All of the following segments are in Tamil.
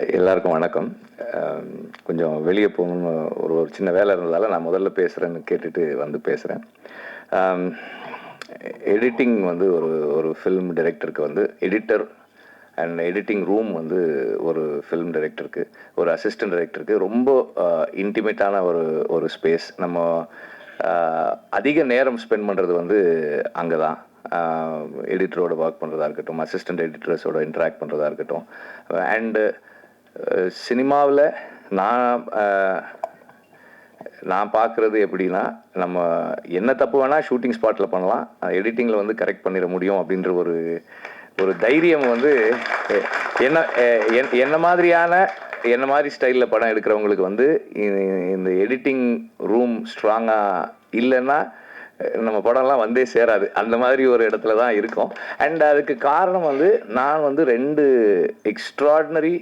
எல்லாருக்கும் வணக்கம். கொஞ்சம் வெளியே போகணும்னு ஒரு சின்ன வேலை இருந்ததால் நான் முதல்ல பேசுகிறேன்னு கேட்டுட்டு வந்து பேசுகிறேன். எடிட்டிங் வந்து ஒரு ஃபில்ம் டைரக்டருக்கு வந்து எடிட்டர் அண்ட் எடிட்டிங் ரூம் வந்து ஒரு ஃபில்ம் டைரக்டருக்கு, ஒரு அசிஸ்டன்ட் டைரக்டருக்கு ரொம்ப இன்டிமேட்டான ஒரு ஸ்பேஸ். நம்ம அதிக நேரம் ஸ்பெண்ட் பண்ணுறது வந்து அங்கே தான். எடிட்டரோட ஒர்க் பண்ணுறதா இருக்கட்டும், அசிஸ்டன்ட் எடிட்டர்ஸோட இன்ட்ராக்ட் பண்ணுறதா இருக்கட்டும். அண்டு சினிமாவில் நான் பார்க்குறது எப்படின்னா, நம்ம என்ன தப்பு வேணால் ஷூட்டிங் ஸ்பாட்டில் பண்ணலாம், எடிட்டிங்கில் வந்து கரெக்ட் பண்ணிட முடியும் அப்படின்ற ஒரு தைரியம் வந்து என்ன மாதிரி ஸ்டைலில் படம் எடுக்கிறவங்களுக்கு வந்து இந்த எடிட்டிங் ரூம் ஸ்ட்ராங்காக இல்லைன்னா நம்ம படம்லாம் வந்தே சேராது. அந்த மாதிரி ஒரு இடத்துல தான் இருக்கும். அண்ட் அதுக்கு காரணம் வந்து நான் வந்து 2 எக்ஸ்ட்ராடினரி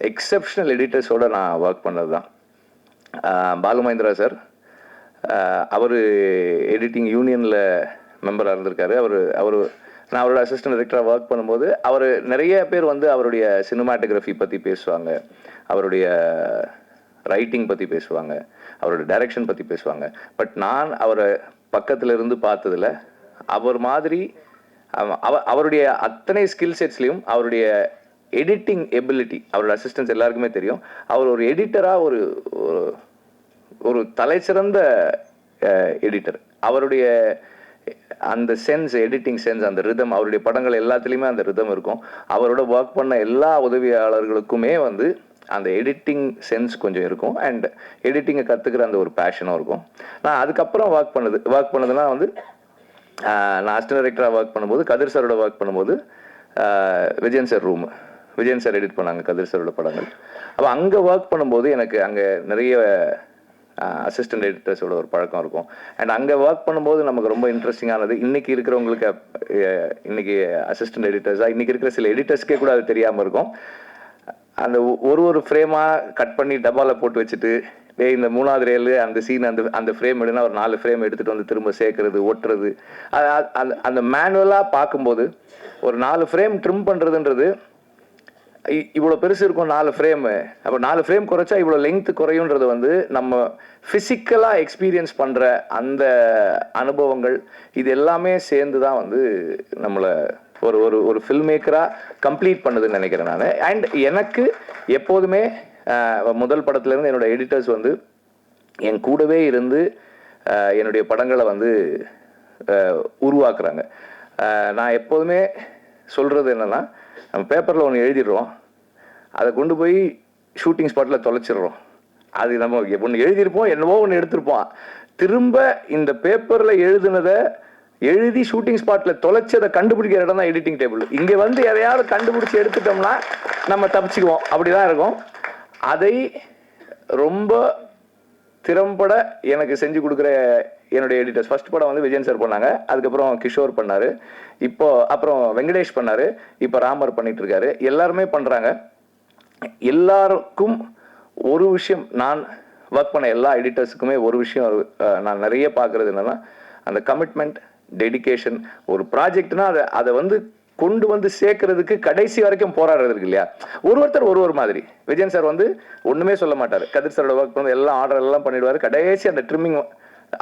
எக்ஸப்ஷனல் எடிட்டர்ஸோடு நான் ஒர்க் பண்ணது தான். பாலு மகேந்திரா சார், அவர் எடிட்டிங் யூனியனில் மெம்பராக இருந்திருக்காரு. நான் அவரோட அசிஸ்டன்ட் டைரக்டராக ஒர்க் பண்ணும்போது நிறைய பேர் வந்து அவருடைய சினிமாட்டோகிராஃபி பற்றி பேசுவாங்க, அவருடைய ரைட்டிங் பற்றி பேசுவாங்க, அவரோட டைரக்ஷன் பற்றி பேசுவாங்க. பட் நான் அவரை பக்கத்தில் இருந்து பார்த்ததில் அவர் மாதிரி அவருடைய அத்தனை ஸ்கில் செட்ஸ்லையும் அவருடைய எடிட்டிங் எபிலிட்டி, அவரோட அசிஸ்டன்ஸ் எல்லாருக்குமே தெரியும். அவர் ஒரு எடிட்டராக ஒரு தலைசிறந்த எடிட்டர். அவருடைய அந்த சென்ஸ், எடிட்டிங் சென்ஸ், அந்த ரிதம், அவருடைய படங்கள் எல்லாத்துலேயுமே அந்த ரிதம் இருக்கும். அவரோட ஒர்க் பண்ண எல்லா உதவியாளர்களுக்குமே வந்து அந்த எடிட்டிங் சென்ஸ் கொஞ்சம் இருக்கும். அண்ட் எடிட்டிங்கை கற்றுக்கிற அந்த ஒரு பேஷனும் இருக்கும். நான் அதுக்கப்புறம் ஒர்க் பண்ணதுன்னா வந்து நான் அசிஸ்டன்ட் டைரக்டராக ஒர்க் பண்ணும்போது, கதிர் சாரோட ஒர்க் பண்ணும்போது விஜயன் சார் எடிட் பண்ணாங்க கதிர் சாரோட படங்கள். அப்போ அங்கே ஒர்க் பண்ணும்போது எனக்கு அங்கே நிறைய அசிஸ்டன்ட் எடிட்டர்ஸோட ஒரு பழக்கம் இருக்கும். அண்ட் அங்கே ஒர்க் பண்ணும்போது நமக்கு ரொம்ப இன்ட்ரெஸ்டிங்கானது, இன்றைக்கி இருக்கிறவங்களுக்கு, இன்றைக்கி அசிஸ்டன்ட் எடிட்டர்ஸாக இன்றைக்கி இருக்கிற சில எடிட்டர்ஸ்க்கே கூட அது தெரியாமல் இருக்கும். அந்த ஒரு ஃப்ரேமாக கட் பண்ணி டப்பாவில் போட்டு வச்சுட்டு, இந்த 3வது ரேலு அந்த சீன், அந்த ஃப்ரேம் எடுனா ஒரு 4 ஃப்ரேம் எடுத்துகிட்டு வந்து திரும்ப சேர்க்கறது, ஒட்டுறது, அந்த மேனுவலாக பார்க்கும்போது ஒரு 4 ஃப்ரேம் ட்ரிம் பண்ணுறதுன்றது இவ்வளோ பெருசு இருக்கும் 4 ஃப்ரேமு. அப்போ 4 ஃப்ரேம் குறைச்சா இவ்வளோ லெங்க்த்து குறையுன்றது வந்து நம்ம ஃபிசிக்கலாக எக்ஸ்பீரியன்ஸ் பண்ணுற அந்த அனுபவங்கள் இது எல்லாமே சேர்ந்து தான் வந்து நம்மளை ஒரு ஃபில்ம் மேக்கராக கம்ப்ளீட் பண்ணுதுன்னு நினைக்கிறேன் நான். அண்ட் எனக்கு எப்போதுமே முதல் படத்துலேருந்து என்னோட எடிட்டர்ஸ் வந்து என் கூடவே இருந்து என்னுடைய படங்களை வந்து உருவாக்குறாங்க. நான் எப்போதுமே சொல்கிறது என்னென்னா, நம்ம பேப்பரில் ஒன்று எழுதிடுறோம், அதை கொண்டு போய் ஷூட்டிங் ஸ்பாட்டில் தொலைச்சிடுறோம். அது நம்ம ஒன்று எழுதியிருப்போம், என்னவோ ஒன்று எடுத்திருப்போம், திரும்ப இந்த பேப்பரில் எழுதி ஷூட்டிங் ஸ்பாட்டில் தொலைச்சதை கண்டுபிடிக்கிற இடம் தான் எடிட்டிங் டேபிள். இங்கே வந்து எதையாவது கண்டுபிடிச்சி எடுத்துட்டோம்னா நம்ம தப்பிச்சுக்குவோம். அப்படி தான் இருக்கும். அதை ரொம்ப திறம்பட எனக்கு செஞ்சு கொடுக்குற என்னுடைய எடிட்டர்ஸ். ஃபர்ஸ்ட் படம் வந்து விஜயன் சார் பண்ணாங்க, அதுக்கப்புறம் கிஷோர் பண்ணார், அப்புறம் வெங்கடேஷ் பண்ணார், இப்போ ராமர் பண்ணிட்டு இருக்காரு. எல்லாருமே பண்ணுறாங்க. எல்லாருக்கும் ஒரு விஷயம், நான் ஒர்க் பண்ண எல்லா எடிட்டர்ஸுக்குமே ஒரு விஷயம் நான் நிறைய பார்க்குறது என்னென்னா, அந்த கமிட்மெண்ட், டெடிகேஷன். ஒரு ப்ராஜெக்ட்னா அதை வந்து கொண்டு வந்து சேர்க்கறதுக்கு கடைசி வரைக்கும் போராடுறது இருக்கு இல்லையா. ஒருத்தர் ஒரு மாதிரி. விஜயன் சார் வந்து ஒன்றுமே சொல்ல மாட்டார். கதிர் சாரோட ஒர்க் பண்ணி எல்லாம் ஆர்டர் எல்லாம் பண்ணிடுவார். கடைசி அந்த ட்ரிம்மிங்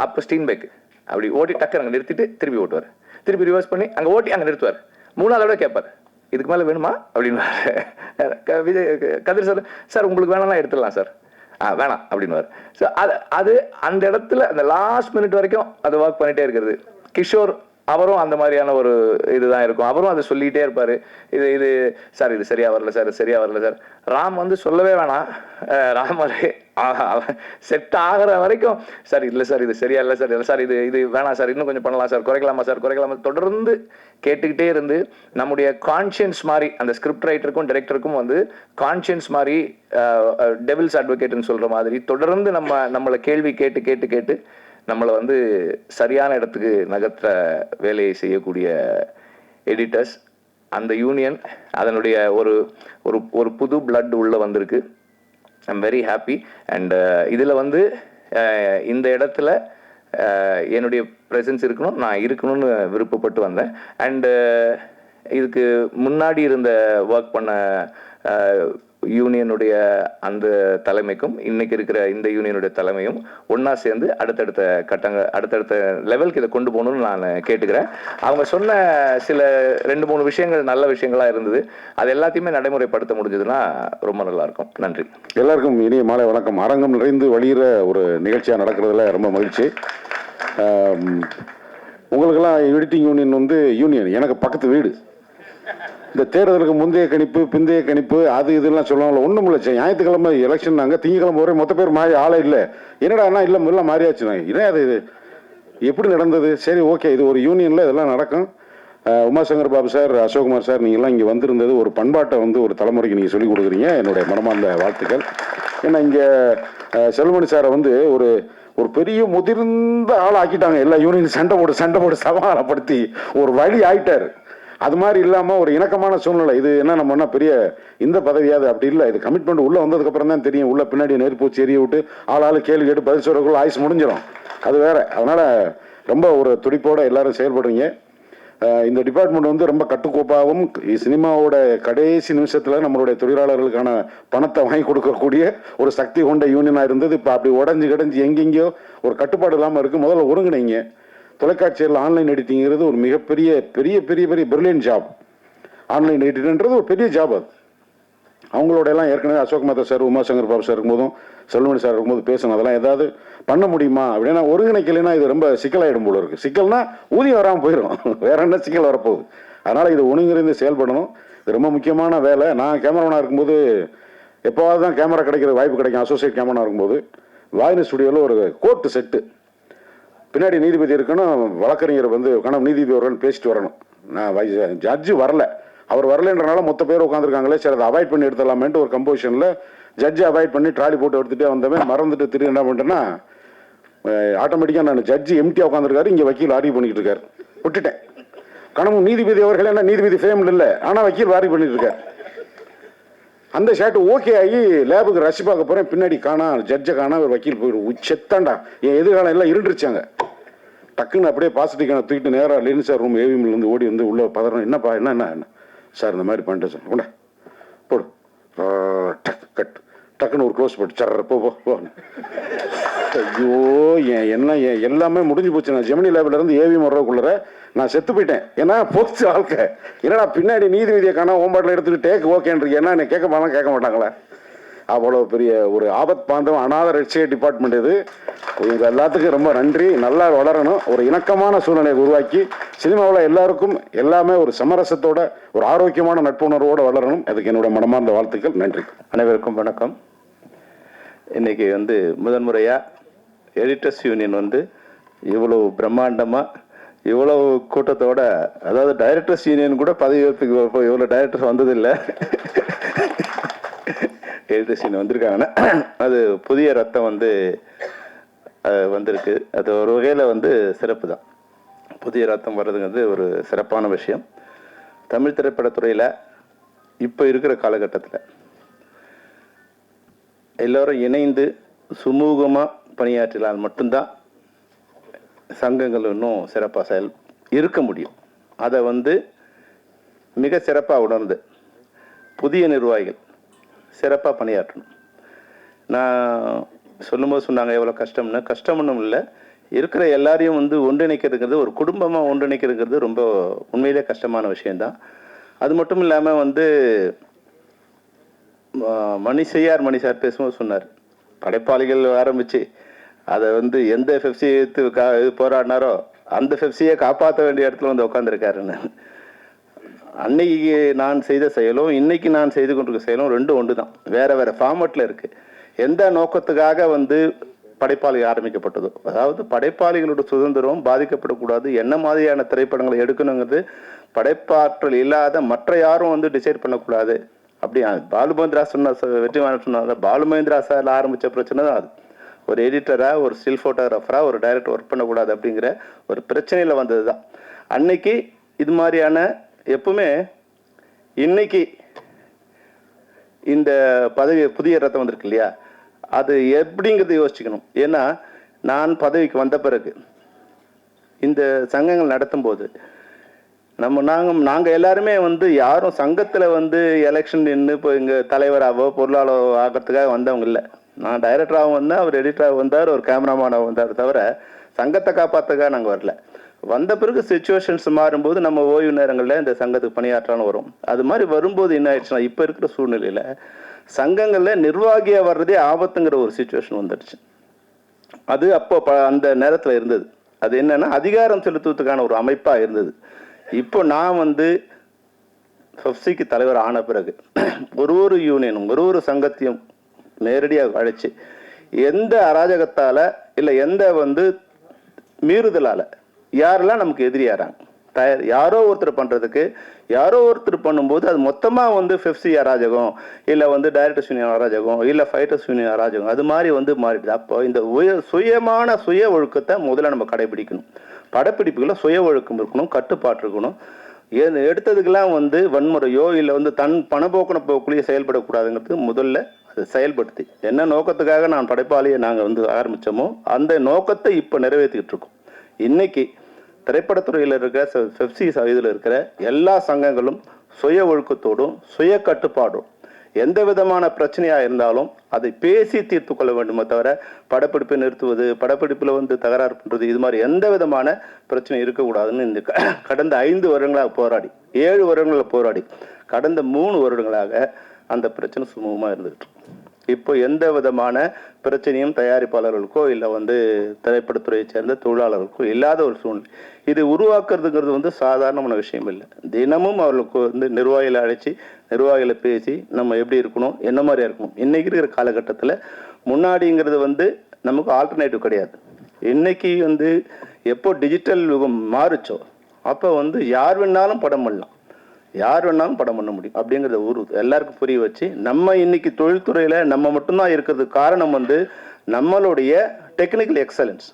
அப்போ ஸ்டீன் பைக் அப்படி ஓட்டி டக்கர் அங்கே நிறுத்திட்டு திருப்பி ஓட்டுவார், திருப்பி ரிவர்ஸ் பண்ணி அங்கே ஓட்டி அங்கே நிறுத்துவார். 3ஆவது கேட்பார், இதுக்கு மேலே வேணுமா அப்படின்னு. கதிர் சார் உங்களுக்கு வேணாம்னா எடுத்துடலாம் சார், வேணாம் அப்படின்வார். ஸோ அது அந்த இடத்துல அந்த லாஸ்ட் மினிட் வரைக்கும் அது ஒர்க் பண்ணிகிட்டே இருக்கிறது. கிஷோர் அவரும் அந்த மாதிரியான ஒரு இதுதான் இருக்கும். அவரும் அதை சொல்லிகிட்டே இருப்பார், இது சார் இது சரியாக வரல சார், சரியாக வரல சார். ராம் வந்து சொல்லவே வேணாம், ராமர் செட் ஆகிற வரைக்கும் சார் இல்லை சார் இது சரியா இல்லை சார், இல்லை சார் இது வேணாம் சார், இன்னும் கொஞ்சம் பண்ணலாம் சார், குறைக்கலாமா சார், குறைக்கலாமா, தொடர்ந்து கேட்டுக்கிட்டே இருந்து நம்முடைய கான்ஷியன்ஸ் மாதிரி, அந்த ஸ்கிரிப்ட் ரைட்டருக்கும் டைரக்டருக்கும் வந்து கான்ஷியன்ஸ் மாதிரி, டெவில்ஸ் அட்வொகேட்னு சொல்கிற மாதிரி தொடர்ந்து நம்மளை கேள்வி கேட்டு கேட்டு கேட்டு நம்மளை வந்து சரியான இடத்துக்கு நகர்த்துற வேலையை செய்யக்கூடிய எடிட்டர்ஸ். அந்த யூனியன் அதனுடைய ஒரு புது பிளட் உள்ளே வந்திருக்கு. I'm very happy. அண்ட் இதில் வந்து இந்த இடத்துல என்னுடைய ப்ரெசன்ஸ் இருக்கணும், நான் இருக்கணும்னு விருப்பப்பட்டு வந்தேன். அண்டு இதுக்கு முன்னாடி இருந்த ஒர்க் பண்ண யூனியனுடைய அந்த தலைமைக்கும் இன்னைக்கு இருக்கிற இந்த யூனியனுடைய தலைமையும் ஒன்றா சேர்ந்து அடுத்தடுத்த லெவலுக்கு இதை கொண்டு போகணும்னு நான் கேட்டுக்கிறேன். அவங்க சொன்ன சில 2-3 விஷயங்கள் நல்ல விஷயங்களாக இருந்தது. அது எல்லாத்தையுமே நடைமுறைப்படுத்த முடிஞ்சதுன்னா ரொம்ப நல்லாயிருக்கும். நன்றி. எல்லாருக்கும் இனிய மாலை வணக்கம். அரங்கம் நிறைந்து வழிகிற ஒரு நிகழ்ச்சியாக நடக்கிறதுல ரொம்ப மகிழ்ச்சி. உங்களுக்கெல்லாம் எடிட்டிங் யூனியன் வந்து யூனியன் எனக்கு பக்கத்து வீடு. இந்த தேர்தலுக்கு முந்தைய கணிப்பு பிந்தைய கணிப்பு அது இதெல்லாம் சொல்லுவாங்களோ ஒன்றும் இல்லை. ஞாயிற்றுக்கிழமை எலெக்ஷன் நாங்கள் திங்கக்கிழமை வரை மொத்த பேர் மாறி ஆளே இல்லை. என்னடா இல்லை எல்லாம் மாறியாச்சுண்ணா. என்ன அது எப்படி நடந்தது? சரி ஓகே, இது ஒரு யூனியனில் இதெல்லாம் நடக்கும். உமாசங்கர் பாபு சார், அசோக்குமார் சார், நீங்கள்லாம் இங்கே வந்திருந்தது ஒரு பண்பாட்டை வந்து ஒரு தலைமுறைக்கு நீங்கள் சொல்லிக் கொடுக்குறீங்க. என்னுடைய மனமார்ந்த வாழ்த்துக்கள். ஏன்னா இங்கே செல்வமணி சாரை வந்து ஒரு பெரிய முதிர்ந்த ஆள் ஆக்கிட்டாங்க. எல்லா யூனியன் சண்டை போட்டு சமாளப்படுத்தி ஒரு வழி ஆயிட்டார். அது மாதிரி இல்லாமல் ஒரு இணக்கமான சூழ்நிலை. இது என்ன நம்ம பெரிய இந்த பதவியாது அப்படி இல்லை. இது கமிட்மெண்ட் உள்ளே வந்ததுக்கப்புறம் தான் தெரியும். உள்ள பின்னாடி நெருப்பு எரிய விட்டு ஆளாளு கேள்வி கேட்டு பதில் சொல்றதுக்குள்ள ஆயுசு முடிஞ்சிடும். அது வேற. அதனால ரொம்ப ஒரு துடிப்போட எல்லாரும் செயல்படுறீங்க. இந்த டிபார்ட்மெண்ட் வந்து ரொம்ப கட்டுக்கோப்பாகவும் சினிமாவோட கடைசி நிமிஷத்தில் நம்மளுடைய தொழிலாளர்களுக்கான பணத்தை வாங்கி கொடுக்கக்கூடிய ஒரு சக்தி கொண்ட யூனியனாக இருந்தது. இப்போ அப்படி உடஞ்சி எங்கெங்கேயோ ஒரு கட்டுப்பாடு இல்லாமல் இருக்குது. முதல்ல ஒருங்கிணைங்க. தொலைக்காட்சியில் ஆன்லைன் எடிட்டிங்கிறது ஒரு மிகப்பெரிய பெரிய பெரிய பெரிய பிரில்லியன்ட் ஜாப். ஆன்லைன் எடிட்டர்ன்றது ஒரு பெரிய ஜாப். அது அவங்களோட எல்லாம் ஏற்கனவே அசோக் மேத்தா சார், உமாசங்கர் பாபு சார் இருக்கும்போதும் செல்வமணி சார் இருக்கும்போது பேசணும். அதெல்லாம் ஏதாவது பண்ண முடியுமா அப்படின்னா ஒருங்கிணைக்கலைன்னா இது ரொம்ப சிக்கலாயிடும் போல இருக்கு. சிக்கல்னா ஊதியம் வராமல் போயிடும். வேற என்ன சிக்கல் வரப்போகுது? அதனால இது ஒருங்கிணைந்து செயல்படணும். இது ரொம்ப முக்கியமான வேலை. நான் கேமராமேனாக இருக்கும்போது எப்போவாது தான் கேமரா கிடைக்கிற வாய்ப்பு கிடைக்கும். அசோசியேட் கேமரா இருக்கும்போது வாயினி ஸ்டுடியோவில் ஒரு கோர்ட்டு செட்டு பின்னாடி நீதிபதி இருக்கணும், வழக்கறிஞர் வந்து கணம் நீதிபதி வரணும்னு பேசிட்டு வரணும். நான் ஜட்ஜு வரல, அவர் வரலன்றனால மொத்த பேர் உட்காந்துருக்காங்களே, சரி அதை அவாய்ட் பண்ணி எடுத்துடலாமேன்ட்டு ஒரு கம்போசிஷனில் ஜட்ஜை அவாய்ட் பண்ணி ட்ராலி போட்டு எடுத்துகிட்டே வந்தவன் மறந்துட்டு திரும்பி என்ன பண்ணிட்டேன்னா ஆட்டோமேட்டிக்காக நான் ஜட்ஜி எம்டியாக உட்காந்துருக்காரு, இங்கே வக்கீல் ஆர்கியூ பண்ணிக்கிட்டு இருக்காரு. விட்டுட்டேன். கணமும் நீதிபதி அவர்கள் என்ன நீதிபதி ஃபேமில் இல்லை, ஆனால் வக்கீல் ஆர்கியூ பண்ணிட்டு இருக்காரு. அந்த ஷாட்டு ஓகே ஆகி லேபுக்கு ரஷ் பார்க்க போகிறேன். பின்னாடி காணா, ஜட்ஜை காணா, ஒரு வக்கீல் போயிடும். செத்தாண்டா, என் எதிர்காலம் எல்லாம் இருந்துருச்சாங்க. டக்குன்னு அப்படியே பாசிட்டிவ் தூக்கிட்டு நேராக லின் சார் ரூம் ஏவிஎம்லேருந்து ஓடி வந்து உள்ள பதறோம். என்னப்பா என்ன சார் இந்த மாதிரி பண்ணிட்டு சார் உண்டா போடு டக்குன்னு ஒரு க்ளோஸ் போட்டு சர்ற போ. ஐயோ எல்லாமே முடிஞ்சு போச்சு. நான் ஜெமினி லேபில் இருந்து ஏவிஎம் வர்றதுக்குள்ளே நான் செத்து போயிட்டேன். ஏன்னா போச்சு வாழ்க்கை. என்னடா பின்னாடி நீதிபதியை காணா ஓம்பாட்டில் எடுத்துக்கிட்டு டேக் ஓகேன்றீங்க. என்ன கேட்க மாட்டாங்களா? அவ்வளோ பெரிய ஒரு ஆபத் பாந்தம் அனாத ரட்சிய டிபார்ட்மெண்ட் இது. இவங்க எல்லாத்துக்கும் ரொம்ப நன்றி. நல்லா வளரணும். ஒரு இணக்கமான சூழ்நிலையை உருவாக்கி சினிமாவில் எல்லாருக்கும் எல்லாமே ஒரு சமரசத்தோட ஒரு ஆரோக்கியமான நட்புணர்வோடு வளரணும். அதுக்கு என்னோட மனமார்ந்த வாழ்த்துக்கள். நன்றி. அனைவருக்கும் வணக்கம். இன்னைக்கு முதன்முறையாக எடிட்டர்ஸ் யூனியன் இவ்வளோ பிரம்மாண்டமாக இவ்வளவு கூட்டத்தோட, அதாவது டைரக்டர்ஸ் யூனியன் கூட பதவி ஏற்புக்கு இவ்வளோ டைரக்டர்ஸ் வந்ததில்லை. எடிட்டர்ஸ் யூனியன் வந்திருக்காங்கன்னா அது புதிய ரத்தம் வந்திருக்கு. அது ஒரு வகையில் சிறப்பு தான். புதிய ரத்தம் வர்றதுங்கிறது ஒரு சிறப்பான விஷயம். தமிழ் திரைப்படத்துறையில் இப்போ இருக்கிற காலகட்டத்தில் எல்லோரும் இணைந்து சுமூகமாக பணியாற்றினால் மட்டும்தான் சங்கங்கள் இன்னும் சிறப்பாக இருக்க முடியும். அதை மிக சிறப்பாக உணர்ந்து புதிய நிர்வாகிகள் சிறப்பாக பணியாற்றணும். நான் சொல்லும்போது சொன்னாங்க எவ்வளோ கஷ்டம்னு இல்லை, இருக்கிற எல்லாரையும் ஒன்றிணைக்கிறதுங்கிறது, ஒரு குடும்பமாக ஒன்றிணைக்கிறதுங்கிறது ரொம்ப உண்மையிலே கஷ்டமான விஷயந்தான். அது மட்டும் இல்லாமல் மணி சார் பேசும்போது சொன்னார், படைப்பாளிகள் ஆரம்பித்து அதை எந்த பெப்சியை எடுத்து போராடினாரோ அந்த பெப்சியை காப்பாற்ற வேண்டிய இடத்துல உட்காந்துருக்காருன்னு. அன்னைக்கு நான் செய்த செயலும் இன்னைக்கு நான் செய்து கொண்டிருக்க செயலும் ரெண்டும் ஒன்று தான். வேற வேற ஃபார்மேட்டில் இருக்குது. எந்த நோக்கத்துக்காக படைப்பாளி ஆரம்பிக்கப்பட்டதோ, அதாவது படைப்பாளிகளோட சுதந்திரம் பாதிக்கப்படக்கூடாது, என்ன மாதிரியான திரைப்படங்களை எடுக்கணுங்கிறது படைப்பாற்றல் இல்லாத மற்ற யாரும் டிசைட் பண்ணக்கூடாது. அப்படி பாலுமகேந்திரா வெற்றிமாறன் சொன்னாங்க, பாலுமகேந்திரா சார் ஆரம்பித்த பிரச்சனை தான் அது. ஒரு எடிட்டராக, ஒரு ஸ்டில் ஃபோட்டோகிராஃபராக, ஒரு டைரக்டர் ஒர்க் பண்ணக்கூடாது அப்படிங்கிற ஒரு பிரச்சனையில் வந்தது தான். அன்னைக்கு இது மாதிரியான எப்பவுமே இன்னைக்கு இந்த பதவி புதிய ரத்தம் வந்திருக்கு இல்லையா, அது எப்படிங்கிறத யோசிச்சுக்கணும். ஏன்னா நான் பதவிக்கு வந்த பிறகு இந்த சங்கங்கள் நடத்தும் போது நாங்கள் எல்லாருமே வந்து யாரும் சங்கத்தில் வந்து எலெக்ஷன் நின்று இப்போ இங்கே தலைவராகவோ பொருளாளரோ ஆகிறதுக்காக வந்தவங்க இல்லை. நான் டைரக்டராகவும் வந்தேன், அவர் எடிட்டராக வந்தார், ஒரு கேமராமேனாக வந்தார். தவிர சங்கத்தை காப்பாற்றுக்காக நாங்கள் வரல. வந்த பிறகு சுச்சுவேஷன்ஸ் மாறும்போது நம்ம ஓய்வு நேரங்களில் இந்த சங்கத்துக்கு பணியாற்றாலும் வரும். அது மாதிரி வரும்போது என்ன ஆயிடுச்சுன்னா, இப்போ இருக்கிற சூழ்நிலையில் சங்கங்களில் நிர்வாகியாக வர்றதே ஆபத்துங்கிற ஒரு சுச்சுவேஷன் வந்துடுச்சு. அது அப்போ அந்த நேரத்தில் இருந்தது. அது என்னன்னா, அதிகாரம் செலுத்துவதற்கான ஒரு அமைப்பாக இருந்தது. இப்போ நான் வந்து எஃப்சிக்கு தலைவர் ஆன பிறகு ஒரு யூனியனும் ஒரு சங்கத்தையும் நேரடியாக அழைச்சி எந்த அராஜகத்தால் இல்லை எந்த வந்து மீறுதலால் யாரெல்லாம் நமக்கு எதிரியாராங்க, யாரோ ஒருத்தர் பண்ணுறதுக்கு யாரோ ஒருத்தர் பண்ணும்போது அது மொத்தமாக வந்து எஃப்சி அராஜகம், இல்லை வந்து டைரக்டர்ஸ் யூனியன் அராஜகம், இல்லை ஃபைட்டர்ஸ் யூனியன் அராஜகம், அது மாதிரி வந்து மாறிடுது. அப்போ இந்த சுயமான சுய ஒழுக்கத்தை முதல்ல நம்ம கடைபிடிக்கணும். படப்பிடிப்புகளில் சுய ஒழுக்கம் இருக்கணும், கட்டுப்பாடு இருக்கணும். எடுத்ததுக்கெல்லாம் வந்து வன்முறையோ இல்லை வந்து தன் பணப்போக்கின போக்குள்ளேயே செயல்படக்கூடாதுங்கிறது முதல்ல அதை செயல்படுத்தி என்ன நோக்கத்துக்காக நான் படைப்பாளியை நாங்கள் வந்து ஆரம்பித்தோமோ அந்த நோக்கத்தை இப்போ நிறைவேற்றிக்கிட்டு இருக்கோம். இன்னைக்கு திரைப்படத்துறையில் இருக்கிற எஃப்சி இதில் இருக்கிற எல்லா சங்கங்களும் சுய ஒழுக்கத்தோடும் சுய கட்டுப்பாடும் எந்த விதமான பிரச்சனையாக இருந்தாலும் அதை பேசி தீர்த்து கொள்ள வேண்டுமே தவிர படப்பிடிப்பை நிறுத்துவது, படப்பிடிப்பில் வந்து தகராறு பண்ணுறது, இது மாதிரி எந்த விதமான பிரச்சனை இருக்கக்கூடாதுன்னு இந்த கடந்த 5 வருடங்களாக போராடி 7 வருடங்களில் போராடி கடந்த 3 வருடங்களாக அந்த பிரச்சனை சுமூகமாக இருந்துகிட்டு இப்போ எந்த விதமான பிரச்சனையும் தயாரிப்பாளர்களுக்கோ இல்லை வந்து திரைப்படத்துறையை சேர்ந்த தொழிலாளர்களுக்கோ இல்லாத ஒரு சூழ்நிலை. இது உருவாக்குறதுங்கிறது வந்து சாதாரணமான விஷயம் இல்லை. தினமும் அவர்களுக்கு வந்து நிர்வாகிகளை அழைச்சி நிர்வாகிகளை பேசி நம்ம எப்படி இருக்கணும், என்ன மாதிரியா இருக்கணும். இன்னைக்கு இருக்கிற காலகட்டத்தில் முன்னாடிங்கிறது வந்து நமக்கு ஆல்டர்னேட்டிவ் கிடையாது. இன்னைக்கு வந்து எப்போ டிஜிட்டல் யுகம் மாறுச்சோ அப்போ வந்து யார் வேணாலும் படம் பண்ணலாம், யார் வேணாலும் படம் பண்ண முடியும் அப்படிங்கிறத எல்லாருக்கும் புரிய வச்சு நம்ம இன்னைக்கு தொழில்துறையில் நம்ம மட்டும்தான் இருக்கிறதுக்கு காரணம் வந்து நம்மளுடைய டெக்னிக்கல் எக்ஸலன்ஸ்.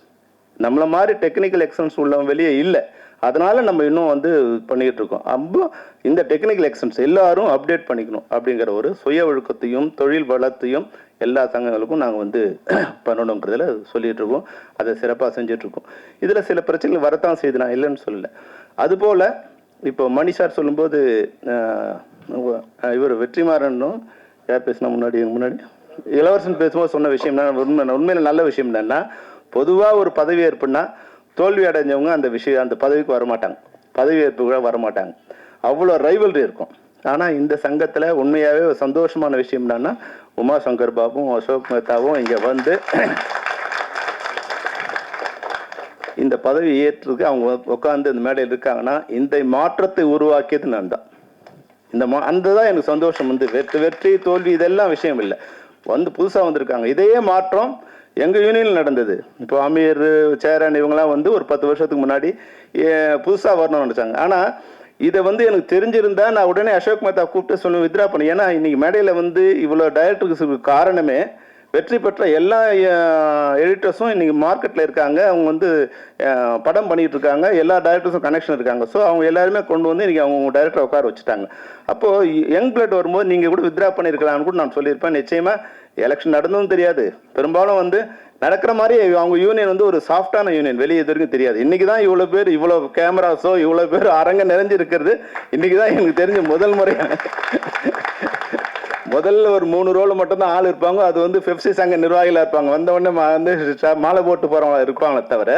நம்மளை மாதிரி டெக்னிக்கல் எக்ஸலன்ஸ் உள்ளவங்க வெளியே இல்லை. அதனால நம்ம இன்னும் வந்து பண்ணிக்கிட்டு இருக்கோம். அப்போ இந்த டெக்னிக்கல் எக்ஸலன்ஸ் எல்லாரும் அப்டேட் பண்ணிக்கணும் அப்படிங்கிற ஒரு சுய ஒழுக்கத்தையும் தொழில் வளத்தையும் எல்லா சங்கங்களுக்கும் நாங்கள் வந்து பண்ணணுங்கிறதுல சொல்லிட்டு இருக்கோம். அதை சிறப்பாக செஞ்சுட்டு இருக்கோம். இதில் சில பிரச்சனைகள் வரத்தான் செய்து, நான் இல்லைன்னு சொல்லலை. அதுபோல் இப்போ மணி சார் சொல்லும்போது இவர் வெற்றிமாறனும் யார் பேசினா முன்னாடி இளவரசன் பேசும்போது சொன்ன விஷயம் உண்மையில நல்ல விஷயம் என்னன்னா, பொதுவாக ஒரு பதவி ஏற்புனா தோல்வி அடைஞ்சவங்க அந்த பதவிக்கு வரமாட்டாங்க, பதவி ஏற்பு கூட வரமாட்டாங்க. அவ்வளோ ரைவல்ரி இருக்கும். ஆனால் இந்த சங்கத்தில் உண்மையாகவே ஒரு சந்தோஷமான விஷயம் என்னன்னா, உமா சங்கர் பாபும் அசோக் மேத்தாவும் இங்கே வந்து இந்த பதவி ஏற்றுக்கு அவங்க உட்காந்து இந்த மேடையில் இருக்காங்கன்னா இந்த மாற்றத்தை உருவாக்கியது நான் தான். அந்த தான் எனக்கு சந்தோஷம். வந்து வெற்றி தோல்வி இதெல்லாம் விஷயம் இல்லை, வந்து புதுசாக வந்திருக்காங்க. இதே மாற்றம் எங்கள் யூனியனில் நடந்தது. இப்போ அமீர் சேரன் இவங்கெல்லாம் வந்து ஒரு 10 வருஷத்துக்கு முன்னாடி புதுசாக வரணும்னு நினச்சாங்க. ஆனால் இதை வந்து எனக்கு தெரிஞ்சிருந்தா நான் உடனே அசோக் மேத்தா கூப்பிட்டு சொல்லி வித்ரா பண்ணேன். ஏன்னா இன்னைக்கு மேடையில் வந்து இவ்வளோ டைரக்டருக்கு காரணமே வெற்றி பெற்ற எல்லா எடிட்டர்ஸும் இன்னைக்கு மார்க்கெட்டில் இருக்காங்க. அவங்க வந்து படம் பண்ணிட்டு இருக்காங்க, எல்லா டைரக்டர்ஸும் கனெக்ஷன் இருக்காங்க. ஸோ அவங்க எல்லாருமே கொண்டு வந்து இன்னைக்கு அவங்க டைரக்டர் உட்கார வச்சுட்டாங்க. அப்போது யங் பிளட் வரும்போது நீங்கள் கூட வித்ரா பண்ணியிருக்கலாம்னு கூட நான் சொல்லியிருப்பேன். நிச்சயமாக எலெக்ஷன் நடந்ததும் தெரியாது, பெரும்பாலும் வந்து நடக்கிற மாதிரி அவங்க யூனியன் வந்து ஒரு சாஃப்டான யூனியன், வெளியே இது வரைக்கும் தெரியாது. இன்னைக்கு தான் இவ்வளோ பேர், இவ்வளோ கேமராஸோ இவ்வளோ பேர் அரங்க நிறைஞ்சிருக்கிறது இன்னைக்கு தான் எனக்கு தெரிஞ்ச முதல் முறையாக. முதல்ல ஒரு 3 ரோல மட்டும்தான் ஆள் இருப்பாங்க. அது வந்து பெப்சி சங்க நிர்வாகிகளாக இருப்பாங்க. வந்தவொடனே வந்து மாலை போட்டு போகிறவங்க இருப்பாங்களே தவிர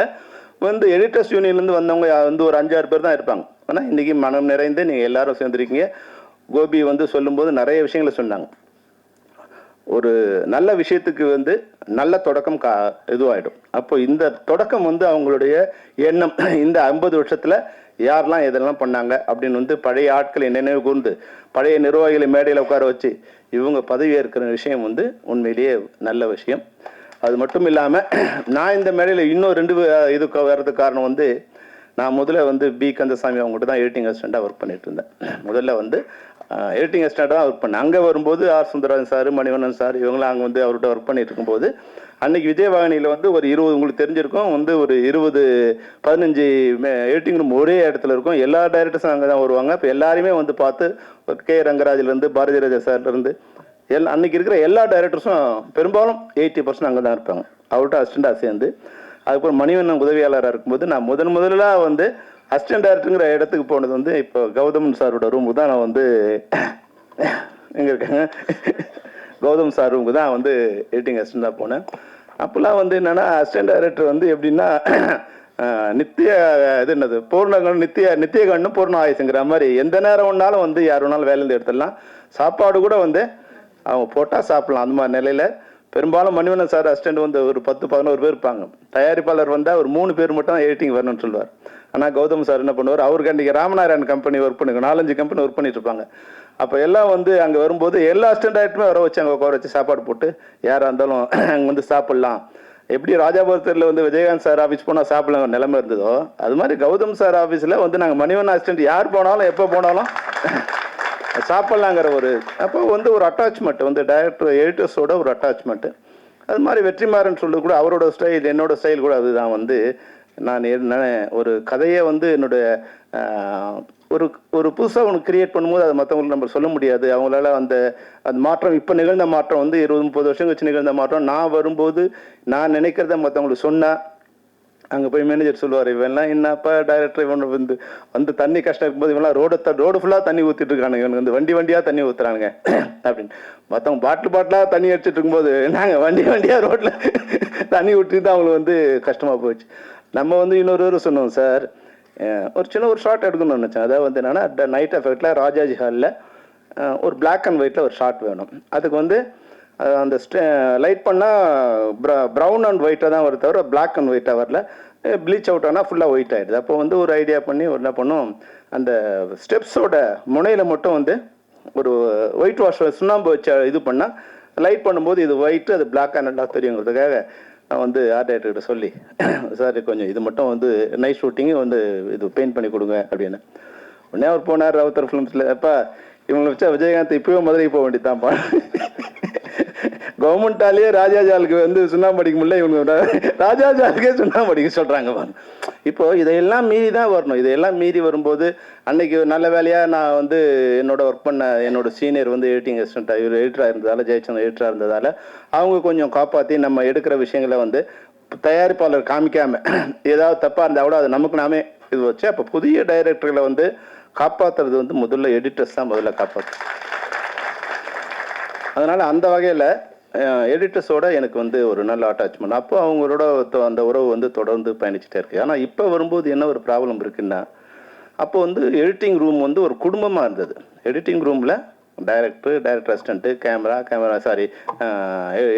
வந்து எடிட்டர்ஸ் யூனியன்லேருந்து வந்தவங்க வந்து ஒரு 5-6 பேர் தான் இருப்பாங்க. ஆனால் இன்றைக்கி மனம் நிறைந்து நீங்கள் எல்லாரும் சேர்ந்துருக்கீங்க. கோபி வந்து சொல்லும்போது நிறைய விஷயங்களை சொன்னாங்க. ஒரு நல்ல விஷயத்துக்கு வந்து நல்ல தொடக்கம் இதுவாகிடும். அப்போ இந்த தொடக்கம் வந்து அவங்களுடைய எண்ணம் இந்த 50 வருஷத்தில் யாரெல்லாம் இதெல்லாம் பண்ணாங்க அப்படின்னு வந்து பழைய ஆட்களை நினைவு கூர்ந்து பழைய நிர்வாகிகளை மேடையில் உட்கார வச்சு இவங்க பதவி ஏற்கிற விஷயம் வந்து உண்மையிலேயே நல்ல விஷயம். அது மட்டும் இல்லாமல் நான் இந்த மேடையில் இன்னும் 2 இதுக்கு வர்றதுக்கு காரணம் வந்து, நான் முதல்ல வந்து பி கந்தசாமி அவங்ககிட்ட தான் எடிட்டிங் அசிஸ்டண்ட்டாக ஒர்க் பண்ணிட்டு இருந்தேன். முதல்ல வந்து எடிட்டிங் அசிஸ்டண்ட்டாக ஒர்க் பண்ணேன். அங்கே வரும்போது R Sundararajan sir, Manivannan sir இவங்களாம் அங்கே வந்து அவர்கிட்ட ஒர்க் பண்ணிட்டு இருக்கும்போது அன்னைக்கு விஜயவாகினியில் வந்து ஒரு 20 உங்களுக்கு தெரிஞ்சிருக்கும் வந்து ஒரு 20-15 எடிட்டிங் ரூம் ஒரே இடத்துல இருக்கும். எல்லா டைரக்டர்ஸும் அங்கே தான் வருவாங்க. இப்போ எல்லாருமே வந்து பார்த்து கே ரங்கராஜிலேருந்து பாரதி ராஜா சார்லேருந்து அன்னைக்கு இருக்கிற எல்லா டைரக்டர்ஸும் பெரும்பாலும் 80% அங்கே தான் இருப்பாங்க, அவர்கிட்ட அசிஸ்டண்டாக சேர்ந்து. அதுக்கப்புறம் மணிவண்ணன் உதவியாளராக இருக்கும்போது நான் முதலாக வந்து அசிஸ்டன்ட் டைரக்டருங்கிற இடத்துக்கு போனது வந்து இப்போ கௌதம் சாரோட ரூமுக்கு தான் நான் வந்து எங்கே இருக்காங்க கௌதம் சார் ரூமுக்கு தான் வந்து எடிட்டிங் அசிஸ்டண்டாக போனேன். அப்போல்லாம் வந்து என்னென்னா அசிஸ்டன்ட் டைரக்டர் வந்து எப்படின்னா நித்திய இது என்னது பூர்ணகன் நித்திய கண்ணும் பூர்ண ஆயுசுங்கிற மாதிரி எந்த நேரம் ஒன்றாலும் வந்து யார் வேணாலும் வேலையிலேருந்து எடுத்துடலாம். சாப்பாடு கூட வந்து அவங்க போட்டால் சாப்பிடலாம். அந்த மாதிரி நிலையில் பெரும்பாலும் மணிவண்ணன் சார் அசிஸ்டன்ட் வந்து ஒரு 10-11 பேர் இருப்பாங்க. தயாரிப்பாளர் வந்தால் ஒரு 3 பேர் மட்டும் எடிட்டிங் வரணும்னு சொல்லுவார். ஆனால் கௌதம் சார் என்ன பண்ணுவார், அவருக்கு அன்றைக்கி ராமநாராயண் கம்பெனி ஒர்க் பண்ணிருக்கோம், 4-5 கம்பெனி ஒர்க் பண்ணிட்டு இருப்பாங்க. அப்போ எல்லாம் வந்து அங்கே வரும்போது எல்லா அசிஸ்டன்ட் டைரக்டருமே வர வச்சு அங்கே உட்கார வச்சு சாப்பாடு போட்டு யாராக இருந்தாலும் அங்கே வந்து சாப்பிட்லாம். எப்படி ராஜாபுரத்தில் வந்து விஜயகாந்த் சார் ஆஃபீஸ் போனால் சாப்பிடலாம் நிலைமை இருந்ததோ, அது மாதிரி கௌதம் சார் ஆஃபீஸில் வந்து நாங்கள் மணிவண்ணன் அசிஸ்டன்ட் யார் போனாலும் எப்போ போனாலும் சாப்பிட்லாங்கிற ஒரு அப்போ வந்து ஒரு அட்டாச்மெண்ட் வந்து டைரக்டர் எடிட்டர்ஸோட ஒரு அட்டாச்மெண்ட்டு. அது மாதிரி வெற்றிமாறன் சொல்றது கூட அவரோட ஸ்டைல் என்னோட ஸ்டைல் கூட அதுதான். வந்து நான் ஒரு கதையை வந்து என்னுடைய ஒரு ஒரு புதுசாக ஒன்று கிரியேட் பண்ணும்போது அதை மற்றவங்களுக்கு நம்ம சொல்ல முடியாது. அவங்களால அந்த மாற்றம் இப்போ நிகழ்ந்த மாற்றம் வந்து 20-30 வருஷம் கழிச்சு நிகழ்ந்த மாற்றம் நான் வரும்போது நான் நினைக்கிறத மற்றவங்களுக்கு சொன்னால் அங்கே போய் மேனேஜர் சொல்லுவார், இவெல்லாம் என்னப்பா டைரக்டர் இவன் வந்து தண்ணி கஷ்டம் இருக்கும்போது இவெல்லாம் ரோடு ஃபுல்லாக தண்ணி ஊற்றிட்டு இருக்கானுங்க, இவனுக்கு வந்து வண்டியாக தண்ணி ஊற்றுறானுங்க அப்படின்னு. மற்றவங்க பாட்டிலாக தண்ணி அடிச்சுட்டு இருக்கும்போது நாங்கள் வண்டியாக ரோட்டில் தண்ணி ஊற்றிட்டு அவங்களுக்கு வந்து கஷ்டமாக போச்சு. நம்ம வந்து இன்னொரு சொன்னோம் சார், ஒரு சின்ன ஒரு ஷார்ட் எடுக்கணும்னு நினச்சேன். அதாவது வந்து என்னென்னா நைட் எஃபெக்டில் ராஜாஜி ஹாலில் ஒரு பிளாக் அண்ட் ஒயிட்டில் ஒரு ஷார்ட் வேணும். அதுக்கு வந்து அந்த லைட் பண்ணால் ப்ரௌன் அண்ட் ஒயிட்டாக தான் வருது தவிர பிளாக் அண்ட் ஒயிட்டாக வரல. ப்ளீச் அவுட் ஆனால் ஃபுல்லாக ஒயிட் ஆகிடுது. அப்போ வந்து ஒரு ஐடியா பண்ணி என்ன பண்ணோம், அந்த ஸ்டெப்ஸோட முனையில் மட்டும் வந்து ஒரு ஒயிட் வாஷ் சுண்ணாம்பு வச்சு இது பண்ணால் லைட் பண்ணும்போது இது ஒயிட்டு அது பிளாக் அண்ட் எல்லாம் தெரியுங்கிறதுக்காக நான் வந்து ஆர்ட் டைரக்டர்கிட்ட சொல்லி, சார் கொஞ்சம் இது மட்டும் வந்து நைட் ஷூட்டிங்கு வந்து இது பெயிண்ட் பண்ணி கொடுங்க அப்படின்னு. உடனே அவர் போனார் ராவுத்தர் ஃபிலிம்ஸில். அப்பா இவங்களை வச்சா விஜயகாந்த் இப்போவே மதுரைக்கு போக வேண்டியதான்ப்பா, கவர்மெண்டாலேயே ராஜாஜாலுக்கு வந்து சுண்ணாம்பு அடிக்க முடியல, இவங்க ராஜாஜாலுக்கே சுண்ணாம்பு அடிக்க சொல்கிறாங்க. இப்போ இதையெல்லாம் மீறி தான் வரணும். இதையெல்லாம் மீறி வரும்போது அன்னைக்கு நல்ல வேலையாக நான் வந்து என்னோட ஒர்க் பண்ண என்னோட சீனியர் வந்து எடிட்டிங் அசிஸ்டண்ட்டாக இவர் எடிட்டராக இருந்ததால், ஜெயச்சந்திரன் எடிட்டராக இருந்ததால் அவங்க கொஞ்சம் காப்பாற்றி நம்ம எடுக்கிற விஷயங்களை வந்து தயாரிப்பாளர் காமிக்காமல் ஏதாவது தப்பாக இருந்தால் கூட அது நமக்கு நாமே இது வச்சு அப்போ புதிய டைரக்டர்களை வந்து காப்பாற்றுறது வந்து முதல்ல எடிட்டர்ஸ் தான் முதல்ல காப்பாற்று. அதனால் அந்த வகையில் எடிட்டர்ஸோட எனக்கு வந்து ஒரு நல்ல அட்டாச்மெண்ட். அப்போ அவங்களோட அந்த உறவு வந்து தொடர்ந்து பயணிச்சுட்டே இருக்கு. ஆனால் இப்போ வரும்போது என்ன ஒரு ப்ராப்ளம் இருக்குன்னா, அப்போ வந்து எடிட்டிங் ரூம் வந்து ஒரு குடும்பமாக இருந்தது. எடிட்டிங் ரூமில் டைரக்டர் அசிஸ்டண்ட்டு,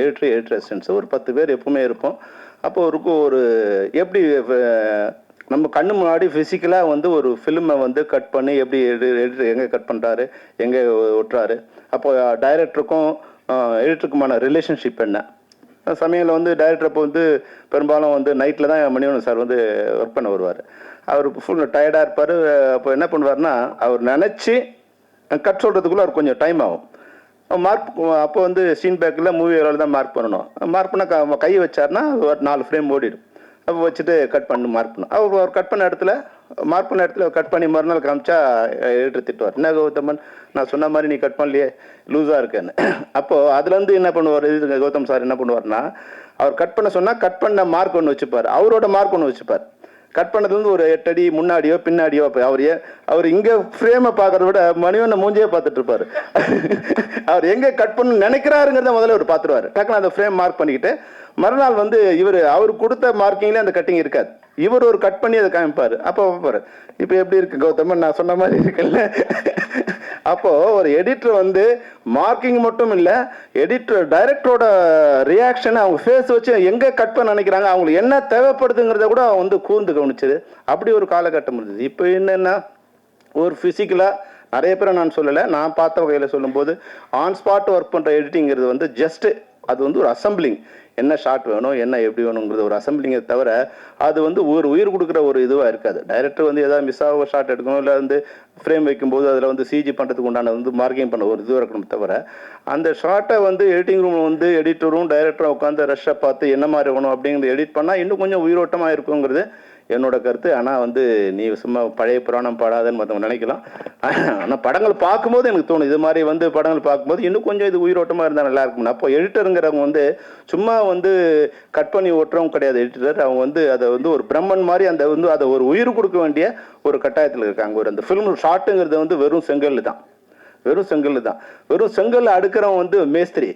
எடிட்டர் அசிஸ்டன்ட்ஸு ஒரு 10 பேர் எப்பவுமே இருப்போம். அப்போ ஒரு எப்படி நம்ம கண்ணு முன்னாடி ஃபிசிக்கலாக வந்து ஒரு ஃபிலிமை வந்து கட் பண்ணி எப்படி எடிட்டர் எங்கே கட் பண்ணுறாரு, எங்கே ஒட்டுறாரு, அப்போ டைரக்டருக்கும் எடிட்டருக்குமான ரிலேஷன்ஷிப் என்ன. சமயத்தில் வந்து டைரக்டர் அப்போ வந்து பெரும்பாலும் வந்து நைட்டில் தான் மணிவண்ணன் சார் வந்து ஒர்க் பண்ண வருவார். அவர் ஃபுல் டயர்டாக இருப்பார். அப்போ என்ன பண்ணுவார்னா, அவர் நினச்சி கட் சொல்கிறதுக்குள்ளே அவர் கொஞ்சம் டைம் ஆகும். மார்க் அப்போ வந்து சீன் பேக்கில் மூவி தான் மார்க் பண்ணணும். மார்க் பண்ணால் கை வச்சார்னா ஒரு 4 ஃப்ரேம் ஓடிடும். அப்போ வச்சுட்டு கட் பண்ணி மார்க் பண்ணும். அவர் கட் பண்ண இடத்துல மார்க் பண்ண இடத்துல கட் பண்ணி மறுநாள் காமிச்சா எடிட்டர் திட்டுவார், என்ன கௌதமன் நான் சொன்ன மாதிரி நீ கட் பண்ணலையே லூஸாக இருக்கேன்னு. அப்போது அதுலேருந்து என்ன பண்ணுவார் கௌதம் சார் என்ன பண்ணுவார்னா, அவர் கட் பண்ண சொன்னால் கட் பண்ண மார்க் ஒன்று வச்சுப்பார், அவரோட மார்க் ஒன்று வச்சுப்பார். கட் பண்ணதுலேருந்து ஒரு 8 அடி முன்னாடியோ பின்னாடியோ அவர் இங்கே ஃப்ரேமை பார்க்கறத விட மணிவண்ண மூஞ்சியே பார்த்துட்டு இருப்பார். அவர் எங்கே கட் பண்ணு நினைக்கிறாருங்கிறத முதல்ல அவர் பார்த்துருவார். டக்குன்னு அந்த ஃப்ரேம் மார்க் பண்ணிக்கிட்டு மறுநாள் வந்து அவர் கொடுத்த மார்க்கிங்லேயே அந்த கட்டிங் இருக்காது, இவர் ஒரு கட் பண்ணி அதை காமிப்பார். அப்போ பார்ப்பார், இப்போ எப்படி இருக்கு கௌதமன் நான் சொன்ன மாதிரி இருக்குல்ல. அப்போ ஒரு எடிட்டர் வந்து மார்க்கிங் மட்டும் இல்லை, டைரக்டரோட ரியாக்ஷன் அவங்க ஃபேஸ் வச்சு எங்கே கட் பண்ண நினைக்கிறாங்க, அவங்களுக்கு என்ன தேவைப்படுதுங்கிறத கூட வந்து கூர்ந்து கவனிச்சது. அப்படி ஒரு காலகட்டம் இருந்தது. இப்போ என்னென்னா ஒரு ஃபிசிக்கலாக நிறைய பேரை நான் சொல்லலை, நான் பார்த்த வகையில் சொல்லும்போது ஆன் ஸ்பாட் ஒர்க் பண்ணுற எடிட்டிங்கிறது வந்து ஜஸ்ட்டு அது வந்து ஒரு அசம்பிளிங், என்ன ஷாட் வேணும் என்ன எப்படி வேணுங்கிறது ஒரு அசம்பிளிங்கை தவிர அது வந்து ஒரு உயிர் கொடுக்குற ஒரு இதுவாக இருக்காது. டைரக்டர் வந்து ஏதாவது மிஸ் ஆக ஷாட் எடுக்கணும், இல்லை வந்து ஃப்ரேம் வைக்கும்போது அதில் வந்து சிஜி பண்ணுறதுக்கு உண்டான வந்து மார்க்கிங் பண்ண ஒரு இதுவாக இருக்கணும். தவிர அந்த ஷார்ட்டை வந்து எடிட்டிங் ரூமில் வந்து எடிட்டரும் டைரக்டரும் உட்காந்து ரஷ்ஷை பார்த்து என்ன மாதிரி வேணும் அப்படிங்கிறது எடிட் பண்ணால் இன்னும் கொஞ்சம் உயிரோட்டமாக இருக்குங்கிறது என்னோட கருத்து. ஆனால் வந்து நீ சும்மா பழைய புராணம் பாடாதன்னு மற்றவங்க நினைக்கலாம். ஆனால் படங்கள் பார்க்கும்போது எனக்கு தோணும், இது மாதிரி வந்து படங்கள் பார்க்கும்போது இன்னும் கொஞ்சம் இது உயிரோட்டமாக இருந்தால் நல்லா இருக்கும். அப்போ எடிட்டருங்கிறவங்க வந்து சும்மா வந்து கட் பண்ணி ஓட்டுறவங்க கிடையாது எடிட்டர். அவங்க வந்து அதை வந்து ஒரு பிரம்மன் மாதிரி அந்த வந்து அதை ஒரு உயிர் கொடுக்க வேண்டிய ஒரு கட்டாயத்தில் இருக்காங்க. ஒரு அந்த ஃபிலிம் ஷார்ட்டுங்கிறது வந்து வெறும் செங்கல் தான், வெறும் செங்கல் அடுக்கிறவன் வந்து மேஸ்திரி.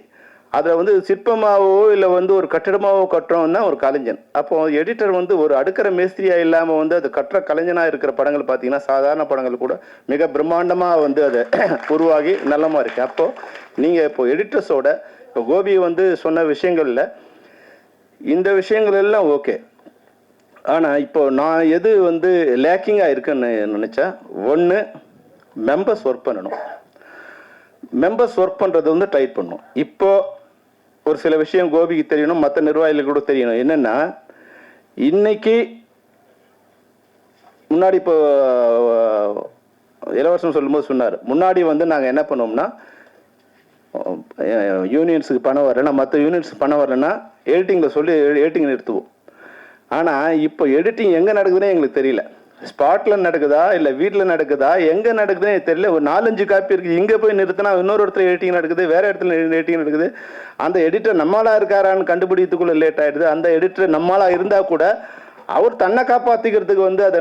அதில் வந்து சிற்பமாவோ இல்லை வந்து ஒரு கட்டிடமாவோ கட்டுறோம்னா ஒரு கலைஞன். அப்போ எடிட்டர் வந்து ஒரு அடுக்கிற மேஸ்திரியா இல்லாமல் வந்து அது கட்டுற கலைஞனாக இருக்கிற படங்கள் பார்த்தீங்கன்னா சாதாரண படங்கள் கூட மிக பிரம்மாண்டமாக வந்து அதை உருவாகி நல்லமா இருக்கு. அப்போ நீங்கள் இப்போ எடிட்டர்ஸோட இப்போ கோபி வந்து சொன்ன விஷயங்கள்ல இந்த விஷயங்கள் எல்லாம் ஓகே. ஆனால் இப்போ நான் எது வந்து லேக்கிங்காக இருக்குன்னு நினச்சா, ஒன்று மெம்பர்ஸ் ஒர்க் பண்ணணும். மெம்பர்ஸ் ஒர்க் பண்ணுறது வந்து டைட் பண்ணணும். இப்போ ஒரு சில விஷயம் கோபிக்கு தெரியணும், மற்ற நிர்வாகிகளுக்கு கூட தெரியணும். என்னென்னா இன்னைக்கு முன்னாடி இப்போ இலவசம் சொல்லும்போது சொன்னார், முன்னாடி வந்து நாங்கள் என்ன பண்ணோம்னா யூனியன்ஸுக்கு பணம் வரலைன்னா, மற்ற யூனியன்ஸுக்கு பணம் வரலைன்னா எடிட்டிங்கில் சொல்லி எடிட்டிங் நிறுத்துவோம். ஆனால் இப்போ எடிட்டிங் எங்கே நடக்குதுன்னே எங்களுக்கு தெரியல. ஸ்பாட்டில் நடக்குதா இல்லை வீட்டில் நடக்குதா எங்கே நடக்குதுன்னு தெரியல. ஒரு 4-5 காப்பி இருக்குது, இங்கே போய் நிறுத்தினா இன்னொரு இடத்துல எடிட்டிங் நடக்குது, வேறு இடத்துல எடிட்டிங் நடக்குது. அந்த எடிட்டர் நம்மளாக இருக்காரான்னு கண்டுபிடிக்கிறதுக்குள்ளே லேட் ஆகிடுது. அந்த எடிட்டர் நம்மளாக இருந்தால் கூட அவர் தன்னை காப்பாற்றிக்கிறதுக்கு வந்து அது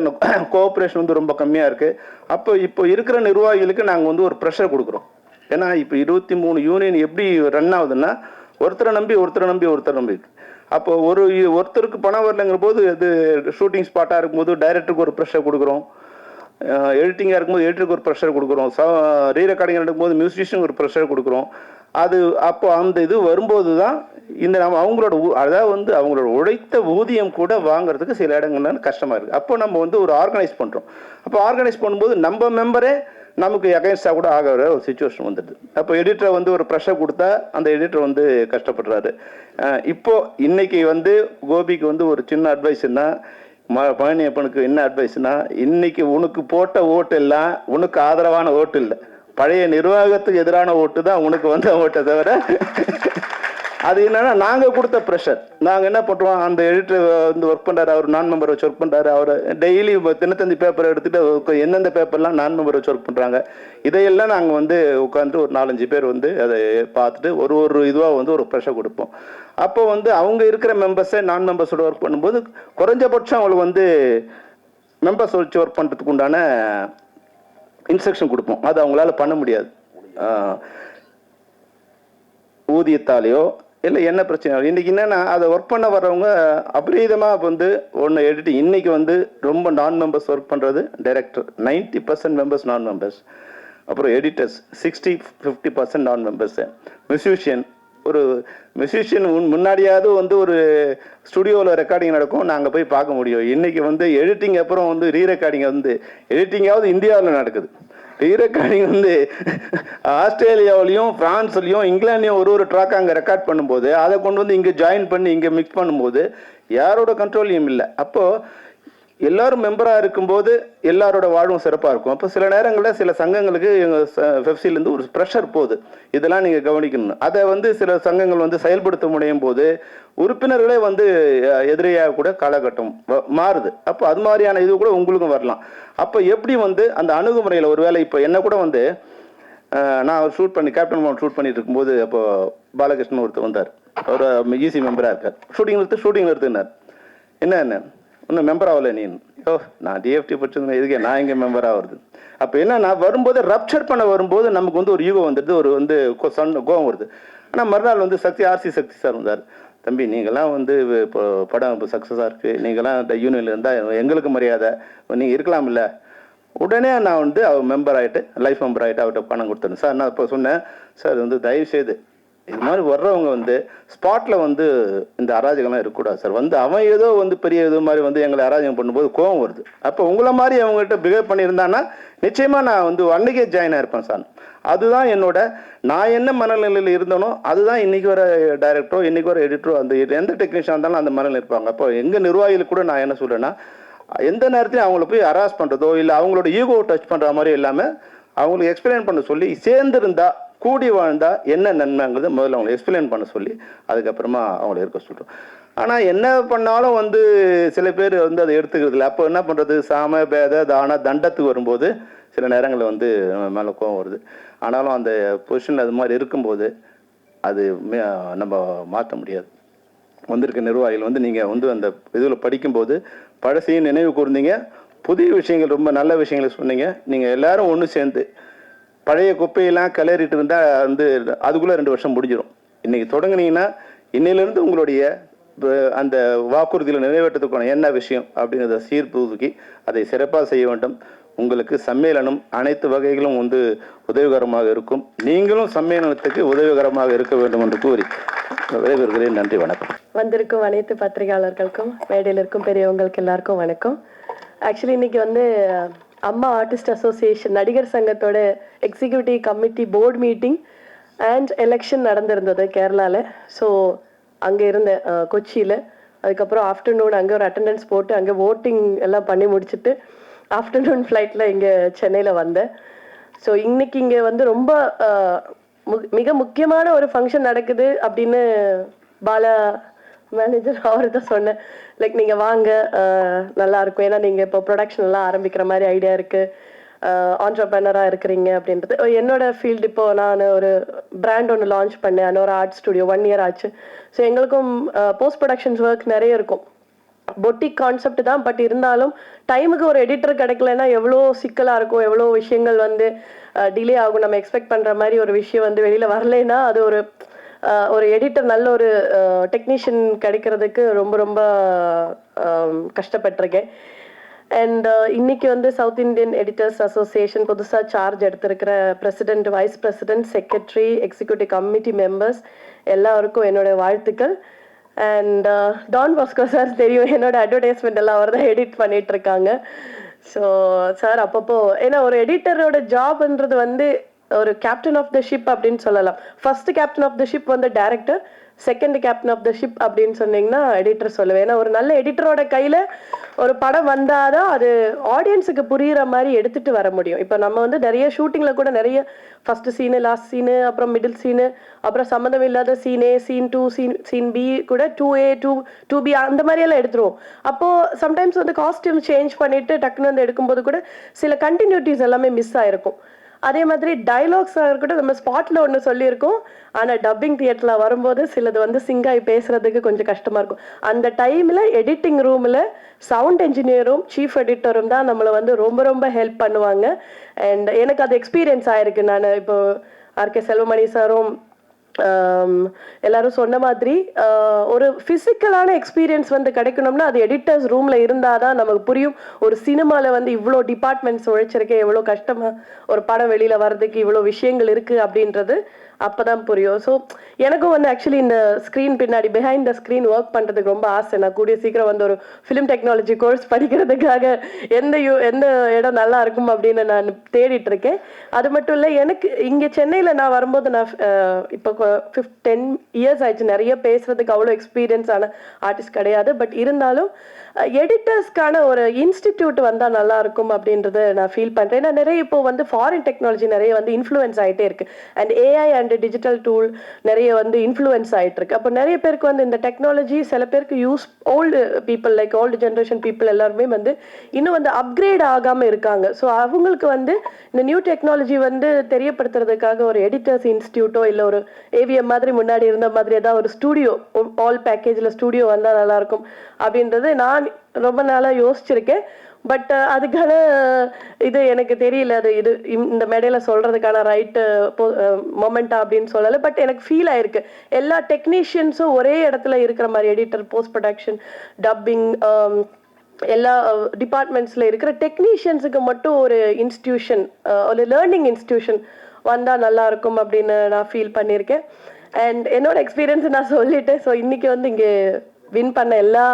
கோஆப்ரேஷன் வந்து ரொம்ப கம்மியாக இருக்குது. அப்போ இப்போ இருக்கிற நிர்வாகிகளுக்கு நாங்கள் வந்து ஒரு ப்ரெஷர் கொடுக்குறோம். ஏன்னா இப்போ 23 யூனியன் எப்படி ரன் ஆகுதுன்னா ஒருத்தரை நம்பி அப்போ ஒருத்தருக்கு பணம் வரலைங்கிற போது இது ஷூட்டிங் ஸ்பாட்டாக இருக்கும்போது டைரக்டருக்கு ஒரு ப்ரெஷர் கொடுக்குறோம், எடிட்டிங்காக இருக்கும்போது எடிட்டருக்கு ஒரு ப்ரெஷர் கொடுக்குறோம், ரீ ரெக்கார்டிங் நடக்கும்போது மியூசிஷியனுக்கு ஒரு ப்ரெஷர் கொடுக்குறோம். அது அப்போ அந்த இது வரும்போது தான் இந்த நம்ம அவங்களோட அதாவது வந்து அவங்களோட உழைத்த ஊதியம் கூட வாங்குறதுக்கு சில இடங்கள்ல கஷ்டமாக இருக்குது. அப்போ நம்ம வந்து ஒரு ஆர்கனைஸ் பண்ணுறோம். அப்போ ஆர்கனைஸ் பண்ணும்போது நம்ம மெம்பரே நமக்கு அகைன்ஸ்டாக கூட ஆகிற ஒரு சுச்சுவேஷன் வந்துடுது. அப்போ எடிட்டரை வந்து ஒரு ப்ரெஷர் கொடுத்தா அந்த எடிட்டர் வந்து கஷ்டப்படுறாரு. இப்போ இன்னைக்கு வந்து கோபிக்கு வந்து ஒரு சின்ன அட்வைஸ்னா, பழனியப்பனுக்கு என்ன அட்வைஸ்னா, இன்னைக்கு உனக்கு போட்ட ஓட்டு எல்லாம் உனக்கு ஆதரவான ஓட்டு இல்லை, பழைய நிர்வாகத்துக்கு எதிரான ஓட்டு தான் உனக்கு வந்த ஓட்டை தவிர அது என்னன்னா நாங்கள் கொடுத்த ப்ரெஷர். நாங்கள் என்ன பண்ணுறோம், அந்த எடிட்டர் வந்து ஒர்க் பண்ணுறாரு, அவர் நான் மெம்பர் வச்சு ஒர்க் பண்ணுறாரு. அவர் டெய்லி தினத்தந்தி பேப்பரை எடுத்துகிட்டு எந்தெந்த பேப்பர்லாம் நான் மெம்பர் வச்சு ஒர்க் பண்ணுறாங்க இதையெல்லாம் நாங்கள் வந்து உட்காந்து ஒரு 4-5 பேர் வந்து அதை பார்த்துட்டு ஒரு இதுவாக வந்து ஒரு ப்ரெஷர் கொடுப்போம். அப்போ வந்து அவங்க இருக்கிற மெம்பர்ஸை நான் மெம்பர்ஸோட ஒர்க் பண்ணும்போது குறைஞ்சபட்சம் அவங்களுக்கு வந்து மெம்பர்ஸ் வச்சு ஒர்க் பண்ணுறதுக்கு உண்டான இன்ஸ்ட்ரக்ஷன் கொடுப்போம். அது அவங்களால பண்ண முடியாது. ஊதியத்தாலேயோ இல்லை என்ன பிரச்சனை. இன்றைக்கி என்னென்னா அதை ஒர்க் பண்ண வர்றவங்க அபரீதமாக வந்து ஒன்று எடிட்டிங் இன்றைக்கி வந்து ரொம்ப நான் மெம்பர்ஸ் ஒர்க் பண்ணுறது டைரக்டர் 90% மெம்பர்ஸ் நான் மெம்பர்ஸ், அப்புறம் எடிட்டர்ஸ் 60-50% நான் மெம்பர்ஸு, மியூசிஷியன் ஒரு மியூசிஷியன் முன்னாடியாவது வந்து ஒரு ஸ்டுடியோவில் ரெக்கார்டிங் நடக்கும், நாங்கள் போய் பார்க்க முடியும். இன்றைக்கி வந்து எடிட்டிங் அப்புறம் வந்து ரீ ரெக்கார்டிங் வந்து எடிட்டிங்காவது இந்தியாவில் நடக்குது. ரீ ரெக்கார்டிங் வந்து ஆஸ்திரேலியாவிலையும் ஃப்ரான்ஸ்லையும் இங்கிலாண்ட்லையும் ஒரு ட்ராக் அங்கே ரெக்கார்ட் பண்ணும்போது அதை கொண்டு வந்து இங்கே ஜாயின் பண்ணி இங்கே மிக்ஸ் பண்ணும்போது யாரோட கண்ட்ரோலையும் இல்லை. அப்போது எல்லாரும் மெம்பராக இருக்கும்போது எல்லாரோட வாழ்வும் சிறப்பாக இருக்கும். அப்போ சில நேரங்களில் சில சங்கங்களுக்கு எங்கள் ஃபெஃப்சிலேருந்து ஒரு ப்ரெஷர் போகுது, இதெல்லாம் நீங்கள் கவனிக்கணும். அதை வந்து சில சங்கங்கள் வந்து செயல்படுத்த முடியும் போது உறுப்பினர்களே வந்து எதிரியாக கூட காலகட்டம் மாறுது. அப்போ அது மாதிரியான இது கூட உங்களுக்கும் வரலாம். அப்போ எப்படி வந்து அந்த அணுகுமுறையில் ஒரு வேளை இப்போ என்ன கூட வந்து நான் ஷூட் பண்ணி கேப்டன் மோகன் ஷூட் பண்ணிட்டு இருக்கும்போது அப்போ பாலகிருஷ்ணன் ஒருத்தர் வந்தார், அவர் ஈசி மெம்பராக இருக்கார். ஷூட்டிங் நிறுத்தினார். என்ன இன்னும் மெம்பர் ஆகலை நீ? நான் டிஎஃப்டி படிச்சிருந்தேன், இதுக்கே நான் எங்கே மெம்பர் ஆகுறது? அப்போ என்னன்னா வரும்போது ரப்சர் பண்ண வரும்போது நமக்கு வந்து ஒரு ஈகோ வந்துடுது, ஒரு வந்து கோவம் வருது. ஆனால் மறுநாள் வந்து ஆர்சி சக்தி சார் வந்தார். தம்பி நீங்கள்லாம் வந்து இப்போ படம் இப்போ சக்ஸஸாக இருக்குது, நீங்கள்லாம் யூனியனில் இருந்தால் எங்களுக்கு மரியாதை, நீங்கள் இருக்கலாம் இல்லை. உடனே நான் வந்து அவர் மெம்பர் ஆகிட்டு லைஃப் மெம்பர் ஆகிட்டு அவர்கிட்ட பணம் கொடுத்தேன். சார் நான் இப்போ சொன்னேன், சார் வந்து தயவுசெய்து இது மாதிரி வர்றவங்க வந்து ஸ்பாட்டில் வந்து இந்த அராஜகம்லாம் இருக்கக்கூடாது சார். வந்து அவன் ஏதோ வந்து பெரிய இது மாதிரி வந்து எங்களை அராஜகம் பண்ணும்போது கோவம் வருது. அப்போ உங்களை மாதிரி அவங்ககிட்ட பிஹேவ் பண்ணியிருந்தான்னா நிச்சயமாக நான் வந்து அன்னைக்கே ஜாயின் ஆயிருப்பேன் சார். அதுதான் என்னோட நான் என்ன மனநிலையில் இருந்தனோ அதுதான் இன்றைக்கி வர டைரக்டரோ இன்றைக்கி வர எடிட்டரோ அந்த எந்த டெக்னீஷியன் இருந்தாலும் அந்த மனநிலை இருப்பாங்க. அப்போ எங்கள் நிர்வாகிகளுக்கு கூட நான் என்ன சொல்கிறேன்னா, எந்த நேரத்தையும் அவங்கள போய் ஹராஸ் பண்ணுறதோ இல்லை அவங்களோட ஈகோ டச் பண்ணுற மாதிரி இல்லாமல் அவங்களுக்கு எக்ஸ்பிளைன் பண்ண சொல்லி சேர்ந்துருந்தா கூடி வாழ்ந்தா என்ன நன்மைங்கிறது முதல்ல அவங்களை எக்ஸ்பிளைன் பண்ண சொல்லி அதுக்கப்புறமா அவங்கள இருக்க சொல்கிறோம். ஆனால் என்ன பண்ணாலும் வந்து சில பேர் வந்து அதை எடுத்துக்கிறது இல்லை. அப்போ என்ன பண்ணுறது, சாம பேத தான தண்டத்துக்கு வரும்போது சில நேரங்களில் வந்து மேலே கோவம் வருது. ஆனாலும் அந்த பொசிஷன் அது மாதிரி இருக்கும்போது அது நம்ம மாற்ற முடியாது. வந்திருக்க நிர்வாகிகள் வந்து நீங்கள் வந்து அந்த இதில் படிக்கும்போது பழசையும் நினைவு கூர்ந்தீங்க, புதிய விஷயங்கள் ரொம்ப நல்ல விஷயங்களை சொன்னீங்க. நீங்கள் எல்லாரும் ஒன்று சேர்ந்து பழைய குப்பையெல்லாம் கிளறிட்டு இருந்தால் வந்து அதுக்குள்ளே 2 வருஷம் முடிஞ்சிடும். இன்றைக்கி தொடங்குனீங்கன்னா இன்னையிலேருந்து உங்களுடைய அந்த வாக்குறுதியில் நிறைவேற்றத்துக்கான என்ன விஷயம் அப்படிங்கிறத சீர்தூக்கி அதை சிறப்பாக செய்ய வேண்டும். உங்களுக்கு சம்மேளனம் அனைத்து வகைகளும் வந்து உதவிகரமாக இருக்கும். நீங்களும் சம்மேளனத்துக்கு உதவிகரமாக இருக்க வேண்டும் என்று கூறி விடைபெறுகிறேன். நன்றி, வணக்கம். வந்திருக்கும் அனைத்து பத்திரிகையாளர்களுக்கும் மேடையில் இருக்கும் பெரியவங்களுக்கு எல்லாருக்கும் வணக்கம். ஆக்சுவலி இன்னைக்கு வந்து அம்மா ஆர்டிஸ்ட் அசோசியேஷன் நடிகர் சங்கத்தோட executive committee board meeting and election நடந்திருந்தது கேரளாவில். ஸோ அங்கே இருந்த கொச்சியில், அதுக்கப்புறம் ஆஃப்டர்நூன் அங்கே ஒரு அட்டண்டன்ஸ் போட்டு அங்கே ஓட்டிங் எல்லாம் பண்ணி முடிச்சுட்டு ஆஃப்டர்நூன் ஃப்ளைட்டில் இங்கே சென்னையில் வந்தேன். ஸோ இன்னைக்கு இங்கே வந்து ரொம்ப மிக முக்கியமான ஒரு ஃபங்க்ஷன் நடக்குது அப்படின்னு பாலா மேனேஜர் அவர் தான் சொன்னேன். லைக் நீங்கள் வாங்க, நல்லா இருக்கும். ஏன்னா நீங்கள் இப்போ ப்ரொடக்ஷன் எல்லாம் ஆரம்பிக்கிற மாதிரி ஐடியா இருக்குது, ஆண்டர்பிரனராக இருக்கிறீங்க அப்படின்றது. என்னோட ஃபீல்டு இப்போ நான் ஒரு பிராண்ட் ஒன்று லான்ச் பண்ணேன், ஒரு ஆர்ட் ஸ்டுடியோ 1 இயர் ஆச்சு. ஸோ எங்களுக்கும் போஸ்ட் ப்ரொடக்ஷன்ஸ் ஒர்க் நிறைய இருக்கும். பொட்டிக் கான்செப்ட் தான், பட் இருந்தாலும் டைமுக்கு ஒரு எடிட்டர் கிடைக்கலன்னா எவ்வளோ சிக்கலாக இருக்கும், எவ்வளோ விஷயங்கள் வந்து டிலே ஆகும். நம்ம எக்ஸ்பெக்ட் பண்ணுற மாதிரி ஒரு விஷயம் வந்து வெளியில் வரலைன்னா அது ஒரு எடிட்டர் நல்ல ஒரு டெக்னீஷியன் கிடைக்கிறதுக்கு ரொம்ப ரொம்ப கஷ்டப்பட்டிருக்கேன். அண்ட் இன்னைக்கு வந்து சவுத் இந்தியன் எடிட்டர்ஸ் அசோசியேஷன் புதுசாக சார்ஜ் எடுத்திருக்கிற president, vice president, secretary, executive committee members எல்லாருக்கும் என்னோட வாழ்த்துக்கள். அண்ட் டான் பாஸ்கோ சார் தெரியும், என்னோட அட்வர்டைஸ்மெண்ட் எல்லாம் அவர் தான் எடிட் பண்ணிட்டு இருக்காங்க. ஸோ சார் அப்பப்போ, ஏன்னா ஒரு எடிட்டரோட ஜாப்ன்றது வந்து ஒரு கேப்டன் ஆஃப் த ஷிப் அப்படின்னு சொல்லலாம். First captain of the ship வந்து director, second captain of the ship அப்படின்னு சொன்னீங்கன்னா எடிட்டர் சொல்லுவேன். ஏன்னா ஒரு நல்ல எடிட்டரோட கையில் ஒரு படம் வந்தாதான் அது ஆடியன்ஸுக்கு புரியுற மாதிரி எடுத்துட்டு வர முடியும். இப்போ நம்ம வந்து நிறைய ஷூட்டிங்கில் கூட நிறைய ஃபர்ஸ்ட் சீனு, லாஸ்ட் சீனு, அப்புறம் மிடில் சீனு, அப்புறம் சம்மந்தம் இல்லாத scene A, scene 2, scene B கூட 2A, 2B அந்த மாதிரியெல்லாம் எடுத்துருவோம். அப்போது சம்டைம்ஸ் வந்து காஸ்டியூம் சேஞ்ச் பண்ணிட்டு டக்குன்னு வந்து எடுக்கும்போது கூட சில கண்டினியூட்டிஸ் எல்லாமே மிஸ் ஆகிருக்கும். அதே மாதிரி டைலாக்ஸாக இருக்கட்டும், நம்ம ஸ்பாட்டில் ஒன்று சொல்லியிருக்கோம், ஆனால் டப்பிங் தியேட்டரில் வரும்போது சிலது வந்து சிங்காய் பேசுறதுக்கு கொஞ்சம் கஷ்டமாக இருக்கும். அந்த டைமில் எடிட்டிங் ரூமில் சவுண்ட் என்ஜினியரும் சீஃப் எடிட்டரும் தான் நம்மளை வந்து ரொம்ப ரொம்ப ஹெல்ப் பண்ணுவாங்க. அண்ட் எனக்கு அது எக்ஸ்பீரியன்ஸ் ஆயிருக்கு. நான் இப்போ RK செல்வமணி சாரும் எல்லாரும் சொன்ன மாதிரி ஒரு ஃபிசிக்கலான எக்ஸ்பீரியன்ஸ் வந்து கிடைக்கணும்னா அது எடிட்டர்ஸ் ரூம்ல இருந்தாதான் நமக்கு புரியும். ஒரு சினிமால வந்து இவ்வளோ டிபார்ட்மெண்ட்ஸ் உழைச்சிருக்கேன், எவ்வளோ கஷ்டமா ஒரு படம் வெளியில வர்றதுக்கு இவ்வளோ விஷயங்கள் இருக்கு அப்படின்றது அப்பதான் புரியும். ஸோ எனக்கும் வந்து ஆக்சுவலி இந்த ஸ்க்ரீன் பின்னாடி பிஹைண்ட் த ஸ்க்ரீன் ஒர்க் பண்ணுறதுக்கு ரொம்ப ஆசை. நான் கூடிய சீக்கிரம் வந்து ஒரு ஃபிலிம் டெக்னாலஜி கோர்ஸ் படிக்கிறதுக்காக எந்த இடம் நல்லா இருக்கும் அப்படின்னு நான் தேடிட்டு இருக்கேன். அது மட்டும் இல்லை, எனக்கு இங்கே சென்னையில் நான் வரும்போது நான் இப்போ 10 இயர்ஸ் ஆயிடுச்சு. நிறைய பேசுறதுக்கு அவ்வளோ எக்ஸ்பீரியன்ஸ் ஆன ஆர்டிஸ்ட் கிடையாது. பட் இருந்தாலும் எடிட்டர்ஸ்க்கான ஒரு இன்ஸ்டிடியூட் வந்தால் நல்லா இருக்கும் அப்படின்றத நான் ஃபீல் பண்ணுறேன். ஏன்னா நிறைய இப்போ வந்து ஃபாரின் டெக்னாலஜி நிறைய வந்து இன்ஃப்ளூயன்ஸ் ஆகிட்டே இருக்கு. And AI and digital tool நிறைய வந்து இன்ஃப்ளூயன்ஸ் ஆகிட்டு இருக்கு. அப்போ நிறைய பேருக்கு வந்து இந்த டெக்னாலஜி சில பேருக்கு old people like old generation people எல்லாருமே வந்து இன்னும் வந்து அப்கிரேட் ஆகாமல் இருக்காங்க. ஸோ அவங்களுக்கு வந்து இந்த நியூ டெக்னாலஜி வந்து தெரியப்படுத்துறதுக்காக ஒரு எடிட்டர்ஸ் இன்ஸ்டியூட்டோ இல்லை ஒரு AVM மாதிரி முன்னாடி இருந்த மாதிரி ஏதாவது ஒரு ஸ்டூடியோ, ஆல் பேக்கேஜில் ஸ்டூடியோ வந்தால் நல்லாயிருக்கும் அப்படின்றது நான் ரொம்ப நாளாக யோசிச்சிருக்கேன். பட் அதுக்கான இது எனக்கு தெரியல, அது இது இந்த மேடையில் சொல்கிறதுக்கான ரைட்டு மொமெண்டா அப்படின்னு சொல்லலை. பட் எனக்கு ஃபீல் ஆயிருக்கு எல்லா டெக்னீஷியன்ஸும் ஒரே இடத்துல இருக்கிற மாதிரி, எடிட்டர், போஸ்ட் ப்ரொடக்ஷன், டப்பிங், எல்லா டிபார்ட்மெண்ட்ஸில் இருக்கிற டெக்னீஷியன்ஸுக்கு மட்டும் ஒரு இன்ஸ்டிடியூஷன், ஒரு லேர்னிங் இன்ஸ்டிடியூஷன் வந்தால் நல்லா இருக்கும் அப்படின்னு நான் ஃபீல் பண்ணியிருக்கேன். அண்ட் என்னோட எக்ஸ்பீரியன்ஸ் நான் சொல்லிட்டேன். ஸோ இன்னைக்கு வந்து இங்கே வின் பண்ண எல்லா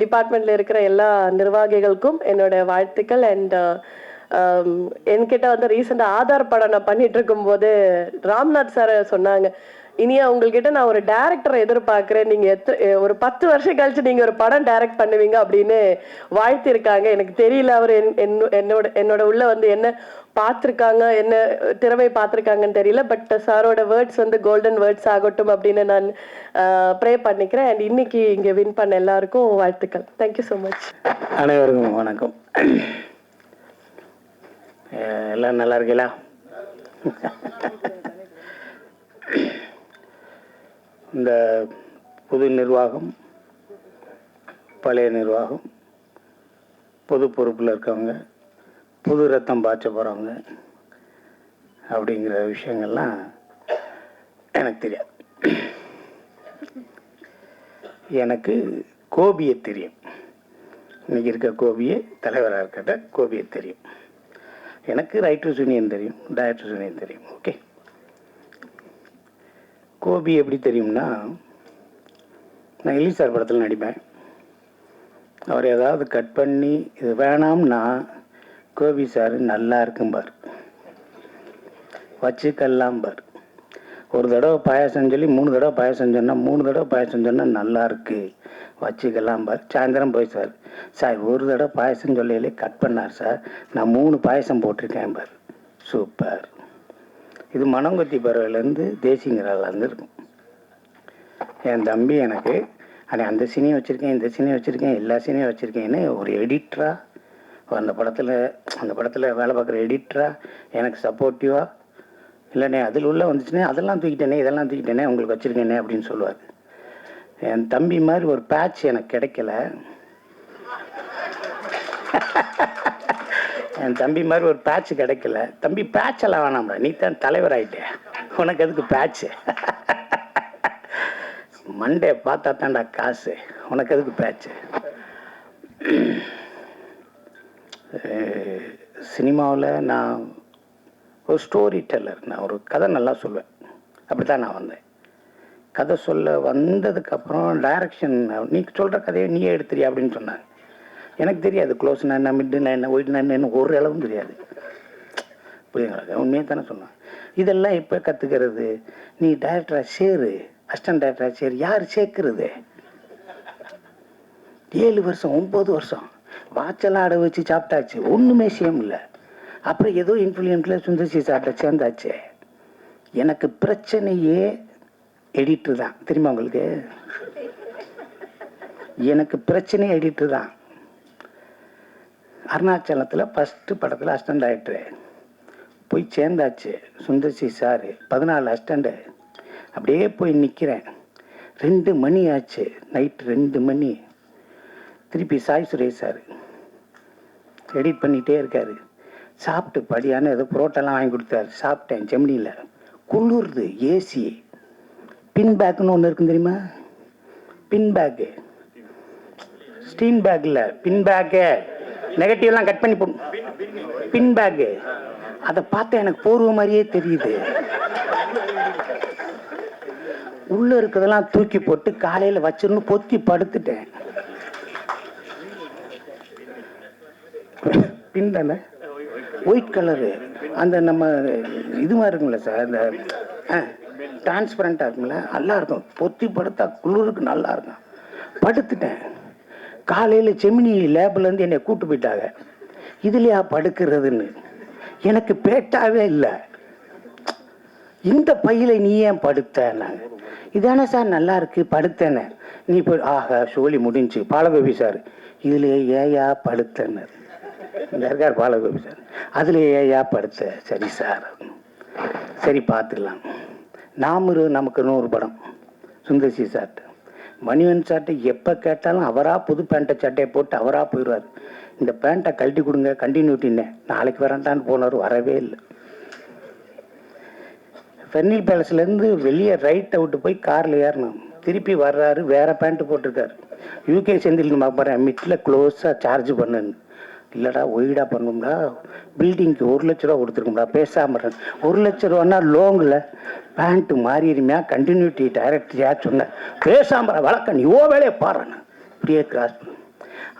டிபார்ட்மெண்ட்ல இருக்கிற எல்லா நிர்வாகிகளுக்கும் என்னோட வாழ்த்துக்கள். அண்ட் என்கிட்ட வந்து ரீசெண்டாக ஆதார் படம் நான் பண்ணிட்டு இருக்கும்போது ராம்நாத் சார் சொன்னாங்க, இனியா உங்ககிட்ட நான் ஒரு டைரக்டரை எதிர்பார்க்கிறேன், நீங்க ஒரு 10 வருஷம் கழிச்சு நீங்க ஒரு படம் டைரக்ட் பண்ணுவீங்க அப்படின்னு வாழ்த்திருக்காங்க. எனக்கு தெரியல அவர் என்னோட உள்ள வந்து என்ன பார்த்துருக்காங்க, என்ன திறமை பார்த்துருக்காங்கன்னு தெரியல. பட் சாரோட வேர்ட்ஸ் வந்து கோல்டன் வேர்ட்ஸ் ஆகட்டும் அப்படின்னு நான் ப்ரே பண்ணிக்கிறேன். அண்ட் இன்னைக்கு இங்கே வின் பண்ண எல்லாருக்கும் வாழ்த்துக்கள். Thank you so much. அனைவருக்கும் வணக்கம். எல்லாம் நல்லா இருக்கீங்களா? இந்த புது நிர்வாகம், பழைய நிர்வாகம், பொது பொறுப்பில் இருக்கவங்க, புது ரத்தம் பாய்ச்ச போகிறவங்க அப்படிங்கிற விஷயங்கள்லாம் எனக்கு தெரியாது. எனக்கு கோபியை தெரியும். இன்னைக்கு இருக்க கோபியை தலைவராக இருக்கிற கோபியை தெரியும். எனக்கு ரைட்டர்ஸ் யூனியன் தெரியும், டைரக்டர்ஸ் யூனியன் தெரியும். ஓகே, கோபி எப்படி தெரியும்னா, நான் எலி சார் படத்தில் நடிப்பேன். அவர் ஏதாவது கட் பண்ணி இது வேணாம்னா கோபி சார் நல்லா இருக்கும்பார், வச்சுக்கல்லாம்பார். ஒரு தடவை பாயசம் சொல்லி 3 தடவை பாயசம் சொன்னால் 3 தடவை பாயசம் சொன்னால் நல்லா இருக்கு வச்சுக்கல்லாம்பார். சாயந்தரம் போய் சார் சார் ஒரு தடவை பாயசம் சொல்லையிலே கட் பண்ணார் சார், நான் 3 பாயசம் போட்டிருக்கேன் பார். சூப்பர். இது மனங்கொத்தி பறவைலேருந்து தேசிங்கிறாலேருந்து இருக்கும். என் தம்பி எனக்கு அந்த சீனையும் வச்சுருக்கேன், இந்த சீனையும் வச்சுருக்கேன், எல்லா சீனையும் வச்சுருக்கேன்னு ஒரு எடிட்டராக அந்த படத்தில் வேலை பார்க்குற எடிட்டராக எனக்கு சப்போர்ட்டிவாக, இல்லைண்ணே அதில் உள்ள வந்துச்சுன்னே அதெல்லாம் தூக்கிட்டேனே இதெல்லாம் தூக்கிட்டேனே உங்களுக்கு வச்சுருக்கேனே அப்படின்னு சொல்லுவார். என் தம்பி மாதிரி ஒரு பேட்ச் எனக்கு கிடைக்கல. என் தம்பி மாதிரி ஒரு பேட்ச் கிடைக்கல. தம்பி பேட்செல்லாம் வேணாம்டா, நீ தான் தலைவர் ஆகிட்டே, உனக்கு எதுக்கு பேட்ச்சு? மண்டே பார்த்தா தான்டா காசு, உனக்கு எதுக்கு பேட்ச்சு? சினிமாவில் நான் ஒரு ஸ்டோரி டெல்லர், நான் ஒரு கதை நல்லா சொல்லுவேன். அப்படி தான் நான் வந்தேன். கதை சொல்ல வந்ததுக்கப்புறம் டைரக்ஷன், நீ சொல்கிற கதையை நீயே எடுத்துறியா அப்படின்னு சொன்னாங்க. எனக்கு தெரியாது க்ளோஸ்னா என்ன, மிட்டுனா என்ன, ஒயிட்னா என்ன, ஒரு அளவும் தெரியாது. புரியுங்களா? உண்மையே தானே சொன்னான். இதெல்லாம் இப்போ கற்றுக்கிறது. நீ டைரக்டராக சேரு, அசிஸ்டன்ட் டைரக்டராக சேரு. யார் சேர்க்கறது? 7 வருஷம் 9 வருஷம் வாட்செல்லாம் அடை வச்சு சாப்பிட்டாச்சு, ஒன்றுமே சேம் இல்லை. அப்புறம் ஏதோ இன்ஃப்ளூயன்ஸில் சுந்தர்சி சாப்பிட்ட சேர்ந்தாச்சு. எனக்கு பிரச்சனையே எடிட்டர் தான், தெரியுமா உங்களுக்கு? எனக்கு பிரச்சனையே எடிட்டர் தான். அருணாச்சலத்தில் ஃபஸ்ட்டு படத்தில் அசிஸ்டன்ட் டைரக்டரு போய் சேர்ந்தாச்சு. Sundar C sir 14 assistant. அப்படியே போய் நிற்கிறேன். 2 மணி ஆச்சு, நைட்டு 2 மணி. திருப்பி சாய் சுரேஷ் சார் எடிட் பண்ணிகிட்டே இருக்கார். சாப்பிட்டு படியான ஏதோ புரோட்டெல்லாம் வாங்கி கொடுத்தாரு. சாப்பிட்டேன். ஜெமினியில் குளிர்து, ஏசி. பின் பேக்குன்னு ஒன்று இருக்குன்னு தெரியுமா? பின் பேக்கு, ஸ்டீம் பேக் இல்லை, பின் பேக்கு. நெகட்டிவ்லாம் கட் பண்ணி பின் பேக்கு. அதை பார்த்தா எனக்கு போர்வ மாதிரியே தெரியுது. உள்ள இருக்கிறதெல்லாம் தூக்கி போட்டு காலையில் வச்சிருந்து பொத்தி படுத்துட்டேன். பின் தானே, ஒயிட் கலரு, அந்த நம்ம இது மாதிரி இருக்குங்களா சார், அந்த டிரான்ஸ்பரண்டாக இருக்குங்களா, நல்லா இருக்கும். பொத்தி படுத்தா குளிருக்கு நல்லா இருக்கும். படுத்துட்டேன். காலையில் செமினி லேப்லேருந்து என்னை கூப்பிட்டு போயிட்டாங்க. இதுலையா படுக்கிறதுன்னு எனக்கு பேட்டாவே இல்லை. இந்த பையில நீ ஏன் படுத்தேன்னாங்க. இதானே சார் நல்லா இருக்கு படுத்தேன்னு. நீ போய் ஆஹா சோழி முடிஞ்சு. பாலகோபி சார் இதுல ஏயா படுத்தேன்னு. இங்க இருக்கார் பாலகோபி சார். அதுல ஏயா படுத்த? சரி சார், சரி பார்த்துக்கலாம். நமக்கு 100 படம் சுந்தர்சி சார்ட்டு. மணிவன் சார்ட்டு எப்போ கேட்டாலும் அவராக புது பேண்ட்டை சட்டையை போட்டு அவராக போயிடுவார். இந்த பேண்ட்டை கழட்டி கொடுங்க கண்டினியூட்டின்னே. நாளைக்கு வரேன்டான்னு போனார், வரவே இல்லை. ஃபெர்னில் பேலஸ்லேருந்து வெளியே ரைட்டை விட்டு போய் காரில் ஏறணும். திருப்பி வர்றாரு, வேறு பேண்ட்டு போட்டிருக்காரு. யூகே செந்தில் பார்க்குறேன், மிட்டில் க்ளோஸாக சார்ஜ் பண்ணுன்னு. இல்லைடா ஒய்டா பண்ணும்டா, பில்டிங்க்கு 1 லட்ச ரூபா கொடுத்துருக்கும்டா, பேசாமல் 1 லட்ச ரூபான்னா லோங்கில் பேண்ட்டு மாறிடுமையா கண்டினியூட்டி டைரக்டரியா சொன்னேன். பேசாமல் வழக்கம் நீ வேலையை பாருன்னு இப்படியே கிராஸ் பண்ண.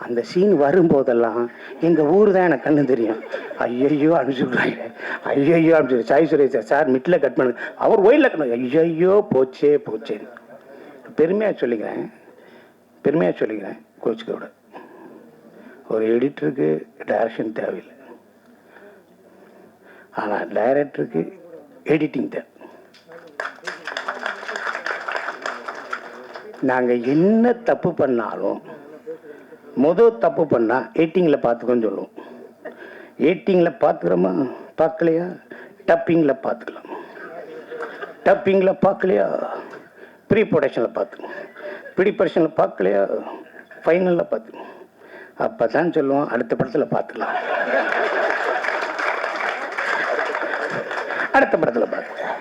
அந்த சீன் வரும்போதெல்லாம் எங்கள் ஊர் தான் எனக்கு கண்ணு தெரியும். ஐயையோ அனுப்பிச்சுடுறாங்க, ஐயையோ அனுப்பிச்சு சாய் சுரேஷ் சார் மிட்டில் கட் பண்ணுங்க, அவர் ஒயிலில் கட் பண்ணு, ஐயையோ போச்சே போச்சேன்னு பெருமையாக சொல்லிக்கிறேன். கோச்சுக்க விட ஒரு எடிட்டருக்கு டைரக்ஷன் தேவையில்லை, ஆனால் டைரக்டருக்கு எடிட்டிங் தேவை. நாங்கள் என்ன தப்பு பண்ணாலும் தப்பு பண்ணால் எடிட்டிங்கில் பார்த்துக்கோன்னு சொல்லுவோம். எடிட்டிங்கில் பார்த்துக்கிறோமா, பார்க்கலையா, டப்பிங்கில் பார்த்துக்கலாம், டப்பிங்கில் பார்க்கலையா, ப்ரீ ப்ரொடக்ஷனில் பார்த்துக்கணும், ப்ரீ ப்ரொடக்ஷனில் பார்க்கலையா, ஃபைனலில் பார்த்துக்கணும். அப்போ தான் சொல்லுவோம் அடுத்த படத்தில் பார்த்துக்கலாம், அடுத்த படத்தில் பார்த்துக்கலாம்.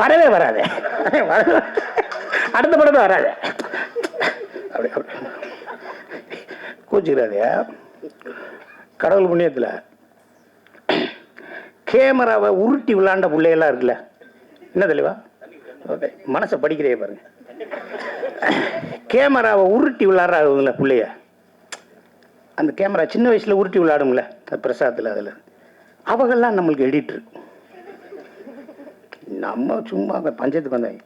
வரவே வராது, அடுத்த படத்தை வராது. அப்படி கூச்சிக்கிறாதே. கடவுள் புண்ணியத்தில் கேமராவை உருட்டி விளாண்ட பிள்ளையெல்லாம் இருக்குல்ல, என்ன தெளிவா ஓகே மனசை படிக்கிறே பாருங்க. கேமராவை உருட்டி விளாட்றாங்க பிள்ளைய, அந்த கேமரா சின்ன வயசில் உருட்டி விளாடும்ல பிரசாத்தில், அதில் அவங்கெல்லாம் நம்மளுக்கு எடிட்ரு. நம்ம சும்மா பஞ்சத்துக்கு வந்தாங்க.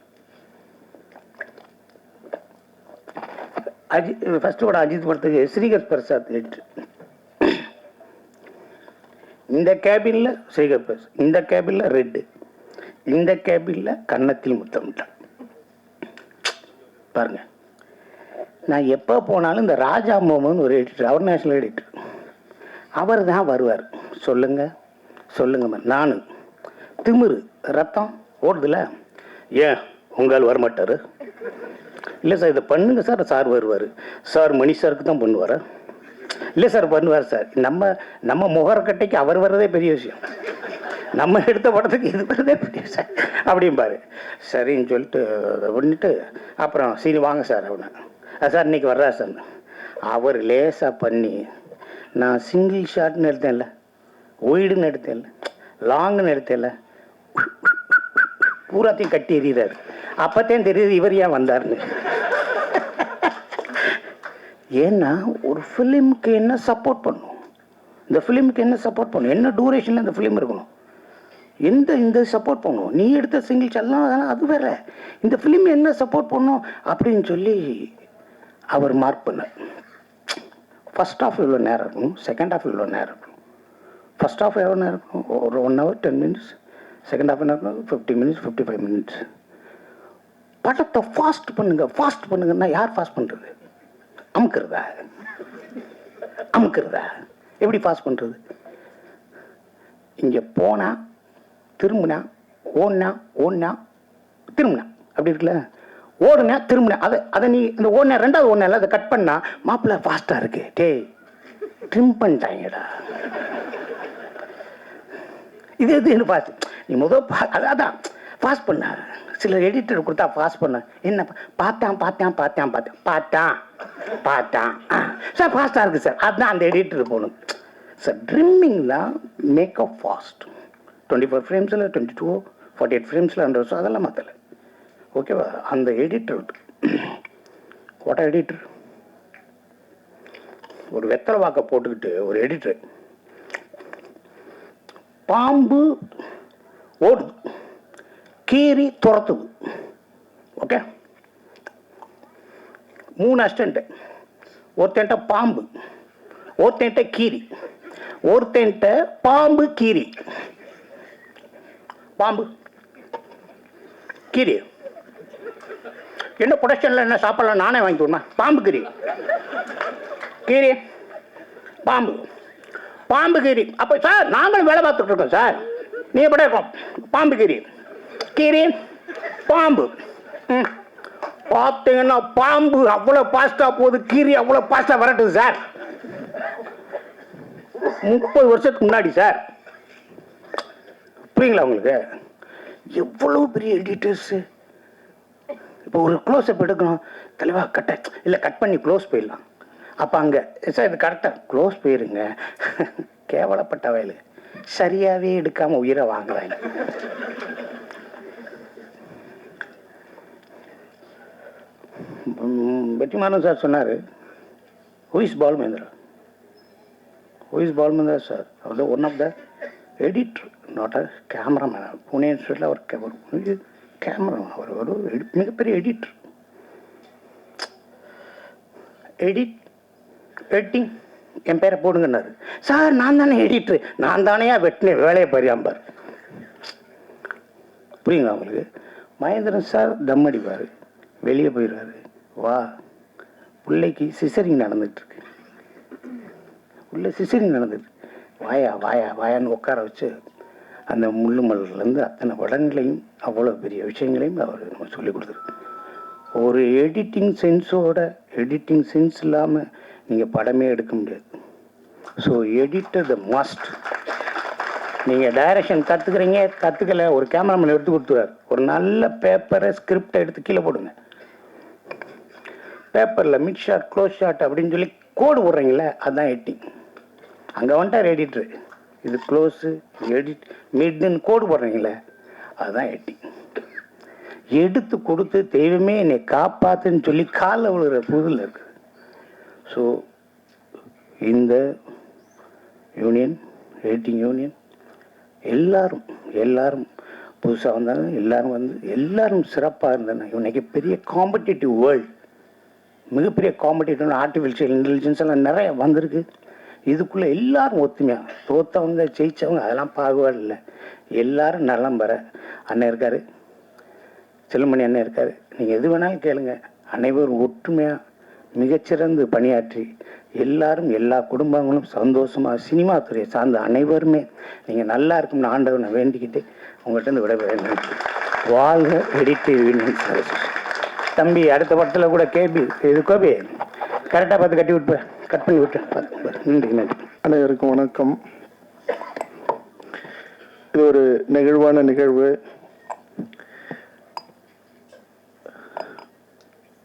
ஃபர்ஸ்ட் படம் அஜித் படத்துக்கு ஸ்ரீகர் பிரசாத் எடிட்ரு. இந்த கேபின்ல ஸ்ரீகர் பிரசாத், இந்த கேபின்ல ரெட்டு, இந்த கேபின்ல கன்னத்தில் முத்தமிட்டான். பாருங்க, நான் எப்போ போனாலும் இந்த ராஜா மோகன் ஒரு எடிட்டர், அவர் நேஷனல் எடிட்டர், அவர் தான் வருவார். சொல்லுங்க நானு திமிரு ரத்தம் ஓடுதுல, ஏன் உங்களால் வரமாட்டார்? இல்லை சார் இதை பண்ணுங்க சார், சார் வருவார் சார், மணி சாருக்கு தான் பண்ணுவார். இல்லை சார் பண்ணுவார் சார். நம்ம முகரக்கட்டைக்கு அவர் வர்றதே பெரிய விஷயம், நம்ம எடுத்த படத்துக்கு இது வர்றதே பெரிய விஷயம் அப்படிம்பாரு. சரின்னு சொல்லிட்டு பண்ணிட்டு அப்புறம் சரி வாங்க சார் அப்படின்னா, சார் இன்னைக்கு வர்றா சார். அவர் லேசாக பண்ணி நான் சிங்கிள் ஷாட்னு எடுத்தேன்ல, ஒய்டுன்னு எடுத்தேன்ல, லாங்குன்னு எடுத்தேன்ல, பூராத்தையும் கட்டி எறிகிறாரு. அப்பத்தான் தெரியுது இவர் ஏன் வந்தார்னு. ஏன்னா ஒரு ஃபிலிமுக்கு என்ன சப்போர்ட் பண்ணும், இந்த ஃபிலிமுக்கு என்ன சப்போர்ட் பண்ணும், என்ன டூரேஷனில் இந்த ஃபிலிம் இருக்கணும், இந்த சப்போர்ட் பண்ணும். நீ எடுத்த சிங்கிள் ஷாட்லாம் அது வேற, இந்த ஃபிலிம் என்ன சப்போர்ட் பண்ணும் அப்படின்னு சொல்லி அவர் மார்க் பண்ணார். ஃபர்ஸ்ட் ஹாஃப் இவ்வளோ நேரம் இருக்கணும், செகண்ட் ஹாஃப் இவ்வளோ நேரம் இருக்கணும். ஃபர்ஸ்ட் ஹாஃப் எவ்வளோ நேரம் இருக்கணும், ஒரு 1 hour 10 minutes, செகண்ட் ஹாஃப் என்ன இருக்கணும் 50 minutes 55 minutes. படத்தை ஃபாஸ்ட் பண்ணுங்கன்னா யார் ஃபாஸ்ட் பண்ணுறது? அமுக்கிறதா? எப்படி ஃபாஸ்ட் பண்ணுறது? இங்கே போனா திரும்பினா ஓடுனா திரும்பினா அப்படி இருக்குல்ல, ஓடுனா திரும்பினா அதை நீ இந்த ஓடுனா ரெண்டாவது ஓடுனா அதை கட் பண்ணா மாப்பிள்ள ஃபாஸ்ட்டாக இருக்கு, டேய் ட்ரிம் பண்ணிட்டாங்கடா. இது ஃபாஸ்ட். நீ அதான் ஃபாஸ்ட் பண்ண. சில எடிட்டர் கொடுத்தா ஃபாஸ்ட் பண்ண, என்ன பார்த்தான் சார் ஃபாஸ்ட்டாக இருக்குது சார், அதுதான் அந்த எடிட்டர் போகணும் சார். ட்ரிம்மிங் தான் மேக்கப் ஃபாஸ்ட். 24 frames 22 48 frames 100, அதெல்லாம் மாற்றலை. ஓகேவா? அந்த எடிட்டர் கோட்டா எடிட்டர் ஒரு வெத்தலை வாக்க போட்டுக்கிட்டு ஒரு எடிட்டர், பாம்பு ஓடுது, கீரி துரத்துது. ஓகே, 3 அசிஸ்டன்ட், ஒருத்தன்ட்ட பாம்பு, ஒருத்தன்ட்ட கீரி, ஒருத்தன்ட்ட பாம்பு கீரி, பாம்பு கீரி. என்ன ப்ரொடக்ஷனில் என்ன சாப்பாடுலாம் நானே வாங்கிக்கணுமா? பாம்பு கீரி பாம்பு கீரி. அப்போ சார் நாங்களும் வேலை பார்த்துட்டு இருக்கோம் சார், நீ எப்படி இருக்கோம்? பாம்பு கீரி பாம்பு. பார்த்தீங்கன்னா பாம்பு அவ்வளோ பாஸ்டாக போகுது, கீரி அவ்வளோ பாஸ்டாக வரட்டுது சார். 30 வருஷத்துக்கு முன்னாடி சார். புரியுங்களா உங்களுக்கு? எவ்வளோ பெரிய எடிட்டர்ஸு. இப்போ ஒரு க்ளோஸ்அப் எடுக்கணும், தலைவா கட் பண்ணி க்ளோஸ் போயிடலாம். அப்போ அங்கே சார் இது கரெக்டாக க்ளோஸ் போயிருங்க. கேவலப்பட்ட வயலு சரியாகவே எடுக்காமல் உயிரை வாங்குறாங்க. வெற்றிமாறன் சார் சொன்னார், who is Balu Mahendra? Who is Balu Mahendra sir? அவர் one of the editor, not a cameraman. Pune இன்ஸ்டியூட்டில் அவர் கேமரா, அவர் ஒரு மிகப்பெரிய எடிட்டர். எடிட்டிங் என் பேரை போடுங்கன்னாரு. சார் நான் தானே எடிட்ரு, நான் தானேயா வெட்டினேன், வேலையை பரியாம்பார். புரியுங்களா உங்களுக்கு? மகேந்திரன் சார் தம் அடிப்பார், வெளியே போயிடுவார். வா, பிள்ளைக்கு சிசரிங் நடந்துட்டுருக்கு, உள்ள சிசரிங் நடந்துட்டு, வாயா வாயா வாயான்னு உட்கார வச்சு அந்த முள்ளு மலர்லேருந்து அத்தனை படங்களையும் அவ்வளோ பெரிய விஷயங்களையும் அவர் நம்ம சொல்லிக் கொடுத்துருக்கு. ஒரு எடிட்டிங் சென்ஸ் இல்லாமல் நீங்கள் படமே எடுக்க முடியாது. ஸோ எடிட்டர் த மஸ்ட். நீங்கள் டைரக்ஷன் கற்றுக்கல, ஒரு கேமராமேன் எடுத்து கொடுத்துருவார். ஒரு நல்ல பேப்பரை ஸ்கிரிப்டை எடுத்து கீழே போடுங்க. பேப்பரில் மிட் ஷாட், க்ளோஸ் ஷாட் அப்படின்னு சொல்லி கோடு போடுறீங்களே, அதுதான் எடிட்டிங். அங்கே வந்துட்டார் எடிட்ரு, இது க்ளோஸு, எடிட், மிட்னு கோடு போடுறீங்களே, அதுதான் எடிட்டிங். எடுத்து கொடுத்து தெய்வமே என்னை காப்பாத்துன்னு சொல்லி காலில் விழுகிற புதில் இருக்குது. ஸோ இந்த யூனியன், எடிட்டிங் யூனியன், எல்லாரும் புதுசாக வந்தாங்க, எல்லாரும் சிறப்பாக இருந்தாங்க. இன்னைக்கு பெரிய காம்படிட்டிவ் வேர்ல்டு, மிகப்பெரிய காம்படிட்டிவ், ஆர்டிஃபிஷியல் இன்டெலிஜென்ஸ் எல்லாம் நிறைய வந்திருக்கு. இதுக்குள்ளே எல்லாரும் ஒத்துமையாக, தோற்றவங்க ஜெயித்தவங்க அதெல்லாம் பாகுபாடு இல்லை, எல்லாரும் நலம் பெற. அண்ணன் இருக்கார், செல்லுமணி அண்ணன் இருக்கார், நீங்கள் எது வேணாலும் கேளுங்க. அனைவரும் ஒற்றுமையாக மிகச்சிறந்து பணியாற்றி எல்லாரும், எல்லா குடும்பங்களும் சந்தோஷமாக, சினிமா துறையை சார்ந்த அனைவருமே நீங்கள் நல்லா இருக்கும்னு ஆண்டவனை வேண்டிக்கிட்டு உங்கள்கிட்ட இருந்து விடைபெற. வாழ்க எடிட்டிவ் யூனியன். தம்பி அடுத்த படத்தில் கூட இது கோபி கரெக்டாக பார்த்து கட் பண்ணி விட்டு. நன்றி. அனைவருக்கும் வணக்கம். இது ஒரு நெகிழ்வான நிகழ்வு.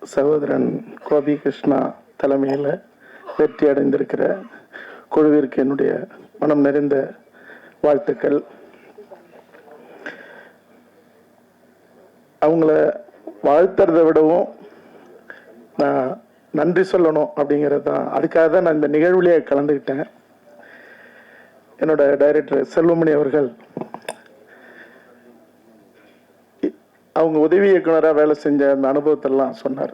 சகோதரன் கோபி கிருஷ்ணா தலைமையில் வெற்றி அடைந்திருக்கிற குழுவிற்கு என்னுடைய மனம் நிறைந்த வாழ்த்துக்கள். அவங்கள வாழ்த்துறதை விடவும் நான் நன்றி சொல்லணும் அப்படிங்கிறது தான். அதுக்காக தான் நான் இந்த நிகழ்வுலேயே கலந்துக்கிட்டேன். என்னோட டைரக்டர் செல்வமணி அவர்கள் அவங்க உதவி இயக்குனராக வேலை செஞ்ச அந்த அனுபவத்தெல்லாம் சொன்னார்.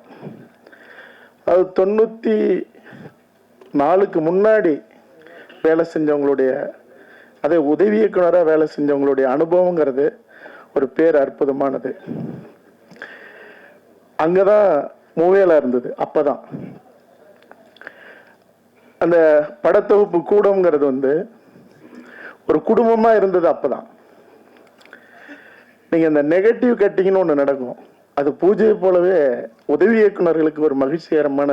அது 94க்கு முன்னாடி வேலை செஞ்சவங்களுடைய, அதே உதவி இயக்குனராக வேலை செஞ்சவங்களுடைய அனுபவங்கிறது ஒரு பேர் அற்புதமானது. அங்கதான் மூவேலா இருந்தது. அப்பதான் அந்த படத்தொகுப்பு கூடம்ங்கிறது ஒரு குடும்பமா இருந்தது. அப்பதான் நீங்க இந்த நெகட்டிவ் கட்டிங்னு ஒண்ணு நடக்கும். அது பூஜையை போலவே உதவி இயக்குனர்களுக்கு ஒரு மகிழ்ச்சிகரமான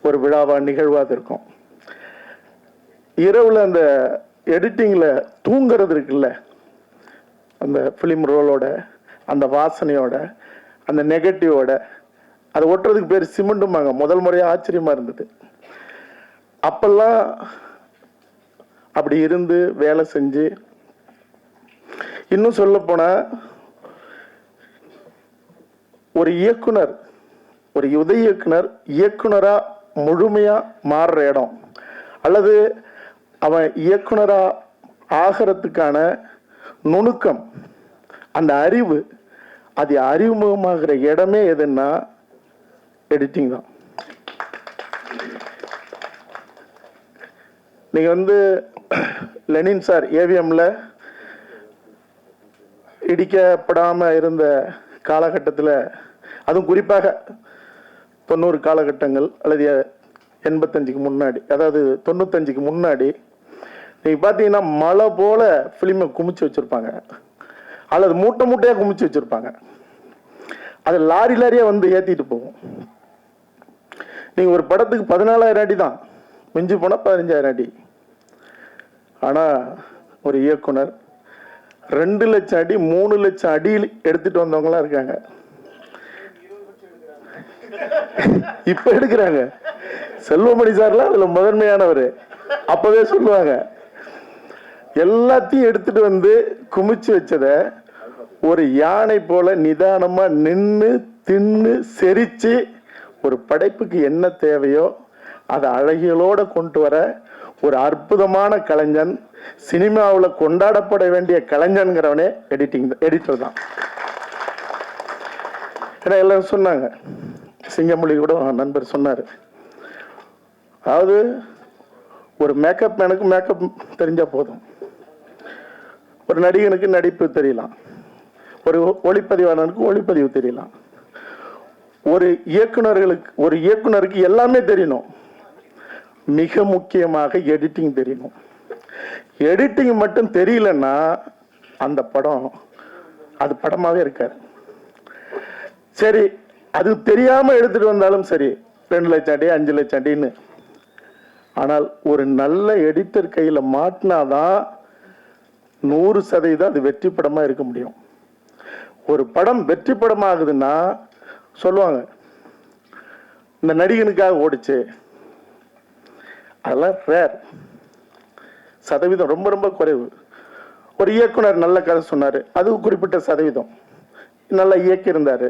ஒரு விழாவா நிகழ்வாக இருக்கும். இரவுல அந்த எடிட்டிங்ல தூங்குறது இருக்குல்ல, அந்த பிலிம் ரோலோட, அந்த வாசனையோட, அந்த நெகட்டிவோட, அதை ஒட்டுறதுக்கு பேர் சிமெண்ட்டுமாங்க. முதல் முறையா ஆச்சரியமா இருந்தது. அப்பெல்லாம் அப்படி இருந்து வேலை செஞ்சு, இன்னும் சொல்ல போனா ஒரு இயக்குனர், ஒரு உதவி இயக்குனரா முழுமையா மாறுற இடம், அல்லது அவன் இயக்குனரா ஆகிறதுக்கான நுணுக்கம், அந்த அறிவு, அது அறிமுகமாகிற இடமே எதுன்னா எடிட்டிங் தான். நீங்க லெனின் சார் ஏவிஎம்ல இடிக்கப்படாம இருந்த காலகட்டத்தில், அதுவும் குறிப்பாக 90 காலகட்டங்கள் அல்லது 85க்கு முன்னாடி, அதாவது 95க்கு முன்னாடி நீங்க பாத்தீங்கன்னா மழை போல பிலிமை குமிச்சு வச்சிருப்பாங்க, அல்லது மூட்டை மூட்டையா குமிச்சு வச்சிருப்பாங்க. அது லாரி லாரியா ஏத்திட்டு போகும். நீங்க ஒரு படத்துக்கு 14,000 அடி தான், மிஞ்சி போனா 15,000 அடி. ஆனா ஒரு இயக்குனர் 2 லட்சம் அடி 3 லட்சம் அடி எடுத்துட்டு வந்தவங்களா இருக்காங்க. இப்ப எடுக்கிறாங்க. செல்வமணி சார்லாம் அதுல முதன்மையானவர். அப்பவே சொல்லுவாங்க, எல்லாத்தையும் எடுத்துட்டு குமிச்சு வச்சத ஒரு யானை போல நிதானமா நின்று தின்னு செரிச்சு ஒரு படைப்புக்கு என்ன தேவையோ அதை அழகியலோட கொண்டு வர ஒரு அற்புதமான கலைஞன், சினிமாவில் கொண்டாடப்பட வேண்டிய கலைஞன்கிறவனே எடிட்டர் தான். ஏன்னா எல்லாரும் சொன்னாங்க, சிங்கமொழி கூட நண்பர் சொன்னார், அதாவது ஒரு மேக்கப் மேனுக்கு மேக்கப் தெரிஞ்சா போதும், ஒரு நடிகனுக்கு நடிப்பு தெரியலாம், ஒரு ஒளிப்பதிவாளனுக்கு ஒளிப்பதிவு தெரியலாம், ஒரு இயக்குனருக்கு எல்லாமே தெரியணும். மிக முக்கியமாக எடிட்டிங் தெரியணும். எடிட்டிங் மட்டும் தெரியலன்னா அந்த படம் அது படமாவே இருக்காது. சரி, அது தெரியாம எடுத்துட்டு வந்தாலும் சரி 2 லட்சம் அடி 5 லட்சம் அடின்னு, ஆனால் ஒரு நல்ல எடிட்டர் கையில மாட்டினாதான் 100% அது வெற்றி படமா இருக்க முடியும். ஒரு படம் வெற்றி படமாகுதுன்னா சொல்லுவாங்க, இந்த நடிகனுக்காக ஓடிச்சு. அதெல்லாம் ரேர், சதவீதம் ரொம்ப ரொம்ப குறைவு. ஒரு இயக்குனர் நல்ல கதை சொன்னாரு, அது குறிப்பிட்ட சதவீதம், நல்லா இயக்கி இருந்தாரு,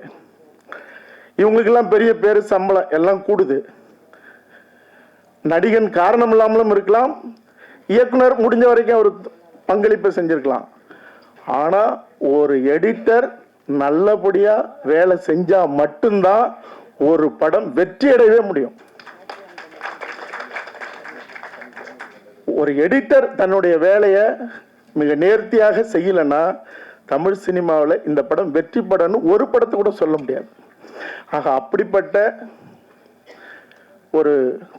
இவங்களுக்கெல்லாம் பெரிய பேரு சம்பளம் எல்லாம் கூடுது. நடிகன் காரணம் இல்லாமலும் இருக்கலாம், இயக்குனர் முடிஞ்ச வரைக்கும் ஒரு பங்களிப்பை செஞ்சிருக்கலாம். ஆனா ஒரு எடிட்டர் நல்லபடியா வேலை செஞ்சா மட்டும்தான் ஒரு படம் வெற்றி அடையவே முடியும். ஒரு எடிட்டர் தன்னுடைய வேலையை மிக நேர்த்தியாக செய்யலைன்னா தமிழ் சினிமாவில் இந்த படம் வெற்றி படம்னு ஒரு படத்தை கூட சொல்ல முடியாது. ஆக அப்படிப்பட்ட ஒரு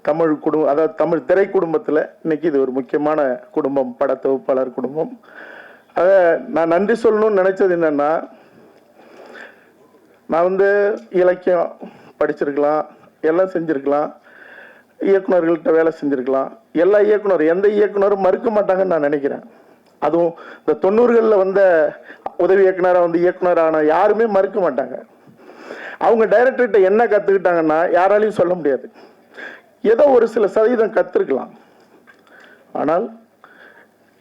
தமிழ் குடும்பம், அதாவது தமிழ் திரை குடும்பத்தில் இன்னைக்கு இது ஒரு முக்கியமான குடும்பம், பட தொகுப்பாளர் குடும்பம். அதை நான் நன்றி சொல்லணும்னு நினைச்சது என்னன்னா, நான் இலக்கியம் படிச்சிருக்கலாம், எல்லாம் செஞ்சிருக்கலாம், இயக்குனர்கள்ட்ட வேலை செஞ்சிருக்கலாம். எந்த இயக்குனரும் மறுக்க மாட்டாங்கன்னு நான் நினைக்கிறேன். அதுவும் இந்த 90களில் வந்த உதவி இயக்குனராக இயக்குனரான யாருமே மறுக்க மாட்டாங்க. அவங்க டைரக்டர்கிட்ட என்ன கற்றுக்கிட்டாங்கன்னா யாராலையும் சொல்ல முடியாது. ஏதோ ஒரு சில சதவீதம் கற்றுருக்கலாம். ஆனால்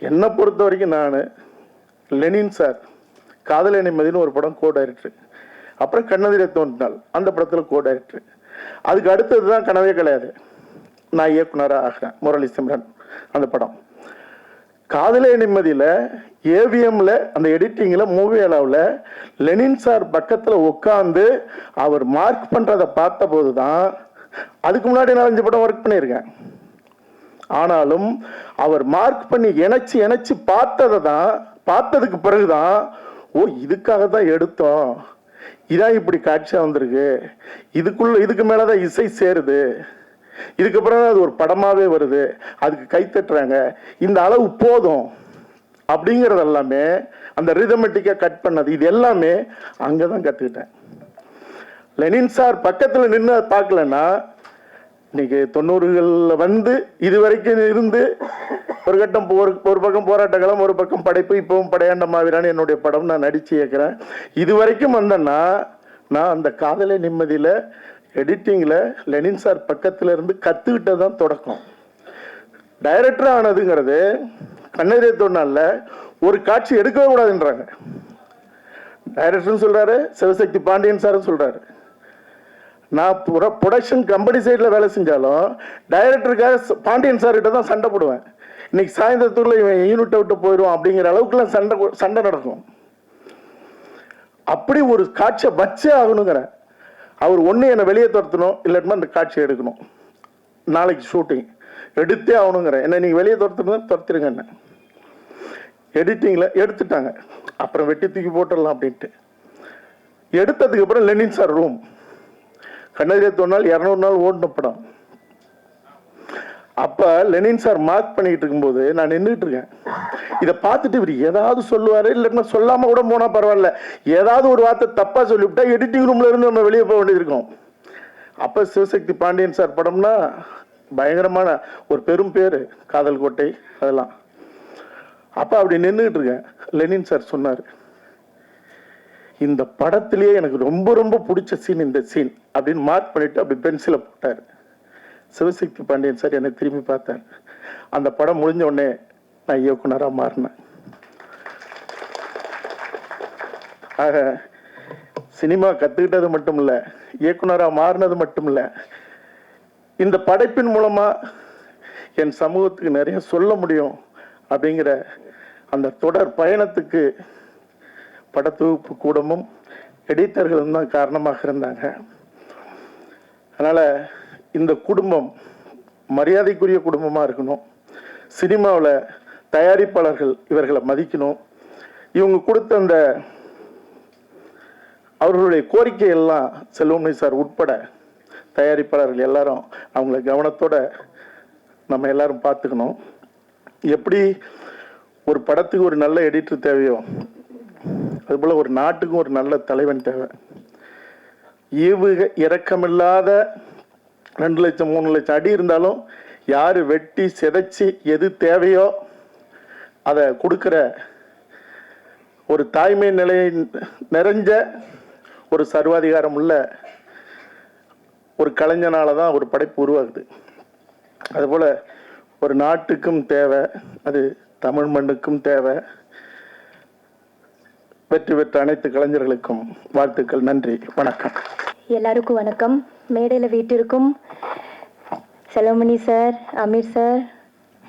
என்னை பொறுத்த வரைக்கும் நான் லெனின் சார் காதல் நிம்மதினு ஒரு படம் கோ டைரக்டர், அப்புறம் கண்ணெதிரே தோன்றினாள் அந்த படத்தில் கோ டைரக்டர், அதுக்கு அடுத்தது தான் கனவே கிடையாது நான் இயக்குனராக ஆகிறேன், முரளி சிம்ரன் அந்த படம். காதலே நிம்மதியில் ஏவிஎம்ல அந்த எடிட்டிங்கில் மூவி அளவில் லெனின் சார் பக்கத்தில் உட்காந்து அவர் மார்க் பண்ணுறதை பார்த்த போது தான், அதுக்கு முன்னாடி நான் 5 படம் ஒர்க் பண்ணியிருக்கேன், ஆனாலும் அவர் மார்க் பண்ணி இணைச்சு பார்த்ததுக்கு பிறகுதான், ஓ இதுக்காக தான் எடுத்தோம், இதான் இப்படி காட்சியாக வந்திருக்கு, இதுக்கு மேலதான் இசை சேருது, இதுக்கப்புறம் அது ஒரு படமாவே வருது, அதுக்கு கை தட்டுறாங்க, இந்த அளவு போதும் அப்படிங்கறது எல்லாமே அந்த ரிதமெட்டிக்கா கட் பண்ணது, இது எல்லாமே அங்கதான் கத்துக்கிட்டேன். லெனின் சார் பக்கத்துல நின்று பார்க்கலன்னா இன்னைக்கு 90களில் இது வரைக்கும் இருந்து ஒரு கட்டம் ஒரு பக்கம் போராட்ட களம், ஒரு பக்கம் படைப்பு, இப்பவும் படையாண்ட மாவீரான் என்னுடைய படம் நான் நடிச்சு இயக்கிறேன். இது வரைக்கும் வந்தேன்னா நான் அந்த காதலே நிம்மதியில எடிட்டிங்ல லெனின் சார் பக்கத்துல இருந்து கத்துக்கிட்டதான் தொடக்கம். டைரக்டர் ஆனதுங்கிறது கண்ணெதிரே தோன்றினால ஒரு காட்சி எடுக்கவே கூடாதுன்றாங்க. டைரக்டர் சொல்றாரு, சிவசக்தி பாண்டியன் சார் சொல்றாரு, நான் ப்ரொடக்ஷன் கம்பெனி சைடில் வேலை செஞ்சாலும் டைரக்டருக்காக பாண்டியன் சார் கிட்ட தான் சண்டை போடுவேன். இன்னைக்கு சாயந்தரத்துக்குள்ள இவன் யூனிட் விட்டு போயிடுவான் அப்படிங்கிற அளவுக்குலாம் சண்டை நடக்கும். அப்படி ஒரு காட்சியை வச்சே ஆகணுங்கிற அவர் ஒன்று என்னை வெளியே துரத்தணும், இல்லாட்டினா அந்த காட்சி எடுக்கணும், நாளைக்கு ஷூட்டிங் எடுத்தே ஆகணுங்கிற என்ன நீங்கள் வெளியே துரத்திருங்க. என்ன எடிட்டிங்கில் எடுத்துட்டாங்க, அப்புறம் வெட்டி தூக்கி போட்டுடலாம் அப்படின்ட்டு எடுத்ததுக்கு அப்புறம் லெனின் சார் ரூம் கண்ணெதிரே தோன்றினால் 200 நாள் ஓடின படம். அப்ப லெனின் சார் மார்க் பண்ணிட்டு இருக்கும்போது நான் நின்றுட்டு இருக்கேன். இதை பார்த்துட்டு இவர் ஏதாவது சொல்லுவாரு, இல்லைன்னா சொல்லாம கூட போனா பரவாயில்ல, ஏதாவது ஒரு வார்த்தை தப்பா சொல்லிவிட்டா எடிட்டிங் ரூம்ல இருந்து நம்ம வெளியே போக வேண்டியது இருக்கும். அப்ப சிவசக்தி பாண்டியன் சார் படம்னா பயங்கரமான ஒரு பெரும் பேரு, காதல் கோட்டை அதெல்லாம். அப்ப அப்படி நின்றுட்டு இருக்கேன். லெனின் சார் சொன்னாரு, இந்த படத்திலேயே எனக்கு ரொம்ப ரொம்ப பிடிச்ச சீன் இந்த சீன் அப்படின்னு மார்க் பண்ணிட்டு அப்படி பென்சிலை போட்டாரு. சிவசக்தி பாண்டியன் சார் என்னை திரும்பி பார்த்தார். அந்த படம் முடிஞ்ச உடனே நான் இயக்குனராக மாறினேன். ஆக சினிமா கற்றுக்கிட்டது மட்டும் இல்லை, இயக்குனராக மாறினது மட்டும் இல்லை, இந்த படைப்பின் மூலமாக என் சமூகத்துக்கு நிறைய சொல்ல முடியும் அப்படிங்கிற அந்த தொடர் பயணத்துக்கு படத்தொகுப்பு கூடமும் எடிட்டர்களும் தான் காரணமாக இருந்தாங்க. அதனால் இந்த குடும்பம் மரியாதைக்குரிய குடும்பமாக இருக்கணும். சினிமாவில் தயாரிப்பாளர்கள் இவர்களை மதிக்கணும். இவங்க கொடுத்த அந்த அவர்களுடைய கோரிக்கை எல்லாம் செல்வமணி சார் உட்பட தயாரிப்பாளர்கள் எல்லாரும் அவங்கள கவனத்தோட நம்ம எல்லாரும் பார்த்துக்கணும். எப்படி ஒரு படத்துக்கு ஒரு நல்ல எடிட்டர் தேவையோ அதுபோல் ஒரு நாட்டுக்கும் ஒரு நல்ல தலைவன் தேவை. ஈவு இறக்கமில்லாத 2 லட்சம் 3 லட்சம் அடி இருந்தாலும் யார் வெட்டி சிதைச்சி எது தேவையோ அதை கொடுக்குற ஒரு தாய்மை நிலையை நிறைஞ்ச ஒரு சர்வாதிகாரம் உள்ள ஒரு கலைஞனால தான் ஒரு படைப்பு உருவாகுது. அதுபோல் ஒரு நாட்டுக்கும் தேவை, அது தமிழ் மண்ணுக்கும் தேவை. வெற்றி பெற்ற அனைத்து கலைஞர்களுக்கும் வாழ்த்துக்கள். நன்றி, வணக்கம். எல்லாருக்கும் வணக்கம். மேடையில் வீட்டிற்கும் Selvamani sir, Ameer sir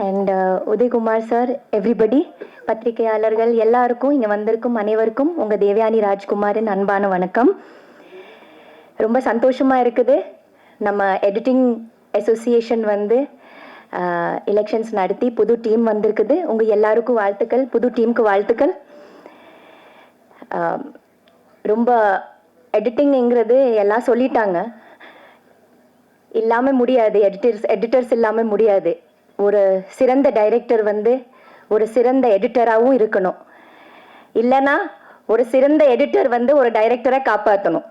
and Udhayakumar sir, everybody, பத்திரிகையாளர்கள் எல்லாருக்கும், இங்கே வந்திருக்கும் அனைவருக்கும் உங்கள் தேவயானி ராஜ்குமாரின் அன்பான வணக்கம். ரொம்ப சந்தோஷமாக இருக்குது. நம்ம எடிட்டிங் அசோசியேஷன் வந்து எலெக்ஷன்ஸ் நடத்தி புது டீம் வந்திருக்குது. உங்கள் எல்லாருக்கும் வாழ்த்துக்கள், புது டீமுக்கு வாழ்த்துக்கள். ரொம்ப எடிட்டிங்கிறது எல்லாம் சொல்லிட்டாங்க, இல்லாமல் முடியாது. எடிட்டர்ஸ் இல்லாமல் முடியாது. ஒரு சிறந்த டைரக்டர் வந்து ஒரு சிறந்த எடிட்டராகவும் இருக்கணும். இல்லைன்னா ஒரு சிறந்த எடிட்டர் வந்து ஒரு டைரக்டரை காப்பாற்றணும்.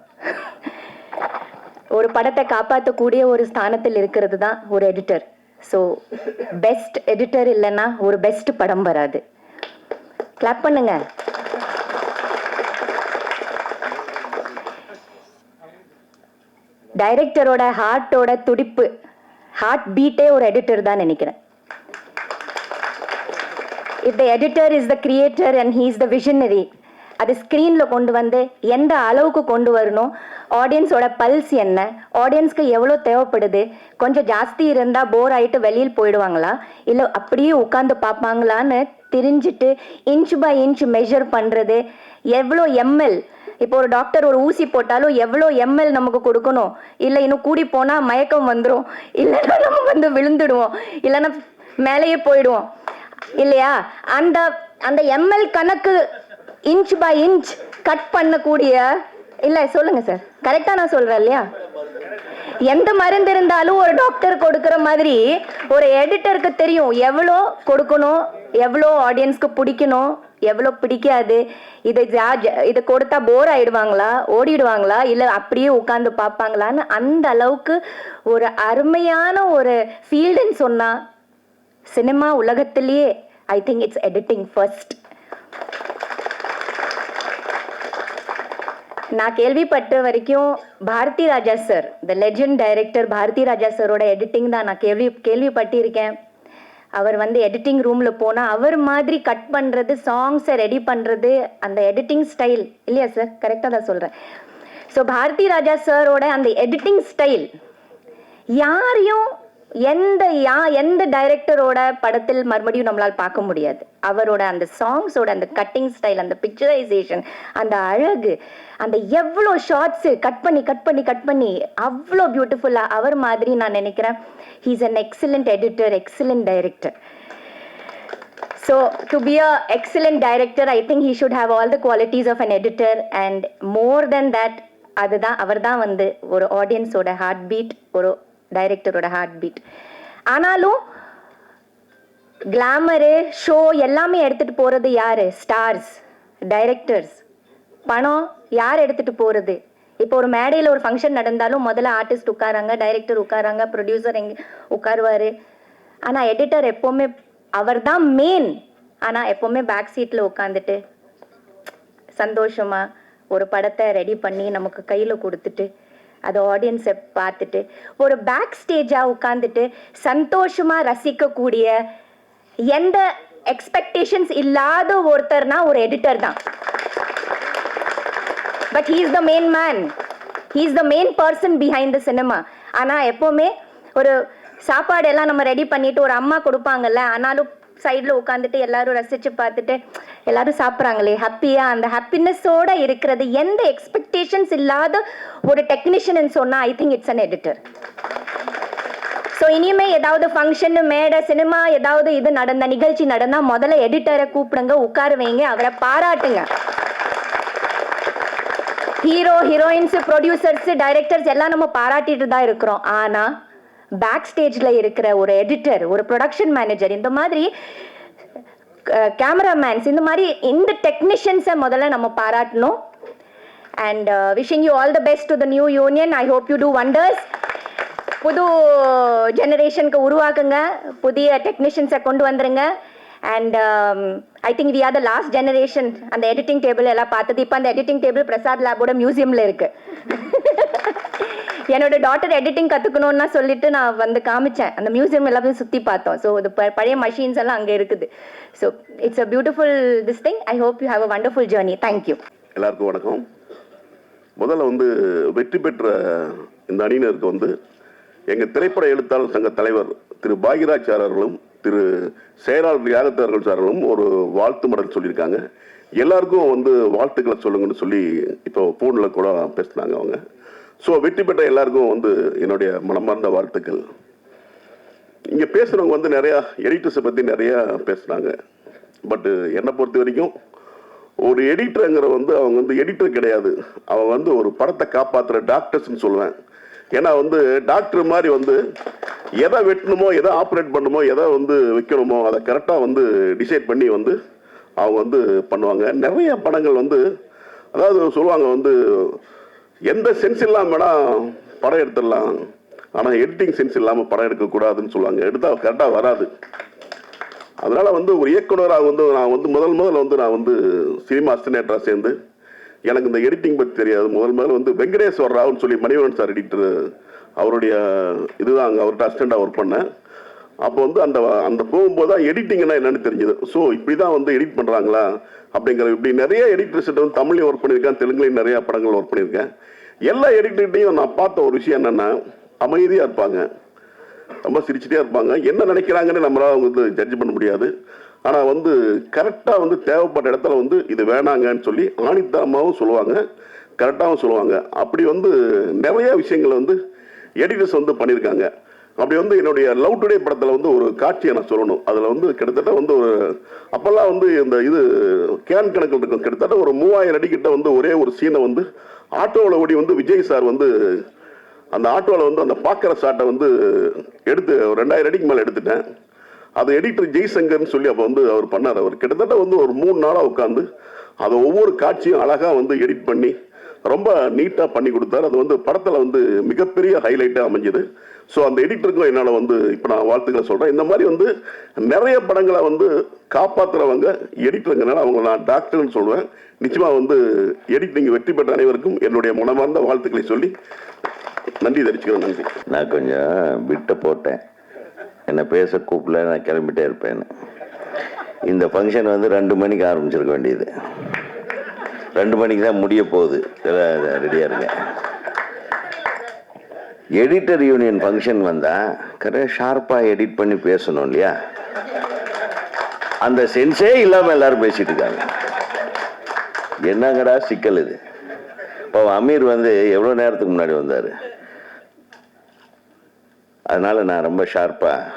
ஒரு படத்தை காப்பாற்றக்கூடிய ஒரு ஸ்தானத்தில் இருக்கிறது தான் ஒரு எடிட்டர். ஸோ பெஸ்ட் எடிட்டர் இல்லைன்னா ஒரு பெஸ்ட் படம் வராது. கிளாப் பண்ணுங்க. டைரக்டரோட ஹார்ட்டோட துடிப்பு, ஹார்ட் பீட்டே ஒரு எடிட்டர் தான் நினைக்கிறேன். If the editor is the creator and he is the visionary, அது ஸ்க்ரீனில் கொண்டு வந்து எந்த அளவுக்கு கொண்டு வரணும், ஆடியன்ஸோட பல்ஸ் என்ன, ஆடியன்ஸ்க்கு எவ்வளோ தேவைப்படுது, கொஞ்சம் ஜாஸ்தி இருந்தால் போர் ஆகிட்டு வெளியில் போயிடுவாங்களா, இல்லை அப்படியே உட்காந்து பார்ப்பாங்களான்னு தெரிஞ்சுட்டு இன்ச் பை இன்ச் மெஷர் பண்ணுறது, எவ்வளோ எம்எல், இப்போ ஒரு டாக்டர் ஒரு ஊசி போட்டாலும் எவ்வளோ எம்எல் நமக்கு கொடுக்கணும், இல்லை இன்னும் கூடி போனால் மயக்கம் வந்துடும், இல்லைன்னா நம்ம வந்து விழுந்துடுவோம், இல்லைன்னா மேலேயே போயிடுவோம் இல்லையா. அந்த அந்த எம்எல் கணக்கு இன்ச் பை இன்ச் கட் பண்ணக்கூடிய, இல்லை சொல்லுங்க சார், கரெக்டாக நான் சொல்கிறேன் இல்லையா. எந்த மருந்து இருந்தாலும் ஒரு டாக்டர் கொடுக்குற மாதிரி ஒரு எடிட்டருக்கு தெரியும் எவ்வளோ கொடுக்கணும், எவ்வளோ ஆடியன்ஸ்க்கு பிடிக்கணும், எவ்வளோ பிடிக்காது, இது கொடுத்தா போர் ஆயிடுவாங்களா, ஓடிடுவாங்களா, இல்லை அப்படியே உட்காந்து பார்ப்பாங்களான்னு அந்த அளவுக்கு ஒரு அருமையான ஒரு ஃபீல்டுன்னு சொன்னால் சினிமா உலகத்திலேயே I think it's editing first. நான் கேள்விப்பட்ட வரைக்கும் Bharathi Raja sir, the legend director Bharathi Raja சாரோட எடிட்டிங் தான் நான் கேள்விப்பட்டிருக்கேன். அவர் வந்து எடிட்டிங் ரூமில் போனால் அவர் மாதிரி கட் பண்ணுறது, சாங்ஸை ரெடி பண்ணுறது, அந்த எடிட்டிங் ஸ்டைல் இல்லையா சார், கரெக்டாக தான் சொல்கிறேன். ஸோ பாரதி ராஜா சாரோட அந்த எடிட்டிங் ஸ்டைல் யாரையும் எந்த டைரக்டரோட படத்தில் மறுபடியும் நம்மளால் பார்க்க முடியாது. அவரோட அந்த சாங்ஸோட அந்த கட்டிங் ஸ்டைல், அந்த பிக்சரைசேஷன், அந்த அழகு, அந்த எவ்வளோ ஷார்ட்ஸு கட் பண்ணி அவ்வளோ பியூட்டிஃபுல்லாக அவர் மாதிரி நான் நினைக்கிறேன். he is an excellent editor, excellent director. So to be a excellent director, I think he should have all the qualities of an editor, and more than that, அதுதான் அவர் தான் வந்து ஒரு ஆடியன்ஸோட ஹார்ட் பீட், ஒரு டைரக்டரோட ஹார்ட் பீட். ஆனாலும் கிளாமரு, ஷோ எல்லாமே எடுத்துட்டு போறது யாரு? Stars, directors. பணம் யார் எடுத்துட்டு போறது? இப்போ ஒரு மேடையில் ஒரு ஃபங்க்ஷன் நடந்தாலும் முதல்ல ஆர்டிஸ்ட் உட்காராங்க, டைரக்டர் உட்காராங்க, ப்ரொடியூசர் எங்க உட்காருவாரு. ஆனால் எடிட்டர் எப்போவுமே அவர் தான் மெயின். ஆனால் எப்போவுமே பேக் சீட்டில் உட்காந்துட்டு சந்தோஷமா ஒரு படத்தை ரெடி பண்ணி நமக்கு கையில் கொடுத்துட்டு அது ஆடியன்ஸை பார்த்துட்டு ஒரு பேக் ஸ்டேஜாக உட்காந்துட்டு சந்தோஷமாக ரசிக்கக்கூடிய எந்த எக்ஸ்பெக்டேஷன்ஸ் இல்லாத ஒருத்தர்னா ஒரு எடிட்டர் தான். But he is the main man, he is the main person behind the cinema. ஆனா எப்பவுமே ஒரு சாப்பாடு எல்லாம் நம்ம ரெடி பண்ணிட்டு ஒரு அம்மா கொடுப்பாங்கல்ல, ஆனாலும் சைடில் உட்காந்துட்டு எல்லாரும் ரசிச்சு பார்த்துட்டு எல்லாரும் சாப்பிட்றாங்களே ஹாப்பியா, அந்த ஹாப்பினஸோட இருக்கிறது எந்த எக்ஸ்பெக்டேஷன்ஸ் இல்லாத ஒரு டெக்னீஷியன் சொன்னா ஐ think it's an editor. So இனிமே ஏதாவது ஃபங்க்ஷன், மேடை, சினிமா ஏதாவது இது நடந்த நிகழ்ச்சி நடந்தா முதல்ல எடிட்டரை கூப்பிடுங்க, உட்கார வைங்க, அவரை பாராட்டுங்க. ஹீரோ, ஹீரோயின்ஸ், ப்ரொடியூசர்ஸ், டைரக்டர்ஸ் எல்லாம் நம்ம பாராட்டிட்டு தான் இருக்கிறோம். ஆனா பேக் ஸ்டேஜ்ல இருக்கிற ஒரு எடிட்டர், ஒரு ப்ரொடக்ஷன் மேனேஜர், இந்த மாதிரி கேமராமேன்ஸ், இந்த மாதிரி இந்த டெக்னீஷியன்ஸை முதல்ல நம்ம பாராட்டணும். And wishing you all the best to the new union. I hope you do wonders. புது ஜெனரேஷனுக்கு உருவாக்குங்க, புதிய டெக்னீஷியன்ஸை கொண்டு வந்துருங்க. And I think we are the last generation அந்த எடிட்டிங் டேபிள் எல்லாம் பார்த்தது. இப்போ அந்த எடிட்டிங் டேபிள் பிரசாத் லேபோட மியூசியமில் இருக்கு. என்னோட டாட்டர் எடிட்டிங் கற்றுக்கணும்னா சொல்லிட்டு நான் வந்து காமிச்சேன், அந்த மியூசியம் எல்லாமே சுற்றி பார்த்தோம். ஸோ இது பழைய மஷின்ஸ் எல்லாம் அங்கே இருக்குது. So it's a beautiful this thing. I hope you have a wonderful journey. Thank you. எல்லாருக்கும் வணக்கம். முதல்ல வந்து வெற்றி பெற்ற இந்த அணியினருக்கு வந்து எங்கள் திரைப்பட எழுத்தாளர் சங்க தலைவர் திரு பாக்யராஜ் சார் அவர்களும் திரு செயலாளர் யாகத்தவர்கள் சார்களும் ஒரு வாழ்த்து மடல் சொல்லியிருக்காங்க. எல்லாருக்கும் வந்து வாழ்த்துக்களை சொல்லுங்கன்னு சொல்லி இப்போ ஃபோனில் கூட பேசினாங்க அவங்க. ஸோ வெற்றி பெற்ற எல்லாருக்கும் வந்து என்னுடைய மனமார்ந்த வாழ்த்துக்கள். இங்கே பேசுகிறவங்க வந்து நிறையா எடிட்டர்ஸை பற்றி நிறையா பேசுனாங்க. பட்டு என்னை பொறுத்த வரைக்கும் ஒரு எடிட்டருங்கிற வந்து அவங்க வந்து எடிட்டர் கிடையாது, அவங்க வந்து ஒரு படத்தை காப்பாற்றுற டாக்டர்ஸ்ன்னு சொல்லுவேன். ஏன்னா வந்து டாக்டர் மாதிரி வந்து எதை வெட்டணுமோ, எதை ஆப்ரேட் பண்ணணுமோ, எதை வந்து வைக்கணுமோ அதை கரெக்டாக வந்து டிசைட் பண்ணி வந்து அவங்க வந்து பண்ணுவாங்க. நிறைய படங்கள் வந்து அதாவது சொல்லுவாங்க வந்து எந்த சென்ஸ் இல்லாமல் வேணால் படம் எடுத்துடலாம், ஆனால் எடிட்டிங் சென்ஸ் இல்லாமல் படம் எடுக்கக்கூடாதுன்னு சொல்லுவாங்க. எடுத்தால் கரெக்டாக வராது. அதனால் வந்து ஒரு இயக்குனராக வந்து நான் வந்து முதல்ல வந்து நான் வந்து சினிமா அசிஸ்டன்டாக சேர்ந்து எனக்கு இந்த எடிட்டிங் பற்றி தெரியாது. முதல்ல வந்து வெங்கடேஸ்வர் ராவ்னு சொல்லி மணிவரன் சார் எடிட்டர், அவருடைய இதுதான் அங்கே அவர்கிட்ட அசிஸ்டண்டாக ஒர்க் பண்ணேன். அப்போ வந்து அந்த அந்த போகும்போது தான் எடிட்டிங்னா என்னன்னு தெரிஞ்சது. ஸோ இப்படி தான் வந்து எடிட் பண்ணுறாங்களா அப்படிங்கிற, இப்படி நிறைய எடிட்டர்ஸ்கிட்ட வந்து தமிழ்லையும் ஒர்க் பண்ணியிருக்கேன், தெலுங்குலையும் நிறையா படங்கள் ஒர்க் பண்ணியிருக்கேன். எல்லா எடிட்டர்கிட்டையும் நான் பார்த்த ஒரு விஷயம் என்னென்னா அமைதியாக இருப்பாங்க, ரொம்ப சிரிச்சுட்டே இருப்பாங்க. என்ன நினைக்கிறாங்கன்னு நம்மளால் வந்து ஜட்ஜ் பண்ண முடியாது. ஆனால் வந்து கரெக்டாக வந்து தேவைப்பட்ட இடத்துல வந்து இது வேணாங்கன்னு சொல்லி ஆணித்தரமாகவும் சொல்லுவாங்க, கரெக்டாகவும் சொல்லுவாங்க. அப்படி வந்து நிறைய விஷயங்களை வந்து எடிட்டர்ஸ் வந்து பண்ணியிருக்காங்க. அப்படி வந்து என்னுடைய லவ் டுடே படத்தில் வந்து ஒரு காட்சியை நான் சொல்லணும். அதில் வந்து கிட்டத்தட்ட வந்து ஒரு அப்போல்லாம் வந்து இந்த இது கேன் கணக்கில் இருக்கும், கிட்டத்தட்ட ஒரு 3000 அடிக்கிட்ட வந்து ஒரே ஒரு சீனை வந்து ஆட்டோவில் ஓடி வந்து விஜய் சார் வந்து அந்த ஆட்டோவில் வந்து அந்த பார்க்குற ஷாட்டை வந்து எடுத்து 2000 அடிக்கு மேலே எடுத்துட்டேன். அது எடிட்டர் ஜெய்சங்கர்னு சொல்லி அப்போ வந்து அவர் பண்ணார். அவர் கிட்டத்தட்ட வந்து ஒரு 3 நாளாக உட்காந்து அதை ஒவ்வொரு காட்சியும் அழகாக வந்து எடிட் பண்ணி ரொம்ப நீட்டாக பண்ணி கொடுத்தாரு. அது வந்து படத்தில் வந்து மிகப்பெரிய ஹைலைட்டாக அமைஞ்சது. ஸோ அந்த எடிட்டருக்கும் என்னால் வந்து இப்போ நான் வாழ்த்துக்களை சொல்கிறேன். இந்த மாதிரி வந்து நிறைய படங்களை வந்து காப்பாற்றுறவங்க எடிட்டருங்கனால அவங்க நான் டாக்டர்னு சொல்லுவேன். நிச்சயமாக வந்து எடிட்டிங் வெற்றி பெற்ற அனைவருக்கும் என்னுடைய மனமார்ந்த வாழ்த்துக்களை சொல்லி நன்றி தெரிவிச்சுக்கிறேன். நன்றி. நான் கொஞ்சம் விட்டு போட்டேன், என்னை பேச கூப்பிடல, நான் கிளம்பிட்டே இருப்பேன். இந்த ஃபங்க்ஷன் வந்து 2 மணிக்கு ஆரம்பிச்சிருக்க வேண்டியது, 2 மணிக்கு தான் முடிய போகுது. ரெடியாக இருங்க. எடிட்டர் யூனியன் ஃபங்க்ஷன் வந்தால் கரெக்டாக ஷார்ப்பாக எடிட் பண்ணி பேசணும் இல்லையா? அந்த சென்ஸே இல்லாமல் எல்லாரும் பேசிட்டு இருக்காங்க. என்னங்கடா சிக்கல் இது? இப்போ அமீர் வந்து எவ்வளோ நேரத்துக்கு முன்னாடி வந்தார். அதனால் நான் ரொம்ப ஷார்ப்பாக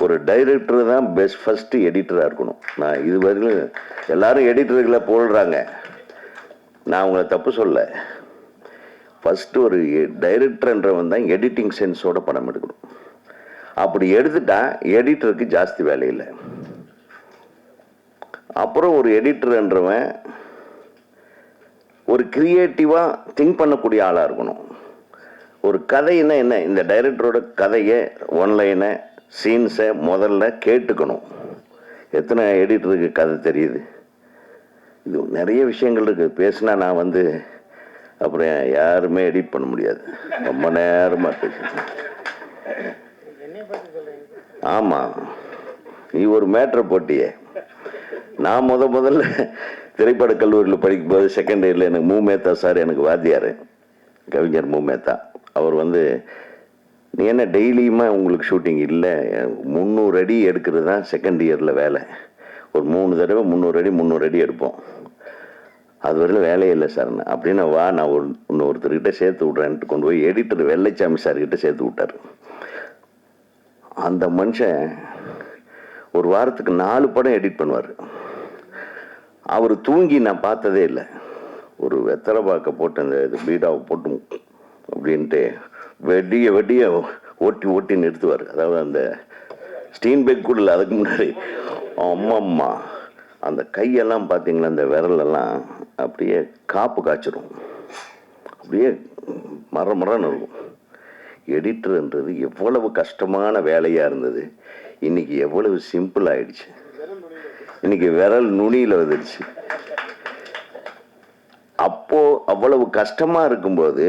ஒரு டைரக்டர் தான் ஃபஸ்ட்டு எடிட்டராக இருக்கணும். நான் இதுவரையிலும் எல்லாரும் எடிட்டர்களை போடுறாங்க, நான் உங்களை தப்பு சொல்ல. ஃபஸ்ட்டு ஒரு டைரக்டர்ன்றவன் தான் எடிட்டிங் சென்ஸோட படம் எடுக்கணும். அப்படி எடுத்துட்டா எடிட்டருக்கு ஜாஸ்தி வேலை இல்லை. அப்புறம் ஒரு எடிட்டர்ன்றவன் ஒரு கிரியேட்டிவாக திங்க் பண்ணக்கூடிய ஆளாக இருக்கணும். ஒரு கதைன்னா என்ன, இந்த டைரக்டரோட கதையை, ஒன்லைனை, சீன்ஸை முதல்ல கேட்டுக்கணும். எத்தனை எடிட்டருக்கு கதை தெரியுது? இது நிறைய விஷயங்கள் இருக்குது. பேசினா நான் வந்து அப்புறம் யாருமே எடிட் பண்ண முடியாது, ரொம்ப நேரமாக பேச. ஆமாம், நீ ஒரு மேட்ரை போட்டியே. நான் முதல்ல திரைப்பட கல்லூரியில் படிக்கும்போது செகண்ட் இயரில் எனக்கு மூமேத்தா சார் எனக்கு வாத்தியார், கவிஞர் மூமேத்தா. அவர் வந்து நீ என்ன டெய்லியுமா உங்களுக்கு ஷூட்டிங் இல்லை, 300 அடி எடுக்கிறது தான் செகண்ட் இயரில் வேலை, ஒரு 3 தடவை 300 அடி எடுப்போம், அது வரையிலும் வேலையே இல்லை சார். அப்படின்னா வா நான் இன்னொருத்தர்கிட்ட சேர்த்து விட்றேன்ட்டு கொண்டு போய் எடிட்டர் வெள்ளைச்சாமி சார்கிட்ட சேர்த்து விட்டார். அந்த மனுஷன் ஒரு வாரத்துக்கு 4 படம் எடிட் பண்ணுவார். அவர் தூங்கி நான் பார்த்ததே இல்லை. ஒரு வெத்தலை பாக்க போட்டு அந்த பீடாவை போட்டு அப்படின்ட்டு வெடிய ஓட்டி நிறுத்துவார். அதாவது அந்த ஸ்டீன்பெக் கூட இல்லை, அதுக்கு முன்னாடி அம்மம்மா அந்த கையெல்லாம் பார்த்தீங்கன்னா அந்த விரலெல்லாம் அப்படியே காப்பு காய்ச்சிரும், அப்படியே மரன்னு இருக்கும். எடிட்டர்ன்றது எவ்வளவு கஷ்டமான வேலையாக இருந்தது, இன்னைக்கு எவ்வளவு சிம்பிள் ஆயிடுச்சு. இன்னைக்கு விரல் நுனியில் வந்துடுச்சு. அப்போ அவ்வளவு கஷ்டமாக இருக்கும்போது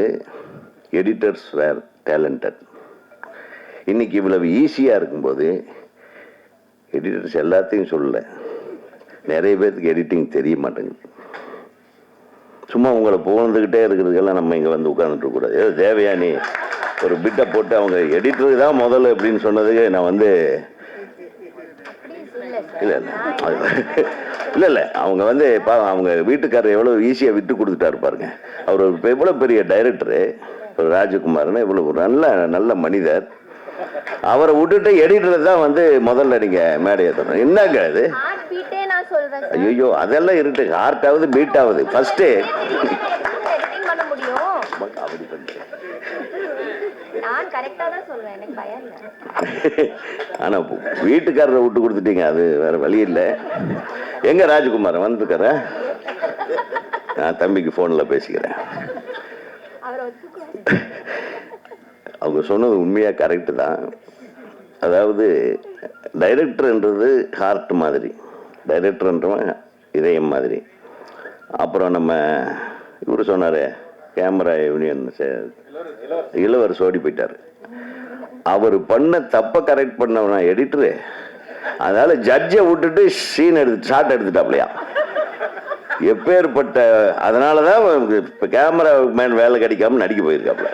எடிட்டர்ஸ் வேர் டேலண்டட். இன்னைக்கு இவ்வளவு ஈஸியாக இருக்கும்போது எடிட்டர்ஸ் எல்லாத்தையும் சொல்லல, நிறைய பேருக்கு எடிட்டிங் தெரிய மாட்டேங்குது. சும்மா உங்களை புகழ்ந்துக்கிட்டே இருக்கிறதுக்கெல்லாம் நம்ம இங்கே வந்து உட்காந்துட்டு இருக்கக்கூடாது. ஏதோ தேவையா நீ ஒரு பிட்டை போட்டு அவங்க எடிட்டருக்கு தான் முதல்ல அப்படின்னு சொன்னதுக்கு நான் வந்து இல்லை அவங்க வந்து அவங்க வீட்டுக்காரர் எவ்வளோ ஈஸியாக விட்டு கொடுத்துட்டாரு பாருங்க. அவர் எவ்வளோ பெரிய டைரக்டரு ராஜகுமார்னு, இவ்வளோ நல்ல மனிதர். அவரை விட்டுட்டு எடிட்டர் தான் வந்து முதல்ல நீங்க மேடை ஏற்றணும். என்னங்க அது? ஐயோ அதெல்லாம் இருக்கு. ஹார்ட்டாவது பீட்டாவது ஃபர்ஸ்ட் ஆனா வீட்டுக்காரரை விட்டு கொடுத்துட்டீங்க, அது வேற வழி இல்லை. எங்க ராஜகுமார் வந்துருக்கார? நான் தம்பிக்கு போன்ல பேசிக்கிறேன். அவங்க சொன்னது உண்மையா கரெக்டு தான். அதாவது டைரக்டர்ன்றது ஹார்ட் மாதிரி, டைரக்டர்ன்றவன் இதயம் மாதிரி. அப்புறம் நம்ம இவர் சொன்னார் கேமரா யூனியன் இளவர் சோடி போயிட்டார். அவர் பண்ண தப்ப கரெக்ட் பண்ணவனா எடிட்டரு, அதனால ஜட்ஜை விட்டுட்டு ஷாட் எடுத்துட்டாப்லையா எப்பேற்பட்ட. அதனாலதான் கேமரா மேன் வேலை கிடைக்காம நடிக்க போயிருக்காப்ல.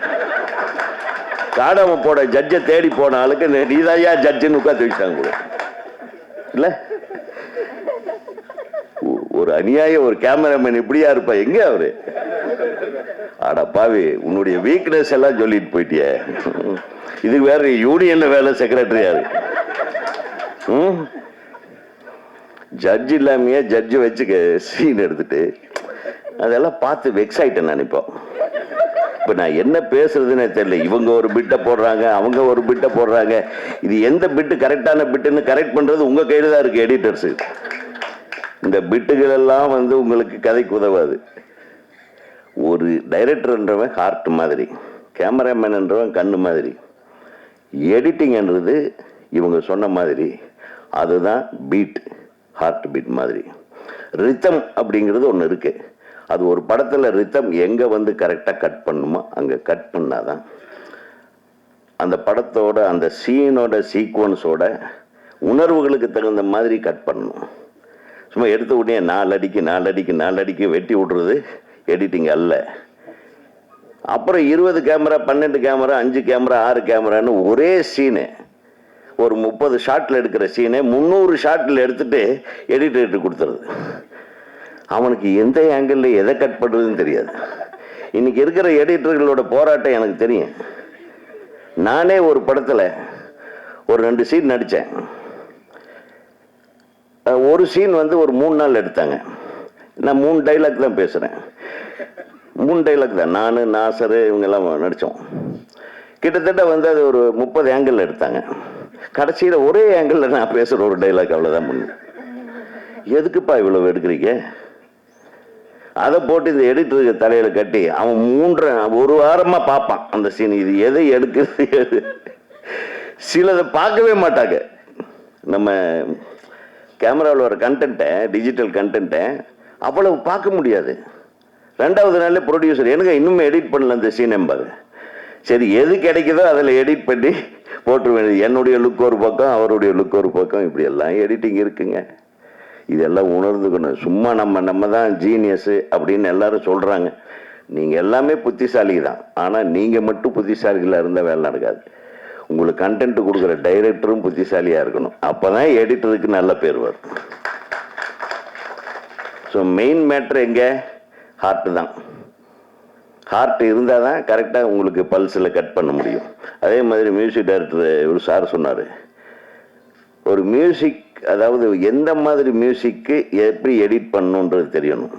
காடாம போட ஜட்ஜை தேடி போன ஆளுக்கு நீதாயா ஜட்ஜுன்னு உட்காந்து வச்சுட்டாங்க கூட இல்ல. ஒரு அநியாய ஒரு கேமராமேன் இப்படியா இருப்பா? எங்க அவரு? ஆடா பாவி, உன்னுடைய வீக்னஸ் எல்லாம் சொல்லிட்டு போயிட்டிய. இது வேற யூனியன்ல வேலை செக்ரட்டரியாரு. ஜட்ஜ் இல்லாமையே ஜட்ஜ் வச்சு சீன் எடுத்துட்டு அதெல்லாம் பார்த்து வெக்ஸ் ஆயிட்டேன் நான். இப்போ நான் என்ன பேசுறதுன்னு தெரியல. இவங்க ஒரு பிட்டை போடுறாங்க, அவங்க ஒரு பிட்டை போடுறாங்க. இது எந்த பிட்டு கரெக்டான பிட்டுன்னு கரெக்ட் பண்றது உங்க கையில தான் இருக்கு எடிட்டர்ஸ். இந்த பிட்டுகள் எல்லாம் வந்து உங்களுக்கு கதைக்கு உதவாது. ஒரு டைரக்டர்ன்றவன் ஹார்ட் மாதிரி, கேமராமேன்ன்றவன் கண்ணு மாதிரி, எடிட்டிங்ன்றது இவங்க சொன்ன மாதிரி அதுதான் பீட், ஹார்ட் பீட் மாதிரி. ரித்தம் அப்படிங்கிறது ஒன்று இருக்கு. அது ஒரு படத்துல ரித்தம் எங்க வந்து கரெக்டா கட் பண்ணுமோ அங்க கட் பண்ணாதான் அந்த படத்தோட அந்த சீனோட சீக்வன்ஸோட உணர்வுகளுக்கு தகுந்த மாதிரி கட் பண்ணணும். சும்மா எடுத்த உடனே 4 அடிக்கு வெட்டி விடுறது எடிட்டிங் அல்ல. அப்புறம் 20 கேமரா 12 கேமரா 5 கேமரா 6 கேமரான்னு ஒரே சீனு, ஒரு 30 ஷாட்ல எடுக்கிற சீனை 300 ஷாட்ல எடுத்துட்டு எடிட்டர் கொடுத்துருது. அவனுக்கு எந்த ஆங்கிள் எதை கட் பண்ணுறதுன்னு தெரியாது. இன்னைக்கு இருக்கிற எடிட்டர்களோட போராட்டம் எனக்கு தெரியும். நானே ஒரு படத்தில் ஒரு 2 சீன் நடித்தேன். ஒரு சீன் வந்து ஒரு 3 நாள் எடுத்தாங்க. நான் 3 டைலாக் தான் பேசுகிறேன். 3 டைலாக் தான். நான் நாசர் இவங்கெல்லாம் நடித்தோம். கிட்டத்தட்ட வந்து அது ஒரு 30 ஆங்கிள் எடுத்தாங்க. கடைசியில் ஒரே ஆங்கிளில் நான் பேசுகிற ஒரு டைலாக் அவ்வளோதான் பண்ணு. எதுக்குப்பா இவ்வளோ எடுக்கிறீங்க? அதை போட்டு இந்த எடிட்டருக்கு தலையில கட்டி அவன் 1 வாரமா பார்ப்பான் அந்த சீன். இது எதை எடுக்கிறது, சிலதை பார்க்கவே மாட்டாங்க. நம்ம கேமராவில் வர கண்டென்ட்டை, டிஜிட்டல் கண்டென்ட்டை அவ்வளவு பார்க்க முடியாது. 2வது நாள்ல ப்ரொடியூசர் எனக்கு இன்னுமே எடிட் பண்ணல அந்த சீன் என்பது. சரி, எது கிடைக்குதோ அதில் எடிட் பண்ணி போட்டு வேண்டியது. என்னுடைய லுக் ஒரு பக்கம், அவருடைய லுக் ஒரு பக்கம், இப்படி எல்லாம் எடிட்டிங் இருக்குங்க. இதெல்லாம் உணர்ந்துக்கணும். சும்மா நம்ம தான் ஜீனியஸு அப்படின்னு எல்லாரும் சொல்கிறாங்க. நீங்கள் எல்லாமே புத்திசாலி தான், ஆனால் நீங்கள் மட்டும் புத்திசாலிகளாக இருந்தால் வேலை நடக்காது. உங்களுக்கு கண்டென்ட் கொடுக்குற டைரக்டரும் புத்திசாலியாக இருக்கணும். அப்போ தான் எடிட்டருக்கு நல்ல பேர் வரும். ஸோ மெயின் மேட்ரு எங்கே? ஹார்ட்டு தான். ஹார்ட் இருந்தால் தான் கரெக்டாக உங்களுக்கு பல்ஸில் கட் பண்ண முடியும். அதே மாதிரி மியூசிக் டைரக்டர் ஒரு சார் சொன்னார், ஒரு மியூசிக், அதாவது எந்த மாதிரி மியூசிக்கு எப்படி எடிட் பண்ணணுன்றது தெரியணும்.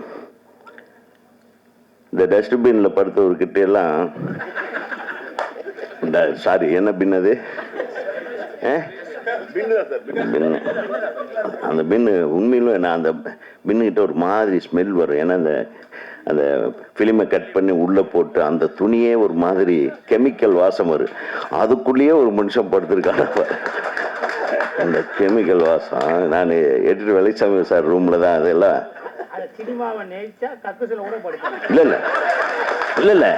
இந்த டஸ்ட்பின்னில் படுத்தவர்கிட்ட எல்லாம் சாரி என்ன பின் அது? அந்த பின்னு உண்மையிலும் நான் அந்த பின்னுக்கிட்ட ஒரு மாதிரி ஸ்மெல் வரும். ஏன்னா அந்த ஃபிலிமை கட் பண்ணி உள்ளே போட்டு அந்த துணியே ஒரு மாதிரி கெமிக்கல் வாசம் வரும். அதுக்குள்ளேயே ஒரு மனுஷன் படுத்திருக்காங்க. அந்த கெமிக்கல் வாசம் நான் எடிட்டர் வெளிச்சாமி சார் ரூமில் தான் அதெல்லாம் இல்லை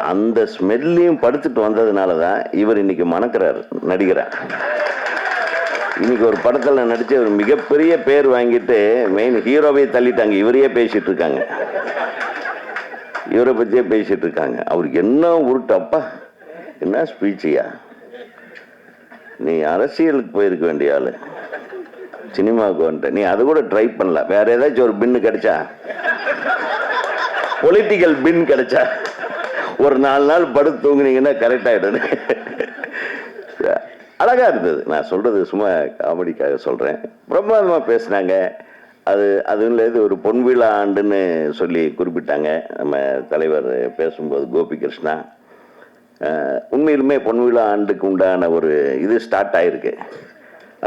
அந்த ஸ்மெல்லையும் படுத்துட்டு வந்ததுனால தான் இவர் இன்னைக்கு மணக்கிறார் நடிகரார். இன்னைக்கு ஒரு படத்தில் நடிச்சு ஒரு மிகப்பெரிய பேர் வாங்கிட்டு மெயின் ஹீரோவே தள்ளிட்டாங்க. இவரையே பேசிட்டு இருக்காங்க, இவரை பற்றியே பேசிட்டு இருக்காங்க. அவருக்கு என்ன உருட்டு, அப்பா என்ன ஸ்பீச்சியா! நீ அரசியலுக்கு போயிருக்க வேண்டிய ஆளு, சினிமாவுக்கு வந்துட்ட. நீ அது கூட ட்ரை பண்ணல. வேற ஏதாச்சும் ஒரு பின்னு கிடைச்சா, பொலிட்டிக்கல் பின் கிடைச்சா ஒரு 4 நாள் படுத்து தூங்குனீங்கன்னா கரெக்ட் ஆயிடும். அழகா இருந்தது. நான் சொல்றது சும்மா காமெடிக்காக சொல்றேன். பிரமாதமா பேசினாங்க. அதுல இது ஒரு பொன்விழா ஆண்டுன்னு சொல்லி குறிப்பிட்டாங்க நம்ம தலைவர் பேசும்போது, கோபிகிருஷ்ணா. உண்மையிலுமே பொன்விழா ஆண்டுக்கு உண்டான ஒரு இது ஸ்டார்ட் ஆயிருக்கு.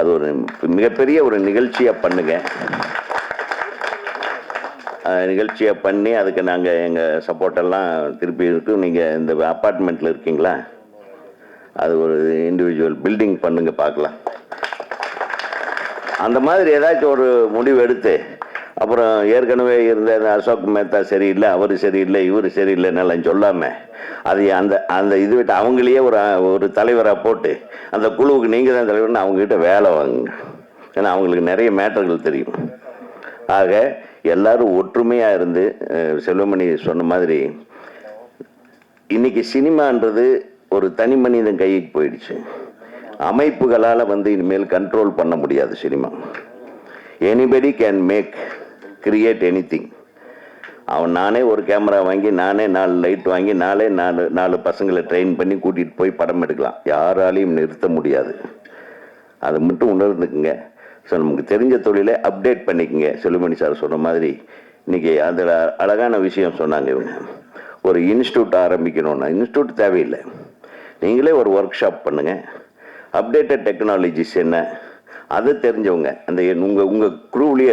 அது ஒரு மிகப்பெரிய ஒரு நிகழ்ச்சியா பண்ணுங்க. நிகழ்ச்சியாக பண்ணி அதுக்கு நாங்கள் எங்கள் சப்போர்ட்டெல்லாம் திருப்பி இருக்கு. நீங்கள் இந்த அப்பார்ட்மெண்ட்டில் இருக்கீங்களா, அது ஒரு இண்டிவிஜுவல் பில்டிங் பண்ணுங்க பார்க்கலாம். அந்த மாதிரி ஏதாச்சும் ஒரு முடிவு எடுத்து, அப்புறம் ஏற்கனவே இருந்த அசோக் மேத்தா சரியில்லை, அவர் சரியில்லை, இவர் சரியில்லைன்னெல்லாம் சொல்லாமல் அது அந்த இது விட்டு அவங்களையே ஒரு தலைவராக போட்டு அந்த குழுவுக்கு நீங்கள் தான் தலைவர்னு அவங்ககிட்ட வேலை வாங்குங்க. ஏன்னா அவங்களுக்கு நிறைய மேட்டர்கள் தெரியும். ஆக எல்லாரும் ஒற்றுமையாக இருந்து, செல்வமணி சொன்ன மாதிரி இன்னைக்கு சினிமான்றது ஒரு தனி மனிதன் கைக்கு போயிடுச்சு. அமைப்புகளால் இனிமேல் கண்ட்ரோல் பண்ண முடியாது cinema. Anybody can create anything. அவன் நானே ஒரு கேமரா வாங்கி, நானே 4 லைட் வாங்கி, நாலு பசங்களை ட்ரெயின் பண்ணி கூட்டிகிட்டு போய் படம் எடுக்கலாம். யாராலையும் நிறுத்த முடியாது. அதை மட்டும் உணர்ந்துக்குங்க. ஸோ நமக்கு தெரிஞ்ச தொழிலை அப்டேட் பண்ணிக்கங்க. செல்வமணி சார் சொன்ன மாதிரி இன்னைக்கு அதில் அழகான விஷயம் சொன்னாங்க. இவங்க ஒரு இன்ஸ்டியூட் ஆரம்பிக்கணும்னா இன்ஸ்டியூட் தேவையில்லை, நீங்களே ஒரு ஒர்க் ஷாப் பண்ணுங்க. அப்டேட்டட் டெக்னாலஜிஸ் என்ன அது தெரிஞ்சவங்க அந்த உங்கள் குழுவிலேயே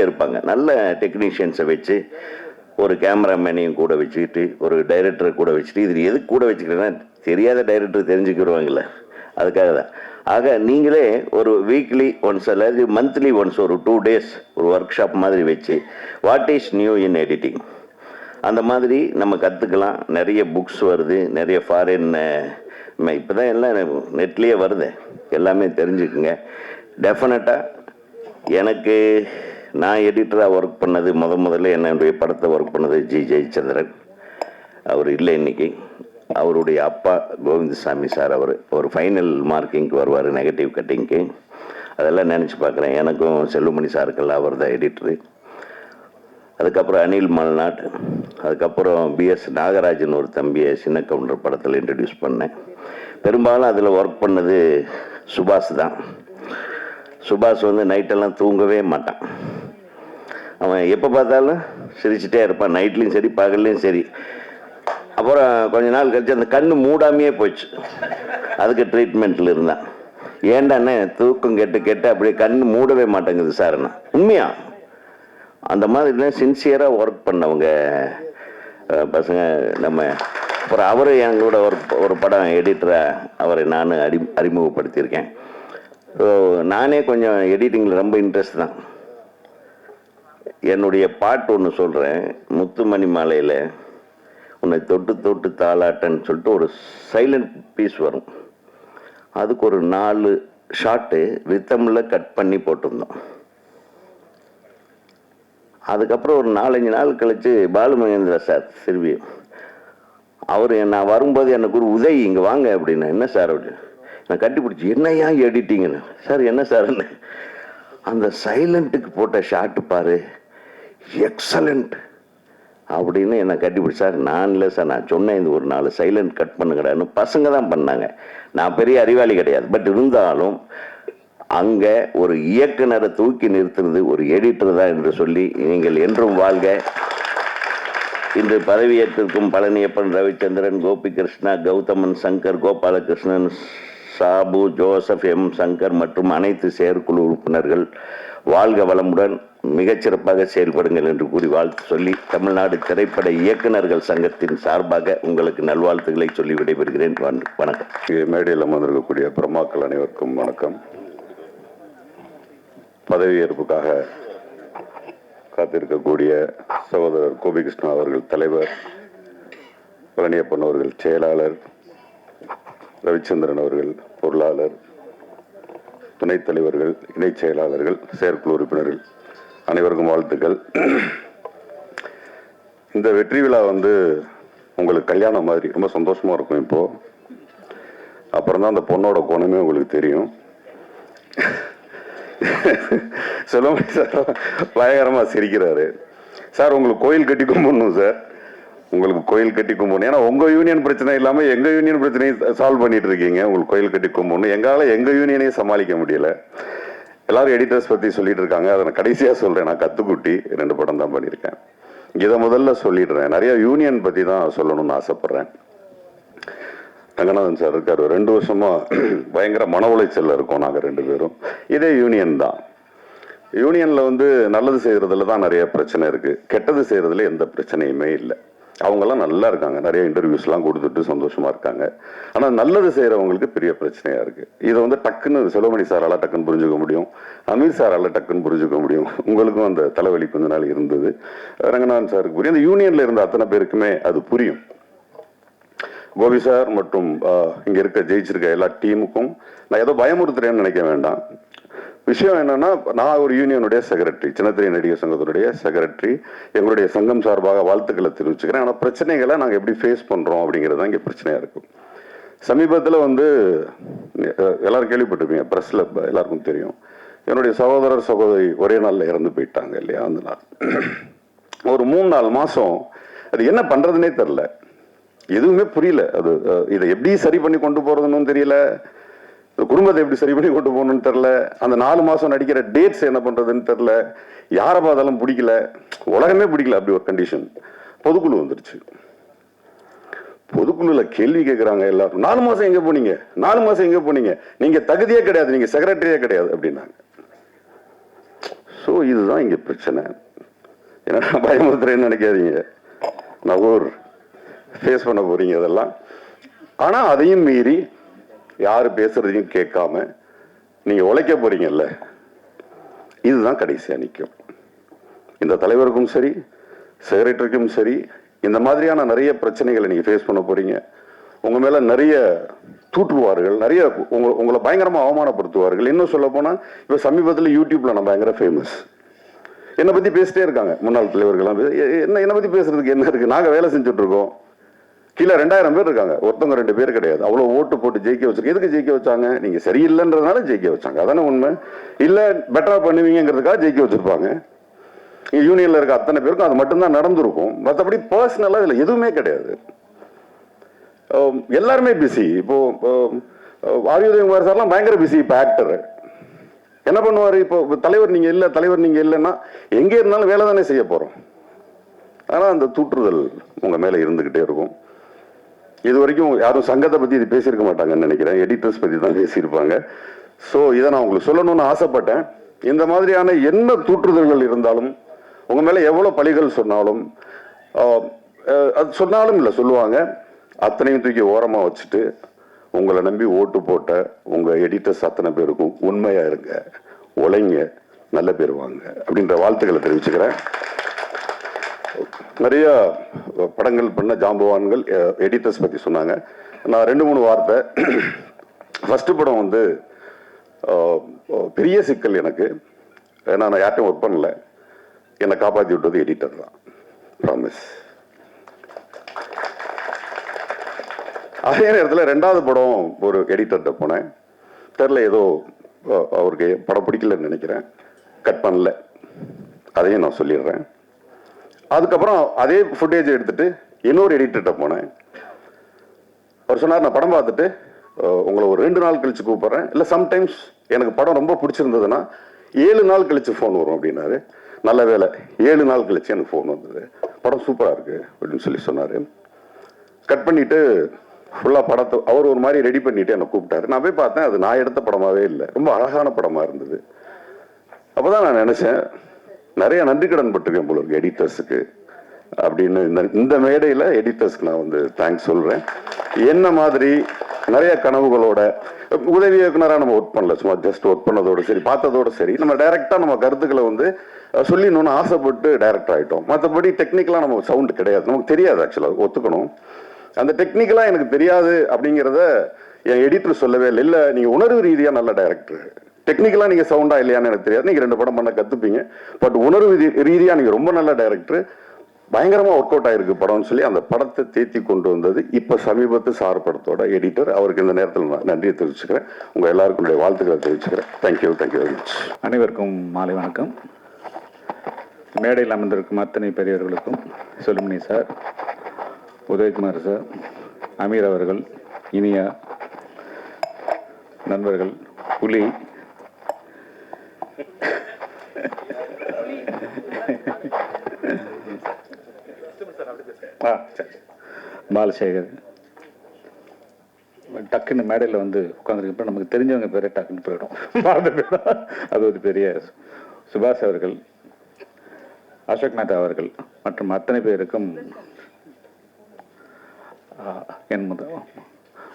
இருப்பாங்க. நல்ல டெக்னீஷியன்ஸை வச்சு, ஒரு கேமராமேனையும் கூட வச்சுக்கிட்டு, ஒரு டைரக்டரை கூட வச்சுட்டு, இது எதுக்கு கூட வச்சுக்கிறேன்னா தெரியாத டைரக்டர் தெரிஞ்சுக்கிடுவாங்கல்ல, அதுக்காக தான். ஆக நீங்களே ஒரு வீக்லி ஒன்ஸ் அல்லது மந்த்லி ஒன்ஸ் ஒரு 2 days ஒரு ஒர்க் ஷாப் மாதிரி வச்சு, what is new in editing அந்த மாதிரி நம்ம கற்றுக்கலாம். நிறைய புக்ஸ் வருது, நிறைய ஃபாரின் இப்போ தான் எல்லாம் நெட்லேயே வருது, எல்லாமே தெரிஞ்சுக்குங்க. டெஃபினட்டாக எனக்கு நான் எடிட்டராக ஒர்க் பண்ணது முதல்ல என்னுடைய படத்தை ஒர்க் பண்ணது ஜி ஜெயச்சந்திரன். அவர் இல்லை இன்னைக்கு. அவருடைய அப்பா கோவிந்தசாமி சார், அவர் ஒரு ஃபைனல் மார்க்கிங்க்கு வருவார், நெகட்டிவ் கட்டிங்க்கு. அதெல்லாம் நினச்சி பார்க்குறேன். எனக்கும் செல்வமணி சாருக்கெல்லாம் அவர் தான் எடிட்டரு. அதுக்கப்புறம் அனில் மல்நாட், அதுக்கப்புறம் பிஎஸ் நாகராஜன் ஒரு தம்பியை சின்ன கவுண்டர் படத்தில் இன்ட்ரடியூஸ் பண்ணேன். பெரும்பாலும் அதில் ஒர்க் பண்ணது சுபாஷ் தான். சுபாஷ் நைட்டெல்லாம் தூங்கவே மாட்டான். அவன் எப்போ பார்த்தாலும் சிரிச்சுட்டே இருப்பான், நைட்லேயும் சரி பகல்லையும் சரி. அப்புறம் கொஞ்ச நாள் கழிச்சு அந்த கண்ணு மூடாமையே போச்சு. அதுக்கு ட்ரீட்மெண்ட்டில் இருந்தான். ஏண்டாண்ணே தூக்கம் கெட்டு அப்படியே கண்ணு மூடவே மாட்டேங்குது சார்ண்ணா. உண்மையா அந்த மாதிரி சின்சியராக ஒர்க் பண்ணவங்க பசங்க நம்ம. அப்புறம் அவர் எங்களோட ஒரு படம் எடிட்டராக அவரை நான் அறிமுகப்படுத்தியிருக்கேன். ஸோ நானே கொஞ்சம் எடிட்டிங்கில் ரொம்ப இன்ட்ரெஸ்ட் தான். என்னுடைய பாட்டு ஒன்று சொல்கிறேன். முத்துமணி மாலையில் உன்னை தொட்டு தொட்டு தாளாட்டன்னு சொல்லிட்டு ஒரு சைலண்ட் பீஸ் வரும். அதுக்கு ஒரு 4 ஷாட்டு ரித்தமில் கட் பண்ணி போட்டிருந்தோம். அதுக்கப்புறம் ஒரு 4-5 நாள் கழித்து பாலு மகேந்திரா சார் திரும்பி அவர் நான் வரும்போது எனக்கு ஒரு உதவி இங்கே வாங்க அப்படின்னா, என்ன சார் அப்படின்னு நான் கட்டிப்பிடிச்சி, என்னையா எடிட்டிங்கன்னு. சார் என்ன சார்ன்னு, அந்த சைலண்ட்டுக்கு போட்ட ஷாட்டு பாரு எக்ஸலண்ட் அப்படின்னு என்னை கட்டிப்பிடிச்சி. சார் நான் இல்லை சார், நான் சொன்னேன் இது ஒரு 4 சைலண்ட் கட் பண்ணுங்கடான்னு. பசங்க தான் பண்ணாங்க, நான் பெரிய அறிவாளி கிடையாது. பட் இருந்தாலும் அங்கே ஒரு இயக்குனரை தூக்கி நிறுத்துறது ஒரு எடிட்டர் தான் என்று சொல்லி நீங்கள் என்றும் வாழ்க. இன்று பதவியேற்றிருக்கும் பழனியப்பன், ரவிச்சந்திரன், கோபி கிருஷ்ணா, கௌதமன், சங்கர், கோபாலகிருஷ்ணன், சாபு, ஜோசப், எம் சங்கர் மற்றும் அனைத்து செயற்குழு உறுப்பினர்கள் வாழ்க வளமுடன், மிகச்சிறப்பாக செயல்படுங்கள் என்று கூறி வாழ்த்து சொல்லி தமிழ்நாடு திரைப்பட இயக்குநர்கள் சங்கத்தின் சார்பாக உங்களுக்கு நல்வாழ்த்துக்களை சொல்லி விடைபெறுகிறேன். வணக்கம். மேடையில் அமர்ந்திருக்கக்கூடிய பிரமாக்கள் அனைவருக்கும் வணக்கம். பதவியேற்புக்காக காத்திருக்கக்கூடிய சகோதரர் கோபி கிருஷ்ணா அவர்கள் தலைவர், பழனியப்பன் அவர்கள் செயலாளர், ரவிச்சந்திரன் அவர்கள் பொருளாளர், துணைத் தலைவர்கள், இணைச் செயலாளர்கள், செயற்குழு உறுப்பினர்கள் அனைவருக்கும் வாழ்த்துக்கள். இந்த வெற்றி விழா உங்களுக்கு கல்யாணம் மாதிரி ரொம்ப சந்தோஷமா இருக்கும். இப்போ அப்புறம் தான் அந்த பொண்ணோட கோணமே உங்களுக்கு தெரியும். செல்வமணி சார் பயங்கரமா சிரிக்கிறாரு. சார் உங்களுக்கு கோயில் கட்டி கும்பிடணும் சார், உங்களுக்கு கோயில் கட்டி கும்பிடணும். ஏன்னா உங்க யூனியன் பிரச்சனை இல்லாம எங்க யூனியன் பிரச்சனையை சால்வ் பண்ணிட்டு இருக்கீங்க. உங்களுக்கு கோயில் கட்டி கும்பிடணும். எங்களால எங்க யூனியனையும் சமாளிக்க முடியல. எல்லாரும் எடிட்டர்ஸ் பத்தி சொல்லிட்டு இருக்காங்க, அதை நான் கடைசியா சொல்றேன். நான் கத்துக்குட்டி 2 படம் தான் பண்ணியிருக்கேன். இதை முதல்ல சொல்லிடுறேன். நிறைய யூனியன் பத்தி தான் சொல்லணும்னு ஆசைப்படுறேன். ரங்கநாதன் சார் இருக்காரு, 2 வருஷமா பயங்கர மன உளைச்சல்ல இருக்கோம் நாங்க 2 பேரும். இதே யூனியன் தான். யூனியன்ல நல்லது செய்யறதுல தான் நிறைய பிரச்சனை இருக்கு, கெட்டது செய்யறதுல எந்த பிரச்சனையுமே இல்லை. அவங்கெல்லாம் நல்லா இருக்காங்க, நிறைய இன்டர்வியூஸ் எல்லாம் கொடுத்துட்டு சந்தோஷமா இருக்காங்க. ஆனா நல்லது செய்யறவங்களுக்கு பெரிய பிரச்சனையா இருக்கு. இதை டக்குன்னு செல்வமணி சாரால டக்குன்னு புரிஞ்சுக்க முடியும், அமீர் சாரால டக்குன்னு புரிஞ்சுக்க முடியும். உங்களுக்கும் அந்த தலைவலி கொஞ்ச நாள் இருந்தது, ரங்கநாதன் சாருக்கு புரியும், அந்த யூனியன்ல இருந்த அத்தனை பேருக்குமே அது புரியும். கோபி சார் மற்றும் இங்க இருக்க ஜெயிச்சிருக்க எல்லா டீமுக்கும் நான் ஏதோ பயமுறுத்துறேன்னு நினைக்க வேண்டாம். விஷயம் என்னன்னா, நான் ஒரு யூனியனுடைய செக்ரட்டரி, சின்னத்திரை நடிகர் சங்கத்தினுடைய செக்ரட்டரி. எங்களுடைய சங்கம் சார்பாக வாழ்த்துக்களை தெரிவிச்சுக்கிறேன். ஆனால் பிரச்சனைகளை நாங்கள் எப்படி ஃபேஸ் பண்றோம் அப்படிங்கிறது தான் இங்கே பிரச்சனையா இருக்கும். சமீபத்தில் எல்லாரும் கேள்விப்பட்டிருப்பீங்க, பிரஸ்ல எல்லாருக்கும் தெரியும், என்னுடைய சகோதரர் சகோதரி ஒரே நாளில் இறந்து போயிட்டாங்க இல்லையா. அந்த நாள் ஒரு 3-4 மாசம் அது என்ன பண்றதுன்னே தெரியல, எதுவுமே புரியல. அது இதை எப்படி சரி பண்ணி கொண்டு போறதுன்னு தெரியல, குடும்பத்தை எப்படி சரி பண்ணி கொண்டு போகணும்னு தெரியல, அந்த 4 மாசம் நடிக்கிற டேட்ஸ் என்ன பண்றதுன்னு தெரியல, யாரை பார்த்தாலும் பிடிக்கல, உலகமே பிடிக்கல, அப்படி ஒரு கண்டிஷன். பொதுக்குழு வந்துருச்சு. பொதுக்குழுல கேள்வி கேட்கிறாங்க எல்லாரும், 4 மாசம் எங்க போனீங்க, 4 மாசம் எங்க போனீங்க, நீங்க தகுதியே கிடையாது, நீங்க செக்ரட்டரியே கிடையாது அப்படின்னாங்க. ஸோ இதுதான் இங்க பிரச்சனை. என்ன பயமுறுத்துறேன்னு நினைக்காதீங்க, நகூர் ஃபேஸ் பண்ண போறீங்க அதெல்லாம். ஆனா அதையும் மீறி யாரு பேசுறதையும் கேட்காம நீங்க உழைக்க போறீங்கல்ல, இதுதான் கடைசியா நிற்கும். இந்த தலைவருக்கும் சரி, செக்ரட்டரிக்கும் சரி, இந்த மாதிரியான நிறைய பிரச்சனைகளை நீங்க ஃபேஸ் பண்ண போறீங்க. உங்க மேல நிறைய தூற்றுவார்கள், நிறைய உங்களை பயங்கரமா அவமானப்படுத்துவார்கள். இன்னும் சொல்ல போனா இப்ப சமீபத்தில் யூடியூப்ல நான் பயங்கர ஃபேமஸ். என்னை பத்தி பேசிட்டே இருக்காங்க முன்னாள் தலைவர்கள்லாம். என்னை பத்தி பேசுறதுக்கு என்ன இருக்கு, நாங்க வேலை செஞ்சுட்டு இருக்கோம். கீழே 2000 பேர் இருக்காங்க, ஒருத்தவங்க 2 பேர் கிடையாது. அவ்வளவு ஓட்டு போட்டு ஜெயிக்க வச்சிருக்க. எதுக்கு ஜெயிக்க வச்சாங்க? நீங்க சரியில்லைன்றதுனால ஜெயிக்க வச்சாங்க, அதானே உண்மை. இல்ல பெட்டரா பண்ணுவீங்கிறதுக்காக ஜெயிக்க வச்சிருப்பாங்க. யூனியன்ல இருக்க அத்தனை பேருக்கும் அது மட்டும்தான் நடந்திருக்கும். மற்றபடி பர்சனலா இதுல எதுவுமே கிடையாது. எல்லாருமே பிஸி. இப்போ ஆயுதகுமார் சார்லாம் பயங்கர பிஸி. இப்போ ஆக்டர் என்ன பண்ணுவாரு? இப்போ தலைவர் நீங்க இல்லைன்னா எங்க இருந்தாலும் வேலை தானே செய்ய போறோம். ஆனா அந்த தூற்றுதல் உங்க மேல இருந்துகிட்டே இருக்கும். இது வரைக்கும் யாரும் சங்கத்தை பத்தி இது பேசியிருக்க மாட்டாங்கன்னு நினைக்கிறேன், எடிட்டர்ஸ் பத்தி தான் பேசியிருப்பாங்க. ஸோ இதை நான் உங்களுக்கு சொல்லணும்னு ஆசைப்பட்டேன். இந்த மாதிரியான என்ன தூற்றுதல்கள் இருந்தாலும், உங்க மேல எவ்வளவு பழிகள் சொன்னாலும், அது சொன்னாலும் இல்லை சொல்லுவாங்க, அத்தனையும் தூக்கி ஓரமா வச்சுட்டு உங்களை நம்பி ஓட்டு போட்ட உங்க எடிட்டர்ஸ் அத்தனை பேருக்கும் உண்மையா இருங்க, உழைங்க, நல்ல பேர் வாங்க அப்படின்ற வாழ்த்துக்களை தெரிவிச்சுக்கிறேன். நிறைய படங்கள் பண்ண ஜாம்பவான்கள் எடிட்டர்ஸ் பத்தி சொன்னாங்க. நான் 2-3 வார்த்தை ஃபஸ்ட்டு படம் வந்து பெரிய சிக்கல் எனக்கு. ஏன்னா நான் யார்ட்டையும் ஒர்க் பண்ணல, என்னை காப்பாற்றி விட்டது எடிட்டர் தான், ப்ராமிஸ். அதே நேரத்தில் ரெண்டாவது படம் ஒரு எடிட்டர்கிட்ட போனேன், தெரில ஏதோ அவருக்கு படம் பிடிக்கலன்னு நினைக்கிறேன், கட் பண்ணல, அதையும் நான் சொல்லிடுறேன். அதுக்கப்புறம் அதே ஃபுட்டேஜ் எடுத்துட்டு இன்னொரு எடிட்டர்கிட்ட போனேன். அவர் சொன்னார், நான் படம் பார்த்துட்டு உங்களை ஒரு 2 நாள் கழிச்சு கூப்பிட்றேன், இல்லை சம்டைம்ஸ் எனக்கு படம் ரொம்ப பிடிச்சிருந்ததுன்னா 7 நாள் கழிச்சு ஃபோன் வரும் அப்படின்னாரு. நல்ல வேலை 7 நாள் கழிச்சு எனக்கு ஃபோன் வந்தது, படம் சூப்பராக இருக்கு அப்படின்னு சொல்லி சொன்னார். கட் பண்ணிட்டு ஃபுல்லாக படத்தை அவர் ஒரு மாதிரி ரெடி பண்ணிட்டு என்னை கூப்பிட்டாரு. நான் போய் பார்த்தேன், அது நான் எடுத்த படமாவே இல்லை, ரொம்ப அழகான படமாக இருந்தது. அப்போ தான் நான் நினச்சேன், நிறைய நன்றி கடன் பட்டிருக்கேன் போல இருக்கு எடிட்டர்ஸுக்கு அப்படின்னு. இந்த மேடையில் எடிட்டர்ஸ்க்கு நான் வந்து தேங்க்ஸ் சொல்கிறேன். என்ன மாதிரி நிறைய கனவுகளோட உதவி இயக்குனராக நம்ம ஒர்க் பண்ணல, சும்மா ஜஸ்ட் ஒர்க் பண்ணதோட சரி, பார்த்ததோட சரி, நம்ம டைரெக்டாக நம்ம கருத்துக்களை வந்து சொல்லிடணும்னு ஆசைப்பட்டு டைரக்டர் ஆகிட்டோம். மற்றபடி டெக்னிக்கலாக நம்ம சவுண்டு கிடையாது, நமக்கு தெரியாது ஆக்சுவலாக, ஒத்துக்கணும். அந்த டெக்னிக்கலாக எனக்கு தெரியாது அப்படிங்கிறத என் எடிட்டர் சொல்லவே இல்லை. இல்லை, நீங்கள் உணர்வு ரீதியாக நல்ல டைரக்டர், டெக்னிக்கலாக நீங்கள் சவுண்டா இல்லையான்னு எனக்கு தெரியாது, நீங்கள் 2 படம் பண்ண கற்றுப்பீங்க, பட் உணர்வு ரீதியாக நீங்கள் ரொம்ப நல்ல டைரக்டர், பயங்கரமாக ஒர்க் அவுட் ஆகிருக்கு படம்னு சொல்லி அந்த படத்தை தேத்தி கொண்டு வந்தது இப்போ சமீபத்து சார் படத்தோட எடிட்டர். அவருக்கு இந்த நேரத்தில் நான் நன்றியை தெரிவிச்சுக்கிறேன், உங்கள் எல்லாருக்கும் வாழ்த்துக்களை தெரிவிச்சுக்கிறேன். Thank you very much. அனைவருக்கும் மாலை வணக்கம். மேடையில் அமர்ந்திருக்கும் அத்தனை பெரியவர்களுக்கும், செல்லுமணி சார், உதயகுமார் சார், அமீர் அவர்கள், இனியா நண்பர்கள், புலி, பாலசேகர், டக்குன்னு மேடையில் வந்து உட்காந்துருக்கப்ப நமக்கு தெரிஞ்சவங்க பேரே டக்குன்னு போயிடும், அது ஒரு பெரிய. சுபாஷ் அவர்கள், அசோக் மேத்தா அவர்கள் மற்றும் அத்தனை பேருக்கும் என்